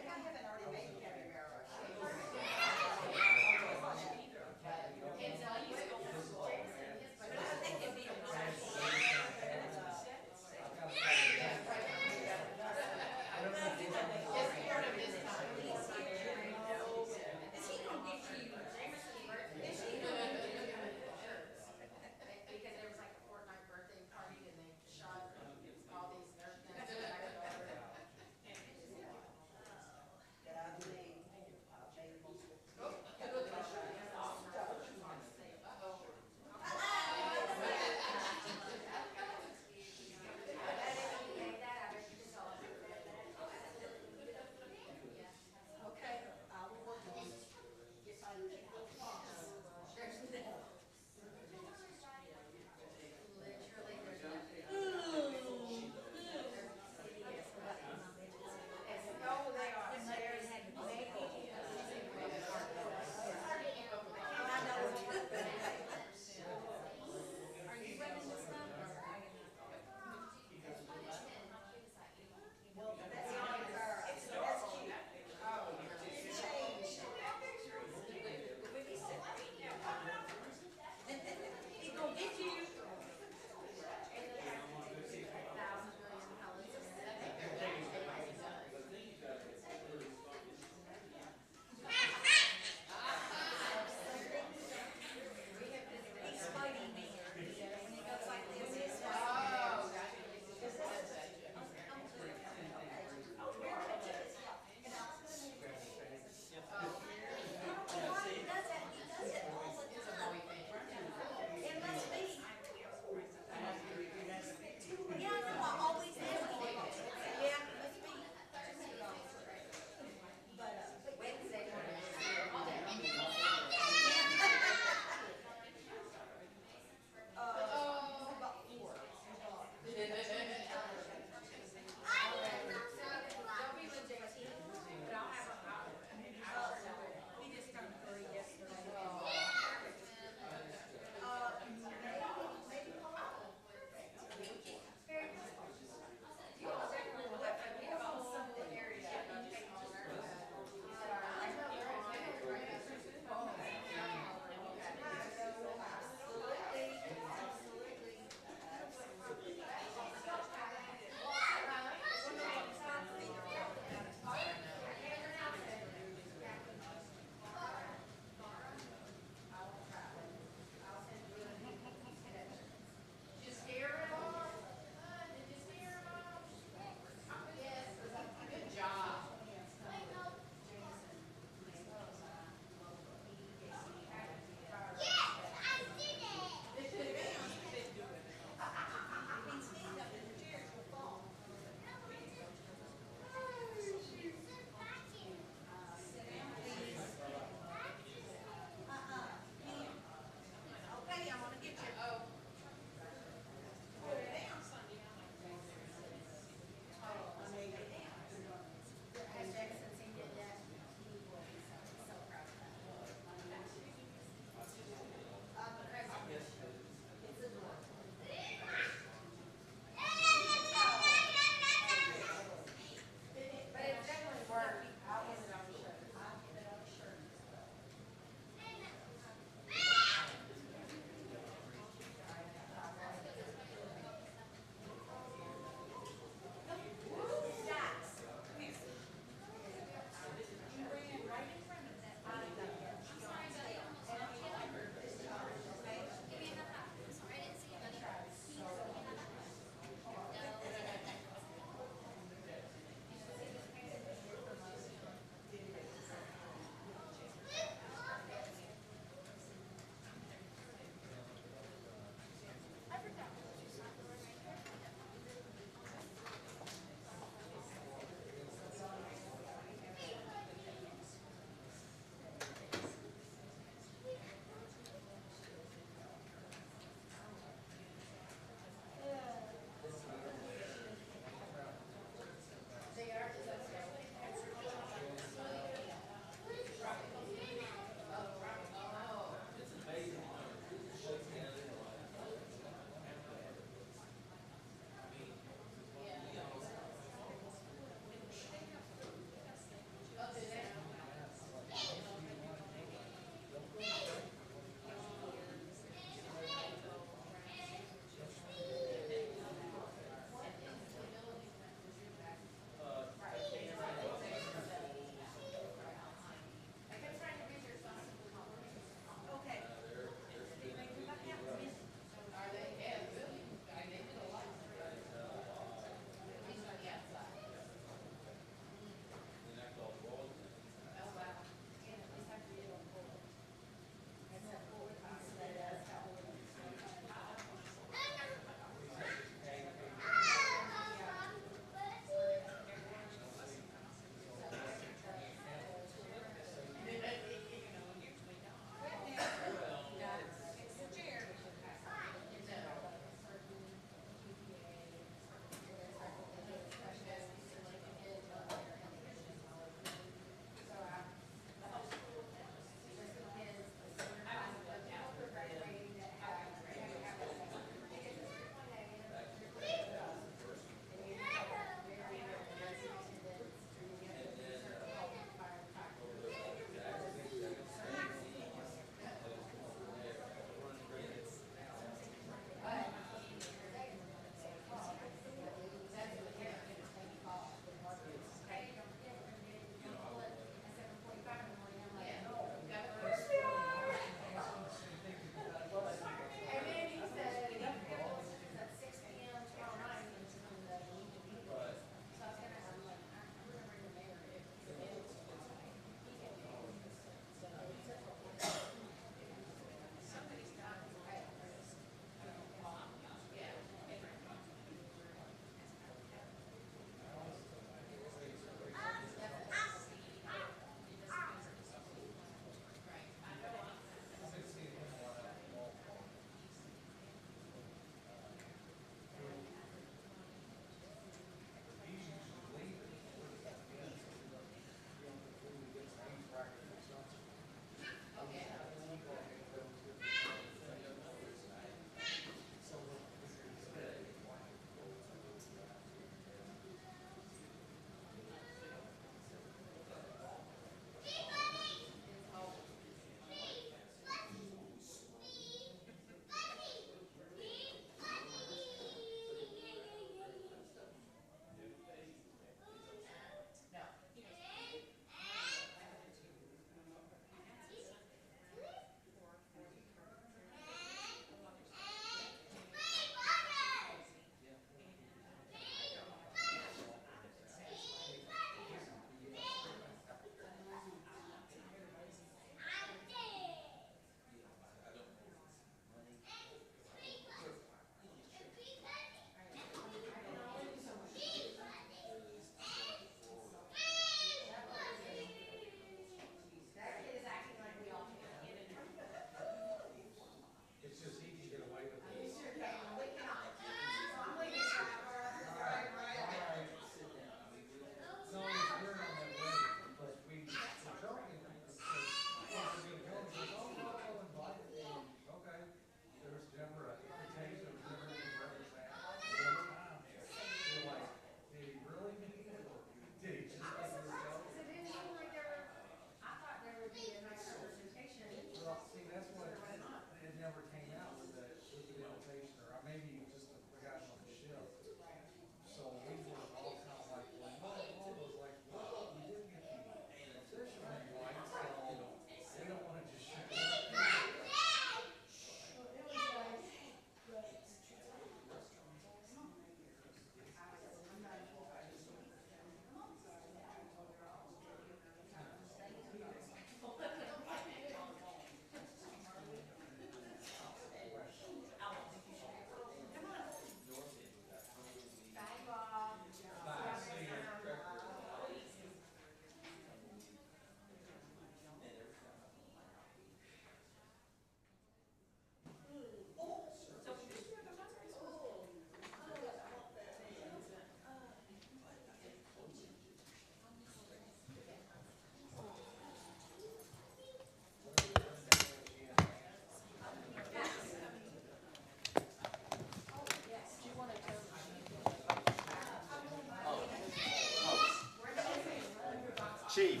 Chief,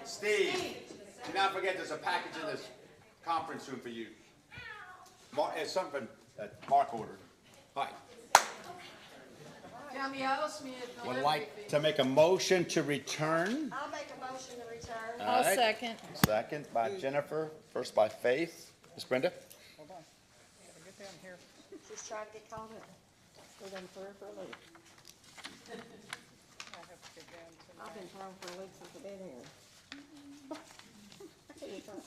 Steve, do not forget there's a package in this conference room for you. It's something that Mark ordered. Hi. Would like to make a motion to return.
I'll make a motion to return.
All
I'll
right.
second.
Second by Jennifer, first by Faith. Miss Brenda?
Hold on, gotta get down here.
Just trying to get caught up.
We're done for a loop. I have to get down to
I've been thrown for a loop since I've been here.
Faith and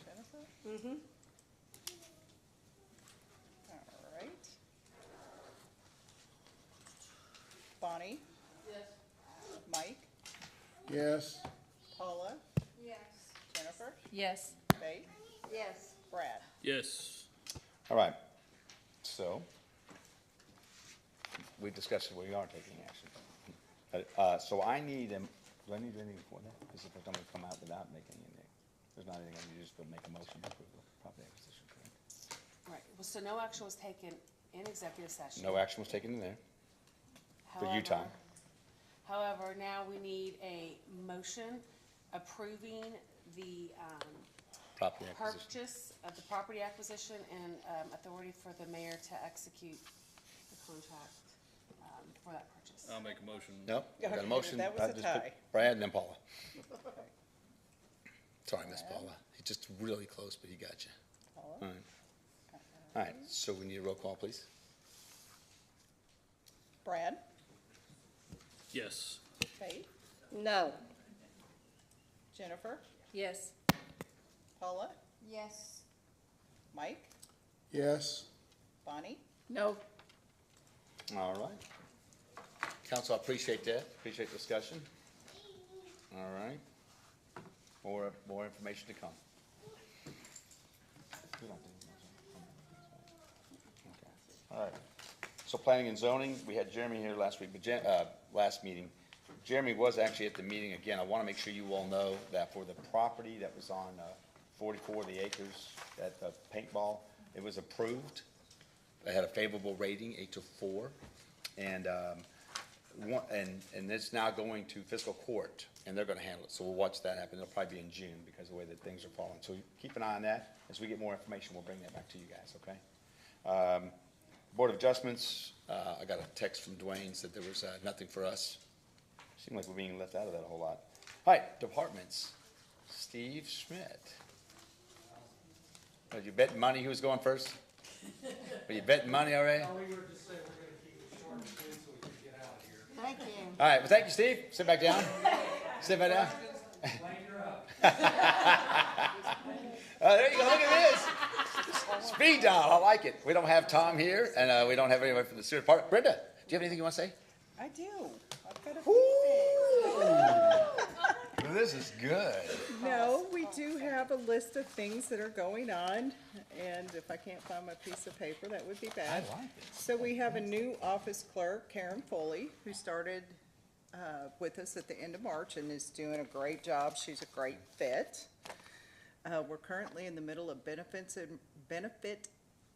Jennifer.
Mm-hmm.
All right. Bonnie? Yes. Mike?
Yes.
Paula?
Yes.
Jennifer?
Yes.
Faith?
Yes.
Brad?
Yes.
All right. So, we discussed we are taking action. So I need, do I need anything before that? Because if I'm going to come out without making anything, there's not anything, you just go make a motion to approve the property acquisition, correct?
Right, well, so no action was taken in executive session.
No action was taken in there for you time.
However, now we need a motion approving the,
Property acquisition.
purchase of the property acquisition and, authority for the mayor to execute the contract, for that purchase.
I'll make a motion.
No, we got a
Okay,
motion.
that was
I
a
just put
tie.
Brad and then Paula. Sorry, Miss Paula. He's just really close, but he got you.
Paula?
All right. All right, so we need a roll call, please.
Brad?
Yes.
Faith?
No.
Jennifer?
Yes.
Paula?
Yes.
Mike?
Yes.
Bonnie?
No.
All right. Council, I appreciate that. Appreciate discussion. All right. More information to come. Okay. All right. So planning and zoning, we had Jeremy here last week, but last meeting. Jeremy was actually at the meeting again. I want to make sure you all know that for the property that was on 44 of the acres at the paintball, it was approved. They had a favorable rating, 8-4, and it's now going to fiscal court, and they're going to handle it. So we'll watch that happen. It'll probably be in June because of the way that things are falling. So keep an eye on that. As we get more information, we'll bring that back to you guys. Okay. Board of Adjustments. I got a text from Dwayne said there was nothing for us. Seemed like we're being left out of that a whole lot. All right, departments. Steve Schmidt. Are you betting money who's going first? Are you betting money already?
We were just saying we're gonna keep it short and sweet so we can get out of here.
Thank you.
All right, well, thank you, Steve. Sit back down. Sit back down. There you go, look at this. Speed dial, I like it. We don't have Tom here, and we don't have anyone from the sewer department. Brenda, do you have anything you want to say?
I do. I've got a few things.
This is good.
No, we do have a list of things that are going on, and if I can't find my piece of paper, that would be bad.
I like it.
So we have a new office clerk, Karen Foley, who started with us at the end of March and is doing a great job. She's a great fit. We're currently in the middle of benefit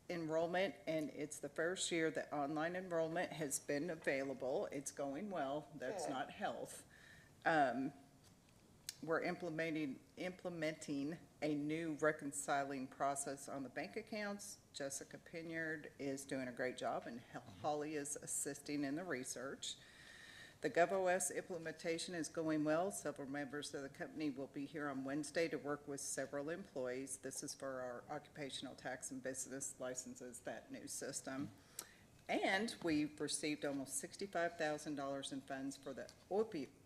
enrollment, and it's the first year that online enrollment has been available. It's going well. That's not health. We're implementing a new reconciling process on the bank accounts. Jessica Pinyard is doing a great job, and Holly is assisting in the research. The GovOS implementation is going well. Several members of the company will be here on Wednesday to work with several employees. This is for our occupational tax and business licenses, that new system. And we've received almost $65,000 in funds for the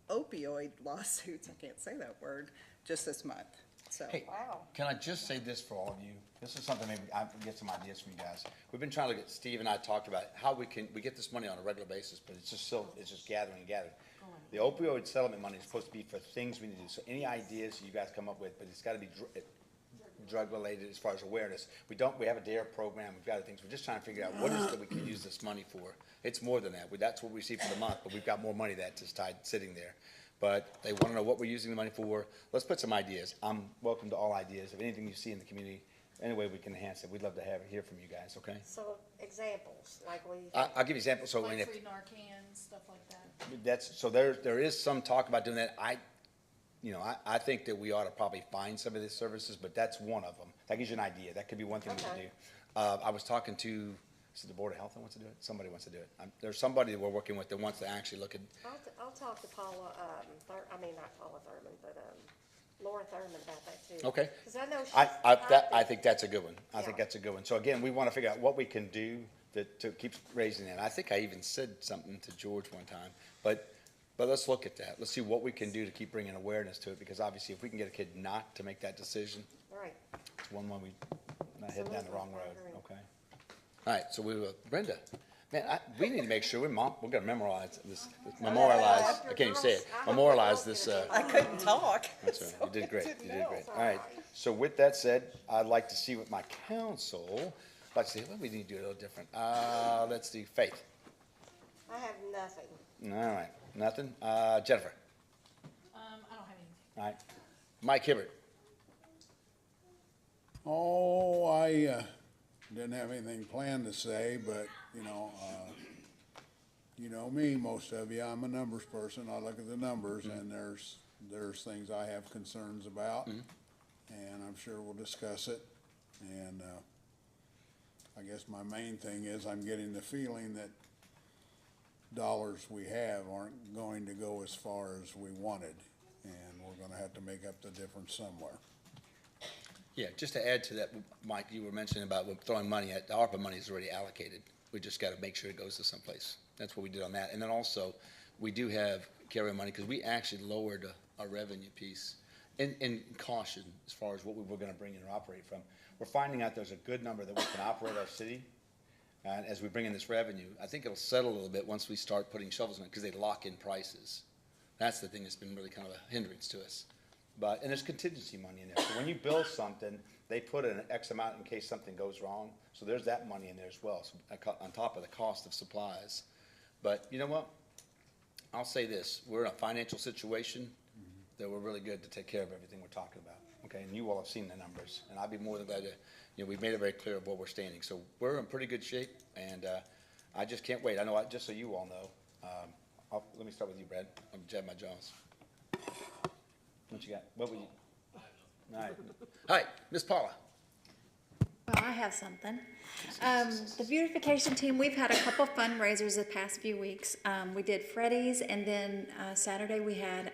opioid lawsuits, I can't say that word, just this month. So,
Hey, can I just say this for all of you? This is something maybe I can get some ideas from you guys. We've been trying to get, Steve and I talked about how we get this money on a regular basis, but it's just gathering and gathering. The opioid settlement money is supposed to be for things we need to do. So any ideas you guys come up with, but it's gotta be drug related as far as awareness. We have a DARE program, we've got other things. We're just trying to figure out what is it that we can use this money for. It's more than that. That's what we receive for the month, but we've got more money that's just sitting there. But they want to know what we're using the money for. Let's put some ideas. I'm welcome to all ideas of anything you see in the community any way we can enhance it, we'd love to hear from you guys, okay?
So examples, like we.
I'll give you examples, so when
Like
if,
free Narcan, stuff like that.
so there is some talk about doing that. I think that we ought to probably find some of these services, but that's one of them. That gives you an idea. That could be one thing we could do. I was talking to, is it the Board of Health that wants to do it? Somebody wants to do it. There's somebody that we're working with that wants to actually look at.
I'll talk to Paula, not Paula Thurman, but, Laura Thurman about that too.
Okay.
Cause I know she's.
I think that's a good one. I think that's a good one. So again, we want to figure out what we can do to keep raising it. I think I even said something to George one time, but let's look at that. Let's see what we can do to keep bringing awareness to it, because obviously if we can get a kid not to make that decision,
Right.
it's one we not heading down the wrong road, okay? All right, so we will, Brenda, man, we need to make sure we're gonna memorialize this, memorialize, I can't even say it, memorialize this,
I couldn't talk.
that's right, you did great, you did great. All right, so with that said, I'd like to see what my council, let's see, what we need to do a little different. Let's do Faith.
I have nothing.
All right, nothing. Jennifer.
I don't have anything.
All right. Mike Hibbert.
Oh, I didn't have anything planned to say, but, you know me, most of you, I'm a numbers person. I look at the numbers, and there's things I have concerns about, and I'm sure we'll discuss it. And I guess my main thing is I'm getting the feeling that dollars we have aren't going to go as far as we wanted, and we're gonna have to make up the difference somewhere.
Yeah, just to add to that, Mike, you were mentioning about throwing money at, the ARPA money is already allocated. We just gotta make sure it goes to someplace. That's what we did on that. And then also, we do have carry money, because we actually lowered our revenue piece in caution as far as what we were gonna bring in or operate from. We're finding out there's a good number that we can operate our city. And as we bring in this revenue, I think it'll settle a little bit once we start putting shovels in it, because they lock in prices. That's the thing that's been really kind of a hindrance to us. And there's contingency money in there. So when you build something, they put an X amount in case something goes wrong. So there's that money in there as well, so on top of the cost of supplies. But you know what? I'll say this, we're in a financial situation that we're really good to take care of everything we're talking about. Okay, and you all have seen the numbers, and I'd be more than glad to, we've made it very clear of where we're standing. So we're in pretty good shape, and I just can't wait. I know, just so you all know, let me start with you, Brad. I'm jab my jaws. What you got? What would you? All right. Hi, Miss Paula.
Well, I have something. The beautification team, we've had a couple fundraisers the past few weeks. We did Freddy's, and then Saturday we had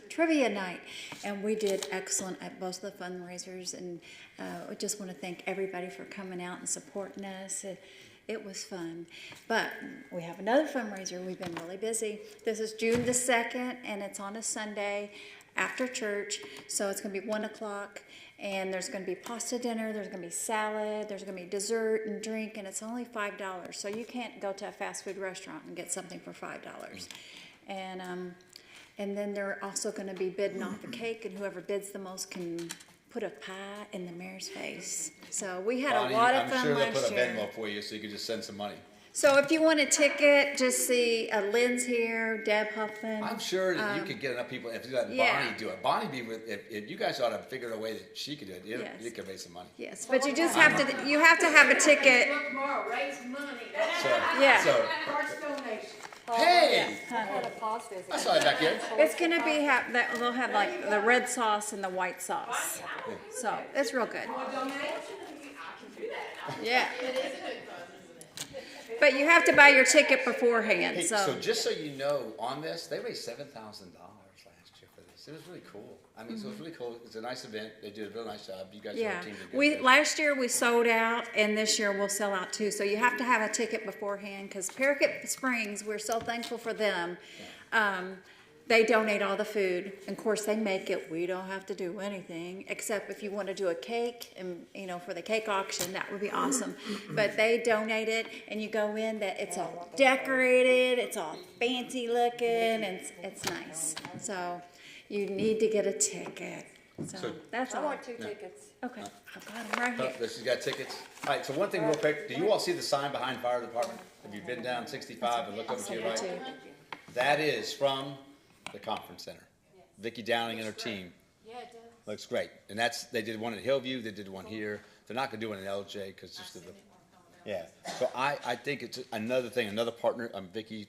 trivia night, and we did excellent at both of the fundraisers. And I just want to thank everybody for coming out and supporting us. It was fun. But we have another fundraiser. We've been really busy. This is June the 2nd, and it's on a Sunday after church. So it's going to be 1 o'clock. And there's going to be pasta dinner, there's going to be salad, there's going to be dessert and drink, and it's only $5. So you can't go to a fast food restaurant and get something for $5. And then they're also going to be bidding off a cake, and whoever bids the most can put a pie in the mayor's face. So we had a lot of fun last year.
I'm sure they'll put a Venmo for you, so you can just send some money.
So if you want a ticket, just see Lynn's here, Deb Huffman.
I'm sure that you could get enough people, if you let Bonnie do it. Bonnie, if you guys ought to figure out a way that she could do it, you could raise some money.
Yes, but you just have to have a ticket.
Tomorrow, raise money.
Hey!
I
saw it back here.
It's gonna be, they'll have like the red sauce and the white sauce. So, it's real good. Yeah. But you have to buy your ticket beforehand,
Hey,
so.
so just so you know, on this, they raised $7,000 last year for this. It was really cool. I mean, so it was really cool. It's a nice event. They did a real nice job. You guys
Yeah,
are a team that did good.
last year we sold out, and this year we'll sell out too. So you have to have a ticket beforehand, because Parakeet Springs, we're so thankful for them. They donate all the food. Of course, they make it. We don't have to do anything, except if you want to do a cake, and for the cake auction, that would be awesome. But they donate it, and you go in, that it's all decorated, it's all fancy looking, and it's nice. So you need to get a ticket. So that's all.
I want 2 tickets.
Okay, I've got them right here.
She's got tickets. All right, so one thing real quick. Do you all see the sign behind fire department? Have you been down 65 and looked over to your right? That is from the conference center. Vicki Downing and her team.
Yeah, it does.
Looks great. And they did one at Hillview, they did one here. they're not gonna do it in LJ, cause just of the, yeah. So I think it's another thing, another partner, Vicky,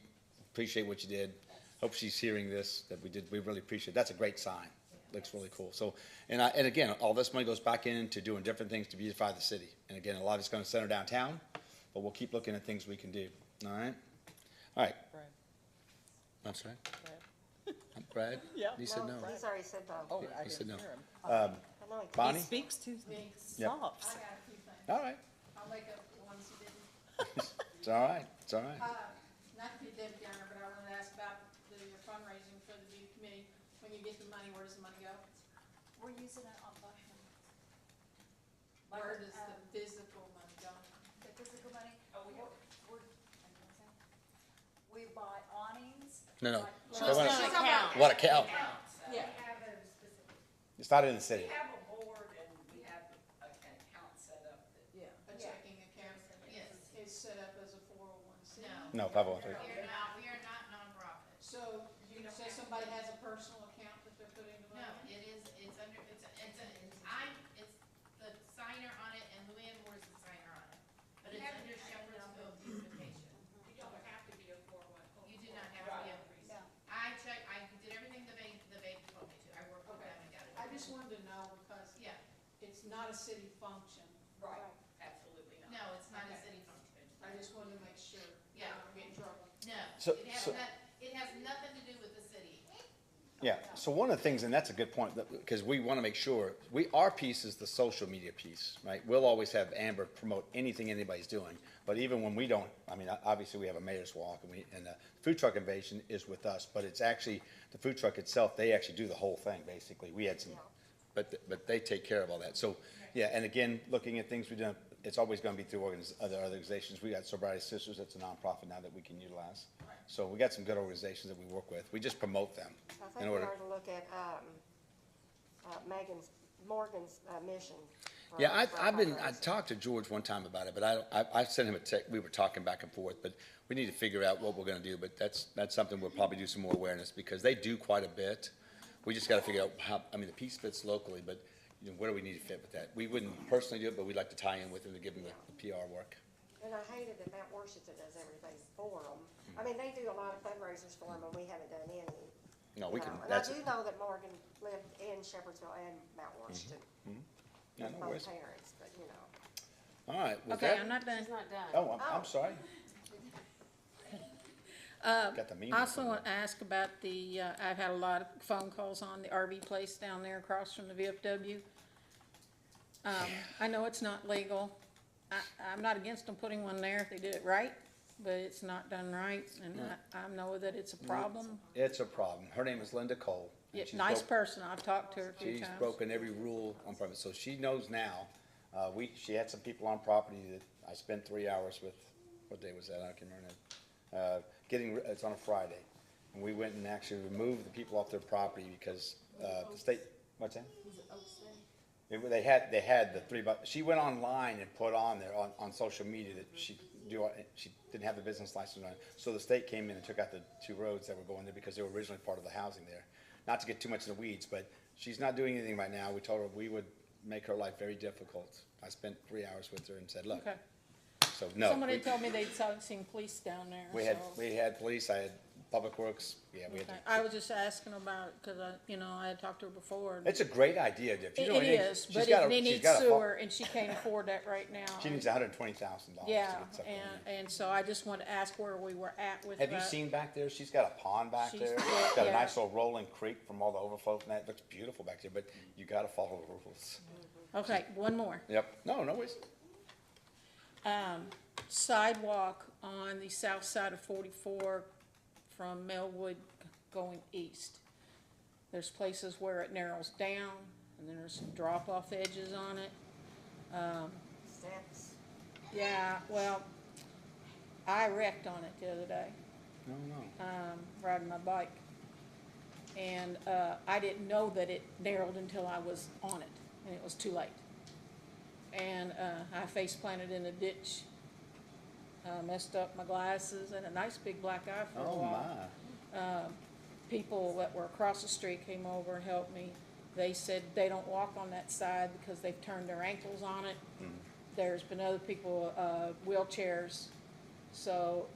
appreciate what you did. Hope she's hearing this, that we really appreciate it. That's a great sign. Looks really cool. So, and again, all this money goes back into doing different things to beautify the city. And again, a lot of it's gonna center downtown, but we'll keep looking at things we can do, all right? All right.
Brad.
I'm sorry? Brad?
Yeah.
He said no.
He's already said no.
Oh, I
He said no.
didn't hear him.
I know he-
Bonnie?
He speaks too
Yep.
soft.
All right.
I'll make up the ones who didn't.
It's all right. It's all right.
Not to be Debbie Downer, but I wanted to ask about the fundraising for the youth committee. When you get the money, where does the money go?
We're using it on Bushman.
Where does the physical money go?
The physical money, we buy awnings.
No, no.
Well,
What-
it's not an account.
What account?
Yeah.
It's not in the city.
have a board and we have an account set up that.
Yeah, a checking account. Yes. It's set up as a 401c.
No, 501(c)(3).
We are not nonprofit. So you say somebody has a personal account that they're putting the money in?
It's the signer on it, and Luann Moore's the signer on it. But it's under Shepherdsville beautification. You don't have to be a 401. You do not have to be a. I did everything the bank told me to. I worked with them and got it.
I just wanted to know because
Yeah,
it's not a city function.
right, absolutely not. No, it's not a
Okay.
city function.
I just wanted to make sure.
Yeah.
I don't get in trouble.
No,
So-
it has nothing to do with the city.
Yeah, so one of the things, and that's a good point, because we want to make sure, our piece is the social media piece, right? We'll always have Amber promote anything anybody's doing, but even when we don't, I mean, obviously we have a mayor's walk, and the food truck invasion is with us, but it's actually, the food truck itself, they actually do the whole thing, basically. We had some, but they take care of all that. So, yeah, and again, looking at things we've done, it's always going to be through other organizations. We got Sobriety Sisters, that's a nonprofit now that we can utilize. So we got some good organizations that we work with. We just promote them.
I
in
think we
order.
ought to look at, Morgan's, mission. for-
Yeah,
for
I
fundraising.
talked to George one time about it, but I sent him a text, we were talking back and forth, but we need to figure out what we're gonna do, but that's something we'll probably do some more awareness, because they do quite a bit. We just gotta figure out how, I mean, the piece fits locally, but, you know, where do we need to fit with that? We wouldn't personally do it, but we'd like to tie in with them to give them the PR work.
And I hated that Mount Washington does everything for them. I mean, they do a lot of fundraisers for them, and we haven't done any.
No, we
you
can,
know. And
that's,
I do know that Morgan lived in Shepherdsville and Mount Washington.
yeah, no worries.
Both parents, but you know.
All right, with
Okay,
that.
I'm not done.
It's not done.
Oh, I'm sorry. Got the meeting.
I also want to ask about I've had a lot of phone calls on the RV place down there across from the VFW. I know it's not legal. I'm not against them putting one there if they do it right, but it's not done right, and I know that it's a problem.
It's a problem. Her name is Linda Cole. and
Yeah,
she's
nice
broke-
person, I've talked to her a few
She's
times.
broken every rule on purpose, so she knows now. She had some people on property that I spent 3 hours with, what day was that? I can't remember now. It's on a Friday. And we went and actually removed the people off their property because, the state, what's that? They had the she went online and put on there on social media that she didn't have the business license on it. So the state came in and took out the 2 roads that were going there because they were originally part of the housing there. Not to get too much in the weeds, but she's not doing anything right now. We told her we would make her life very difficult. I spent 3 hours with her and said, look,
Okay.
so no.
Somebody told me they'd seen police down there,
We had police, I had Public Works, yeah, we had.
Okay. I was just asking about it, cause I had talked to her before.
It's a great idea, if you know
It
anything.
is,
she's
but
got
they
she's
need
got
sewer, and she can't afford that right now.
She needs $120,000 to
Yeah,
get something.
and so I just wanted to ask where we were at with that.
Have you seen back there? She's got a pond back
She's-
there.
yeah,
She's got a
yeah.
nice little rolling creek from all the overflow from that. It looks beautiful back there, but you gotta follow the rules.
Okay, one more.
Yep. No worries.
Sidewalk on the south side of 44 from Melwood going east. There's places where it narrows down, and then there's some drop-off edges on it.
Steps.
Yeah, well, I wrecked on it the other day,
No.
riding my bike. And I didn't know that it narrowed until I was on it, and it was too late. And I face planted in a ditch, messed up my glasses, and a nice big black eye for a
Oh,
while.
my.
People that were across the street came over and helped me,
They said they don't walk on that side because they've turned their ankles on it. There's been other people, wheelchairs. So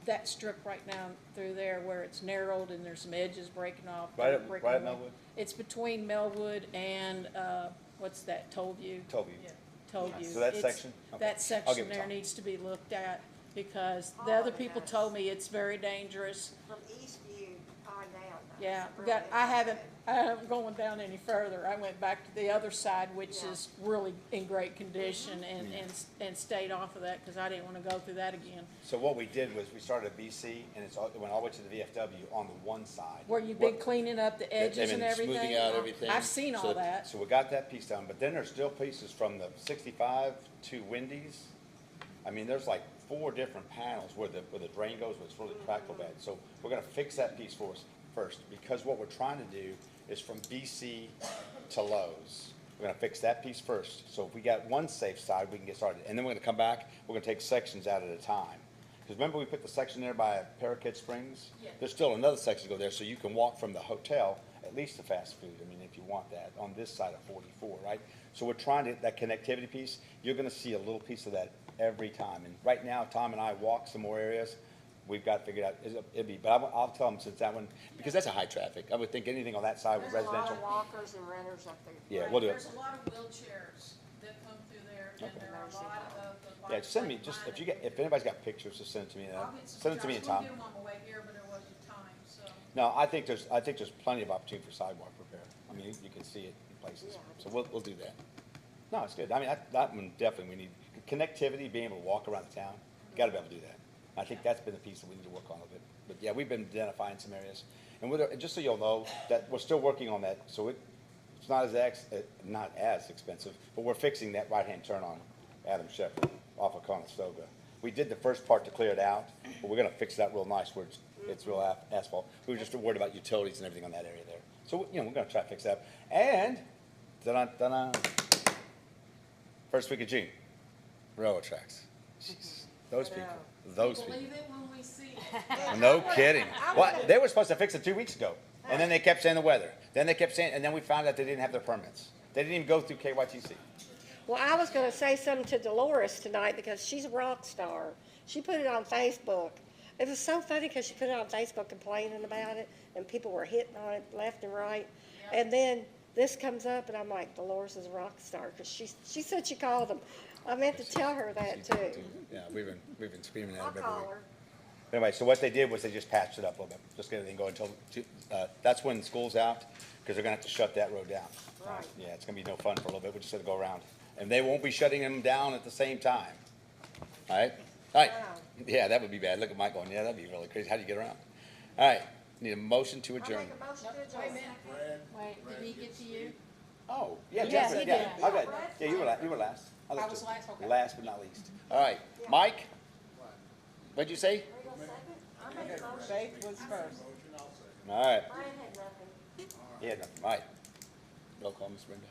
that strip right now through there where it's narrowed and there's some edges breaking off.
Right at
breaking away.
Melwood?
It's between Melwood and, what's that, Tollview? Tollview.
So that
It's-
section? Okay.
That
I'll
section
give it
there
time.
needs to be looked at because the other people told me it's very dangerous.
From Eastview on down.
Yeah,
It's really
I haven't going down any further. I went back to the other side, which is really in great condition and stayed off of that because I didn't want to go through that again.
So what we did was we started at BC and it went all the way to the VFW on the one side.
Where you've been cleaning up the
They've
edges and
been
everything.
Smoothing out everything.
I've seen all that.
So we got that piece done, but then there's still pieces from the 65 to Wendy's. I mean, there's like 4 different panels where the drain goes, where it's really practical bad. So we're gonna fix that piece for us first, because what we're trying to do is from BC to Lowe's. We're gonna fix that piece first. So if we got one safe side, we can get started. And then we're gonna come back, we're gonna take sections out at a time. Because remember we put the section there by Parakeet Springs?
Yeah.
There's still another section to go there, so you can walk from the hotel, at least to fast food, I mean, if you want that, on this side of 44, right? So we're trying to, that connectivity piece, you're gonna see a little piece of that every time. And right now, Tom and I walk some more areas, we've got figured out, it'd be, but I'll tell them since that one, because that's a high traffic. I would think anything on that side with
There's a lot
residential.
of walkers and renters up there.
Yeah, we'll do it.
There's a lot of wheelchairs that come through there and there are a lot of the.
Yeah, send me, just, if anybody's got pictures, just send it to me,
I'll get some
send it to me and Tom.
We'll get them on the way here, but there wasn't time, so.
No, I think there's plenty of opportunity for sidewalk repair. I mean, you can see it in places, so we'll do that. No, it's good. I mean, that one definitely, we need connectivity, being able to walk around the town, gotta be able to do that. I think that's been the piece that we need to work on a little bit. But yeah, we've been identifying some areas. And just so you'll know, that we're still working on that, so it's not as expensive, but we're fixing that right-hand turn on Adam Shepherd off of Conestoga. We did the first part to clear it out, but we're gonna fix that real nice where it's real asphalt. We were just worried about utilities and everything on that area there. So, we're gonna try to fix that. And, ta-da, first week of June, railroad tracks. Jeez, those people.
Believe it when we see it.
No kidding. Well, they were supposed to fix it 2 weeks ago, and then they kept saying the weather. Then they kept saying, and then we found out they didn't have their permits. They didn't even go through KYTC.
Well, I was gonna say something to Dolores tonight because she's a rock star. She put it on Facebook. It was so funny because she put it on Facebook complaining about it and people were hitting on it left and right. And then this comes up and I'm like, Dolores is a rock star because she said she called them. I meant to tell her that too.
Yeah, we've been screaming at
I'll
it every
call
week.
her.
Anyway, so what they did was they just patched it up a little bit, just get everything going until, that's when school's out, because they're gonna have to shut that road down.
Right.
Yeah, it's gonna be no fun for a little bit, we just had to go around. And they won't be shutting them down at the same time. All right? All right. Yeah, that would be bad. Look at Mike going, yeah, that'd be really crazy. How do you get around? All right, need a motion to
I
adjourn.
make a motion to
Wait a
adjourn.
minute. Wait, did he get to you?
Oh, yeah,
Yes,
Jennifer,
he
yeah,
did.
I got it. Yeah, you were last.
I
let
was
you-
last, okay.
Last but not least. All right, Mike? What'd you say?
Faith was first.
All right.
Brian had nothing.
Yeah, nothing. All right. Roll call, Ms. Brenda.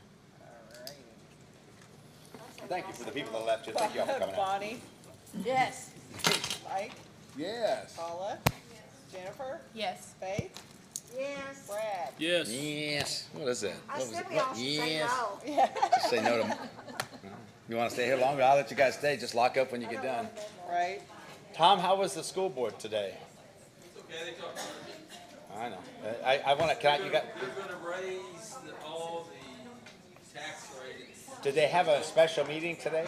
Thank you for the people that left you. Thank you all for coming out.
Bonnie,
Yes.
Mike,
Yes.
Paula, Jennifer,
Yes.
Faith,
Yes.
Brad.
Yes.
Yes. What is that?
I
What was
said
it?
we all
What?
should say
Yes.
no.
Just say no to. You want to stay here longer? I'll let you guys stay. Just lock up when you get done.
Right?
Tom, how was the school board today?
Okay, they talked about
I know. I want to. Can I? You got?
they're gonna raise all the tax rates.
Did they have a special meeting today?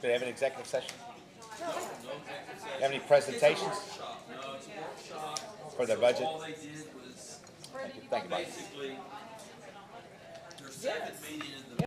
Did they have an executive session? Have any presentations
No, it's a workshop.
for their budget?
All they did was
Thank you, Mike.
basically, their second meeting in the